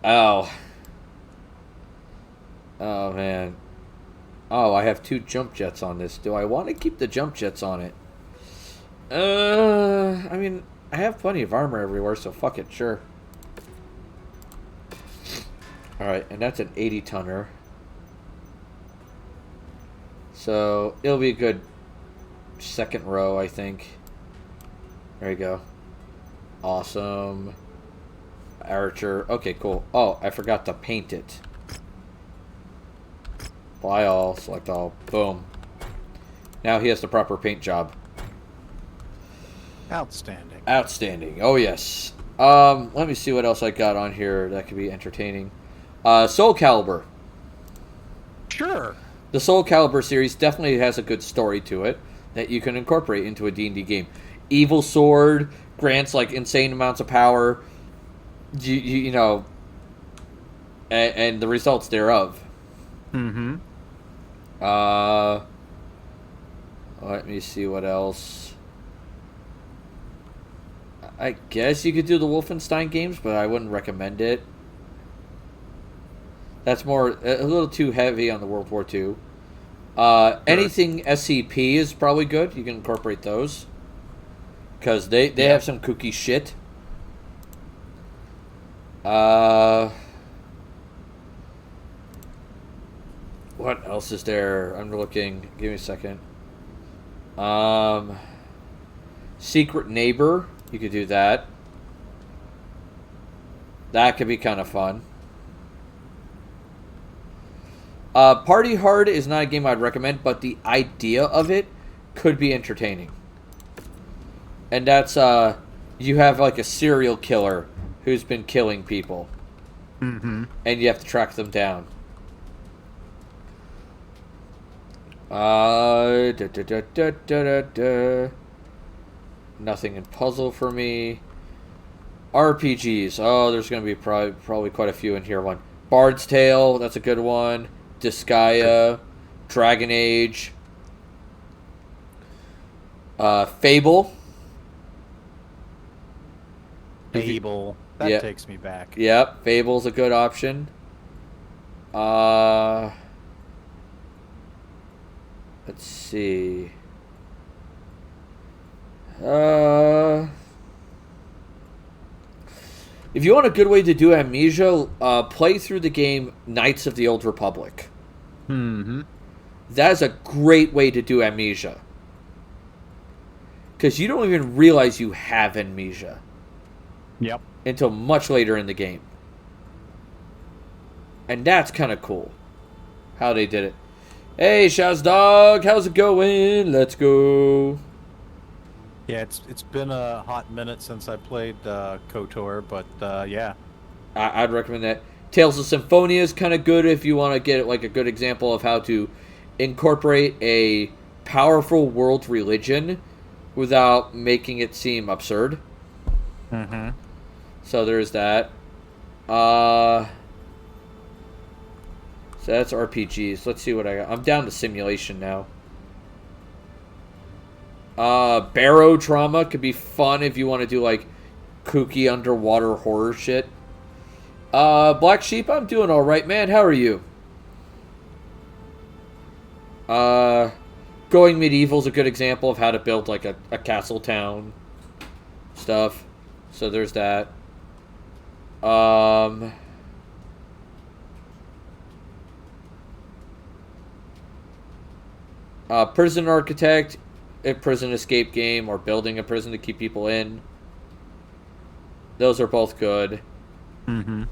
Ow. Oh, man. Oh, I have 2 jump jets on this. Do I want to keep the jump jets on it? I mean, I have plenty of armor everywhere, so fuck it, sure. Alright, and that's an 80-tonner. So, it'll be a good second row, I think. There you go. Awesome. Archer. Okay, cool. Oh, I forgot to paint it. Apply all, select all. Boom. Now he has the proper paint job. Outstanding. Outstanding. Oh, yes. Let me see what else I got on here that could be entertaining. Soul Calibur. Sure. The Soul Calibur series definitely has a good story to it that you can incorporate into a D&D game. Evil Sword grants, like, insane amounts of power, you know, and the results thereof. Mm-hmm. Let me see what else. I guess you could do the Wolfenstein games, but I wouldn't recommend it. That's more a little too heavy on the World War II. Anything SCP is probably good. You can incorporate those because they have some kooky shit. What else is there? I'm looking. Give me a second. Secret Neighbor. You could do that. That could be kind of fun. Party Hard is not a game I'd recommend, but the idea of it could be entertaining. And that's, you have like a serial killer who's been killing people. Mm-hmm. And you have to track them down. Nothing in puzzle for me. RPGs. Oh, there's going to be probably quite a few in here. One. Bard's Tale. That's a good one. Disgaea, Dragon Age, Fable. Fable. That takes me back. Yep, Fable's a good option. Let's see. If you want a good way to do Amnesia, play through the game Knights of the Old Republic. Mm-hmm. That is a great way to do Amnesia. Because you don't even realize you have Amnesia. Yep. Until much later in the game. And that's kind of cool. How they did it. Hey, Shaz Dog, how's it going? Let's go. Yeah, it's been a hot minute since I played KOTOR, but yeah. I'd recommend that. Tales of Symphonia is kind of good if you want to get like a good example of how to incorporate a powerful world religion without making it seem absurd. Mm-hmm. So there's that. So that's RPGs. Let's see what I got. I'm down to simulation now. Barrow Trauma could be fun if you want to do like kooky underwater horror shit. Black Sheep, I'm doing alright, man. How are you? Going Medieval is a good example of how to build like a castle town stuff. So there's that. Prison Architect, a prison escape game, or building a prison to keep people in. Those are both good. Mm-hmm.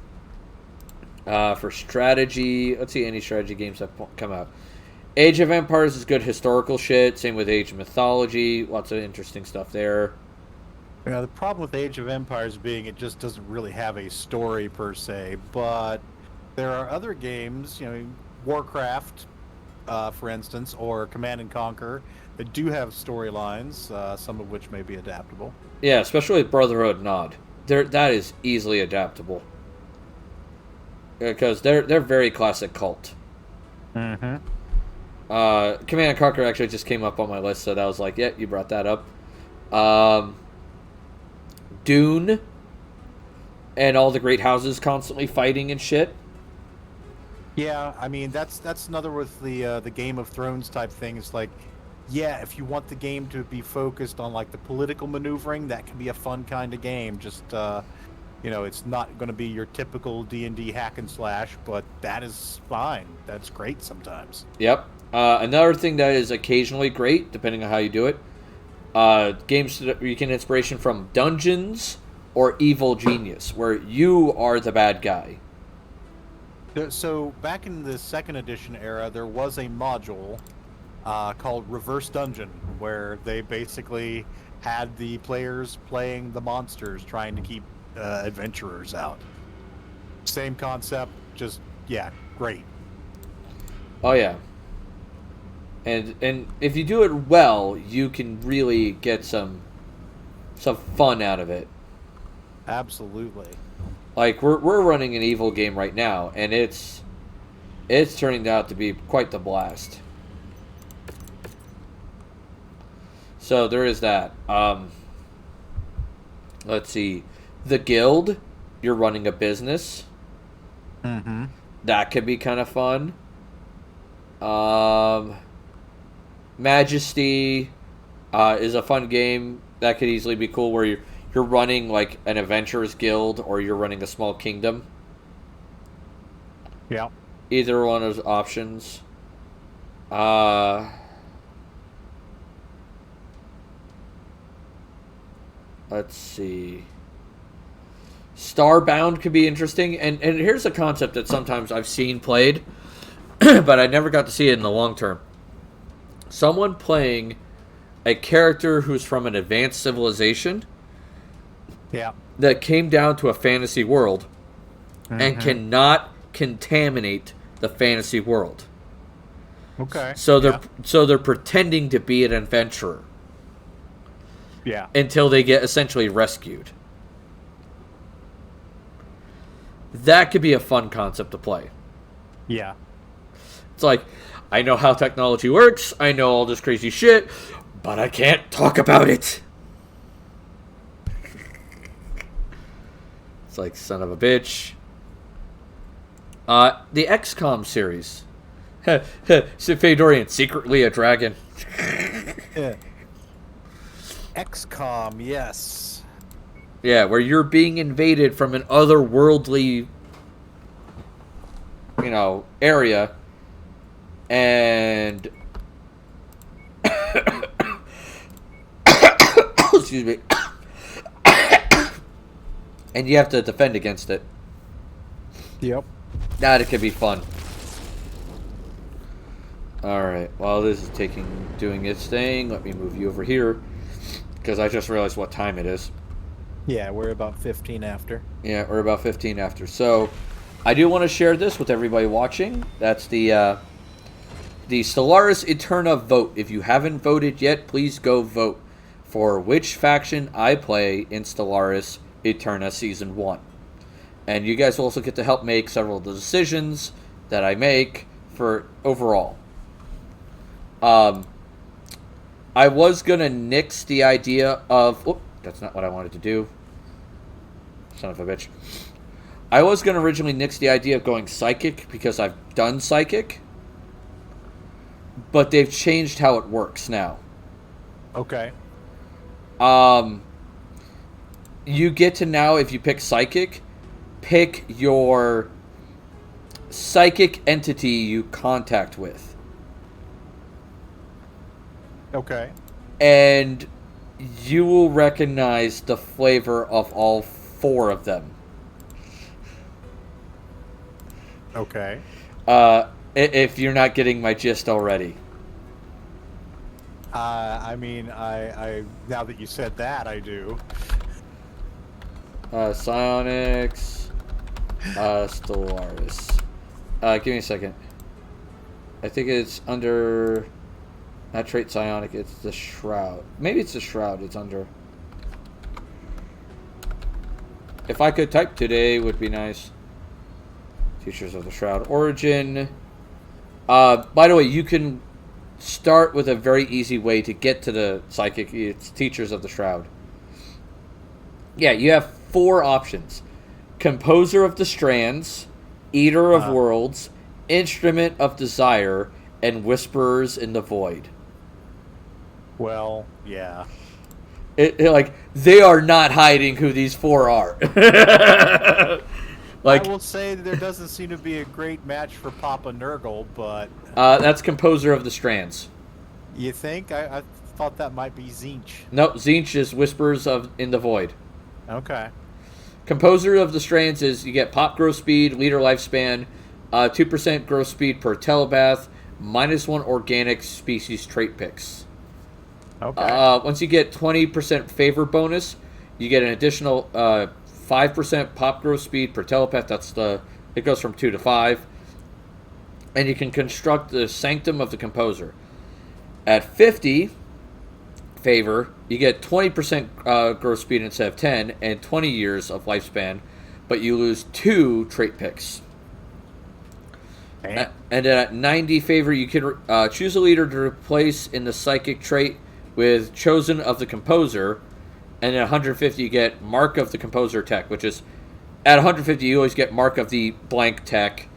For strategy, let's see any strategy games that come out. Age of Empires is good historical shit. Same with Age of Mythology. Lots of interesting stuff there. The problem with Age of Empires being it just doesn't really have a story per se, but there are other games, Warcraft, for instance, or Command and Conquer, that do have storylines, some of which may be adaptable. Yeah, especially with Brotherhood Nod. That is easily adaptable. Because they're very classic cult. Mm-hmm. Command and Conquer actually just came up on my list, so that was like, yeah, you brought that up. Dune and all the great houses constantly fighting and shit. Yeah, I mean that's another with the Game of Thrones type thing. It's like, yeah, if you want the game to be focused on like the political maneuvering, that can be a fun kind of game. Just it's not going to be your typical D&D hack and slash, but that is fine. That's great sometimes. Yep. Another thing that is occasionally great, depending on how you do it, games that you get inspiration from Dungeons or Evil Genius, where you are the bad guy. So back in the 2nd edition era, there was a module called Reverse Dungeon, where they basically had the players playing the monsters, trying to keep adventurers out. Same concept, just, yeah, great. Oh, yeah. And if you do it well, you can really get some fun out of it. Absolutely. Like we're running an evil game right now, and it's turning out to be quite the blast. So there is that. Let's see, the Guild. You're running a business. Mm-hmm. That could be kind of fun. Majesty is a fun game that could easily be cool, where you're running like an adventurers guild, or you're running a small kingdom. Yeah. Either one of those options. Let's see. Starbound could be interesting, and here's a concept that sometimes I've seen played, but I never got to see it in the long term. Someone playing a character who's from an advanced civilization, yeah, that came down to a fantasy world, and cannot contaminate the fantasy world. Okay. So they're pretending to be an adventurer. Yeah. Until they get essentially rescued. That could be a fun concept to play. Yeah. It's like, I know how technology works, I know all this crazy shit, but I can't talk about it. It's like, son of a bitch. The XCOM series. Fedorian, secretly a dragon. Yeah. XCOM, yes. Yeah, where you're being invaded from an otherworldly, area, and excuse me, and you have to defend against it. Yep. That it could be fun. All right. While this is doing its thing, let me move you over here because I just realized what time it is. Yeah, we're about 15 after. Yeah, we're about 15 after. So, I do want to share this with everybody watching. That's the Stellaris Eterna vote. If you haven't voted yet, please go vote for which faction I play in Stellaris Eterna Season 1. And you guys will also get to help make several of the decisions that I make for overall. I was going to nix the idea of... Oh, that's not what I wanted to do. Son of a bitch. I was going to originally nix the idea of going Psychic because I've done Psychic. But they've changed how it works now. Okay. You get to now, if you pick Psychic, pick your psychic entity you contact with. Okay. And you will recognize the flavor of all 4 of them. Okay. If you're not getting my gist already. I mean, I now that you said that, I do. Psionics. Stellaris. Give me a second. I think it's under... Not trait psionic, it's the shroud. Maybe it's the shroud it's under. If I could type today, would be nice. Teachers of the Shroud. Origin. By the way, you can start with a very easy way to get to the psychic. It's Teachers of the Shroud. Yeah, you have 4 options. Composer of the Strands, Eater of Worlds, Instrument of Desire, and Whisperers in the Void. Well, yeah. Like, they are not hiding who these 4 are. Like, I will say that there doesn't seem to be a great match for Papa Nurgle, but... that's Composer of the Strands. You think? I thought that might be Zinch. No, Zinch is Whispers in the Void. Okay. Composer of the Strands is you get pop growth speed, leader lifespan, 2% growth speed per telepath, -1 organic species trait picks. Okay. Once you get 20% favor bonus, you get an additional 5% pop growth speed per telepath. It goes from 2 to 5. And you can construct the Sanctum of the Composer. At 50 favor, you get 20% growth speed instead of 10 and 20 years of lifespan, but you lose 2 trait picks. And then at 90 favor, you can choose a leader to replace in the psychic trait with Chosen of the Composer. And at 150, you get Mark of the Composer tech, which is, at 150, you always get Mark of the blank tech.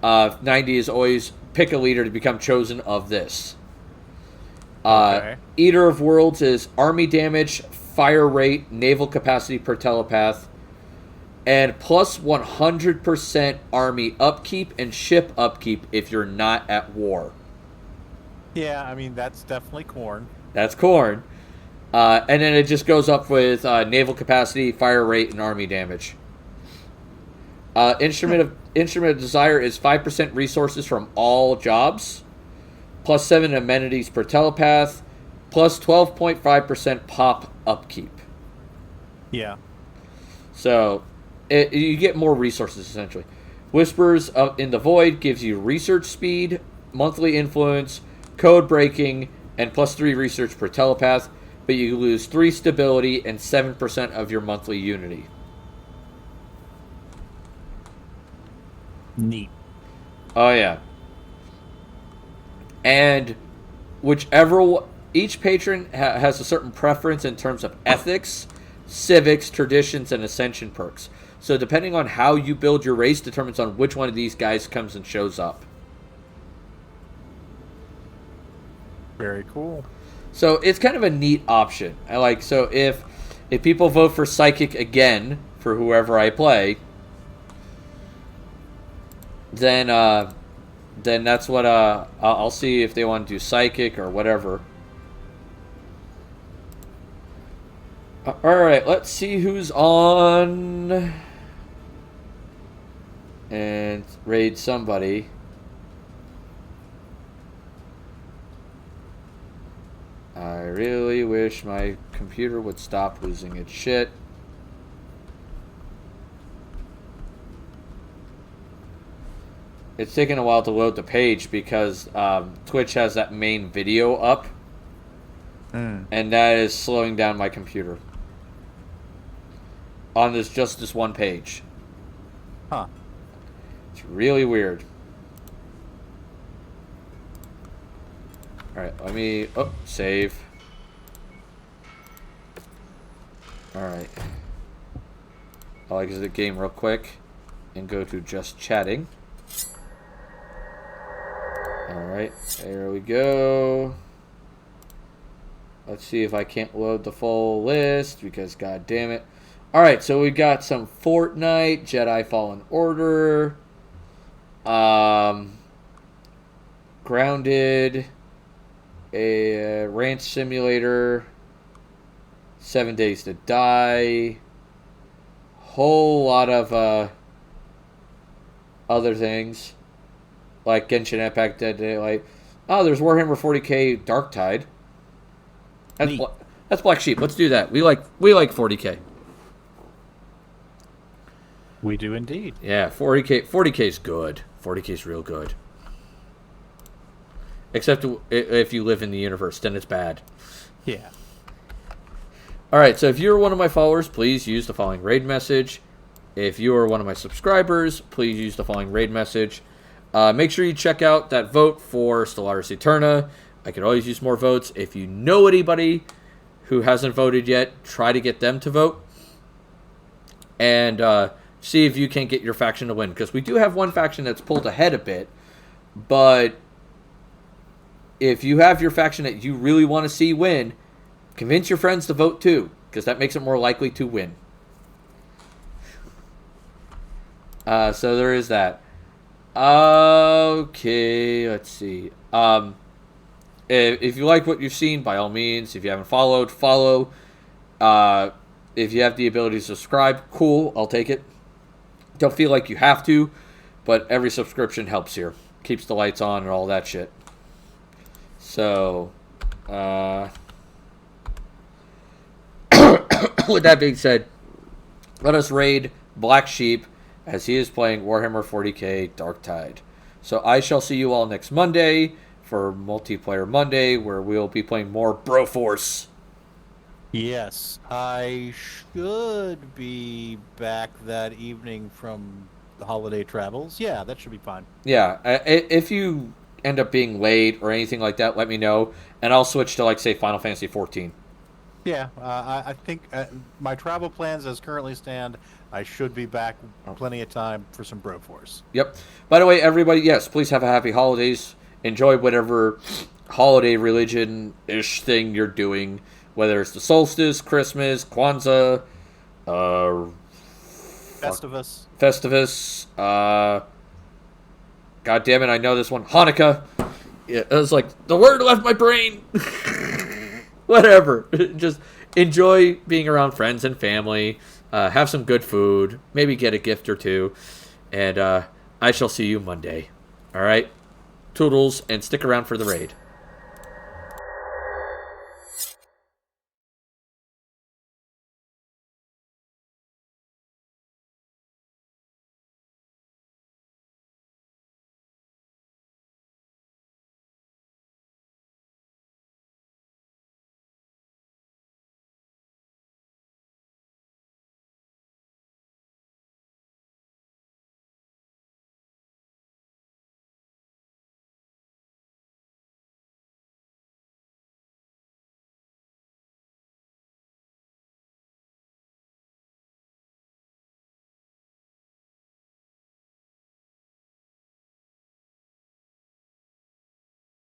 90 is always pick a leader to become chosen of this. Okay. Eater of Worlds is army damage, fire rate, naval capacity per telepath, and plus 100% army upkeep and ship upkeep if you're not at war. Yeah, I mean, that's definitely corn. That's corn. And then it just goes up with naval capacity, fire rate, and army damage. Instrument of Desire is 5% resources from all jobs, plus 7 amenities per telepath, plus 12.5% pop upkeep. Yeah. So you get more resources, essentially. Whispers in the Void gives you research speed, monthly influence, code breaking, and plus 3 research per telepath, but you lose 3 stability and 7% of your monthly unity. Neat. Oh, yeah. And each patron has a certain preference in terms of ethics, civics, traditions, and ascension perks. So depending on how you build your race determines on which one of these guys comes and shows up. Very cool. So it's kind of a neat option. I like, so if people vote for Psychic again for whoever I play, then that's what I'll see if they want to do Psychic or whatever. All right, let's see who's on and raid somebody. I really wish my computer would stop losing its shit. It's taking a while to load the page because Twitch has that main video up. And that is slowing down my computer. On just this one page. Huh. It's really weird. Alright, let me... Oh, save. Alright. I'll exit the game real quick and go to just chatting. Alright, there we go. Let's see if I can't load the full list because god damn it. Alright, so we got some Fortnite, Jedi Fallen Order, Grounded, a Ranch Simulator, 7 Days to Die, whole lot of other things like Genshin Impact, Dead Daylight. Oh, there's Warhammer 40k Darktide. That's Black Sheep. Let's do that. We like 40k. We do indeed. Yeah, 40k is good. 40k is real good. Except if you live in the universe, then it's bad. Yeah. Alright, so if you're one of my followers, please use the following raid message. If you are one of my subscribers, please use the following raid message. Make sure you check out that vote for Stellaris Eterna. I could always use more votes. If you know anybody who hasn't voted yet, try to get them to vote. And see if you can get your faction to win. Because we do have one faction that's pulled ahead a bit. But if you have your faction that you really want to see win, convince your friends to vote too. Because that makes it more likely to win. So there is that. Okay, let's see. If you like what you've seen, by all means. If you haven't followed, follow. If you have the ability to subscribe, cool, I'll take it. Don't feel like you have to, but every subscription helps here. Keeps the lights on and all that shit. So, with that being said, let us raid Black Sheep as he is playing Warhammer 40k Darktide. So I shall see you all next Monday for Multiplayer Monday, where we'll be playing more Broforce. Yes, I should be back that evening from the holiday travels. Yeah, that should be fine. Yeah, if you end up being late or anything like that, let me know, and I'll switch to, like, say, Final Fantasy 14. Yeah, I think my travel plans as currently stand, I should be back plenty of time for some Broforce. Yep. By the way, everybody, yes, please have a happy holidays. Enjoy whatever holiday religion-ish thing you're doing, whether it's the solstice, Christmas, Kwanzaa, Festivus, God damn it, I know this one, Hanukkah. Yeah, it was like, the word left my brain. Whatever. Just enjoy being around friends and family. Have some good food. Maybe get a gift or two. And I shall see you Monday. All right? Toodles, and stick around for the raid.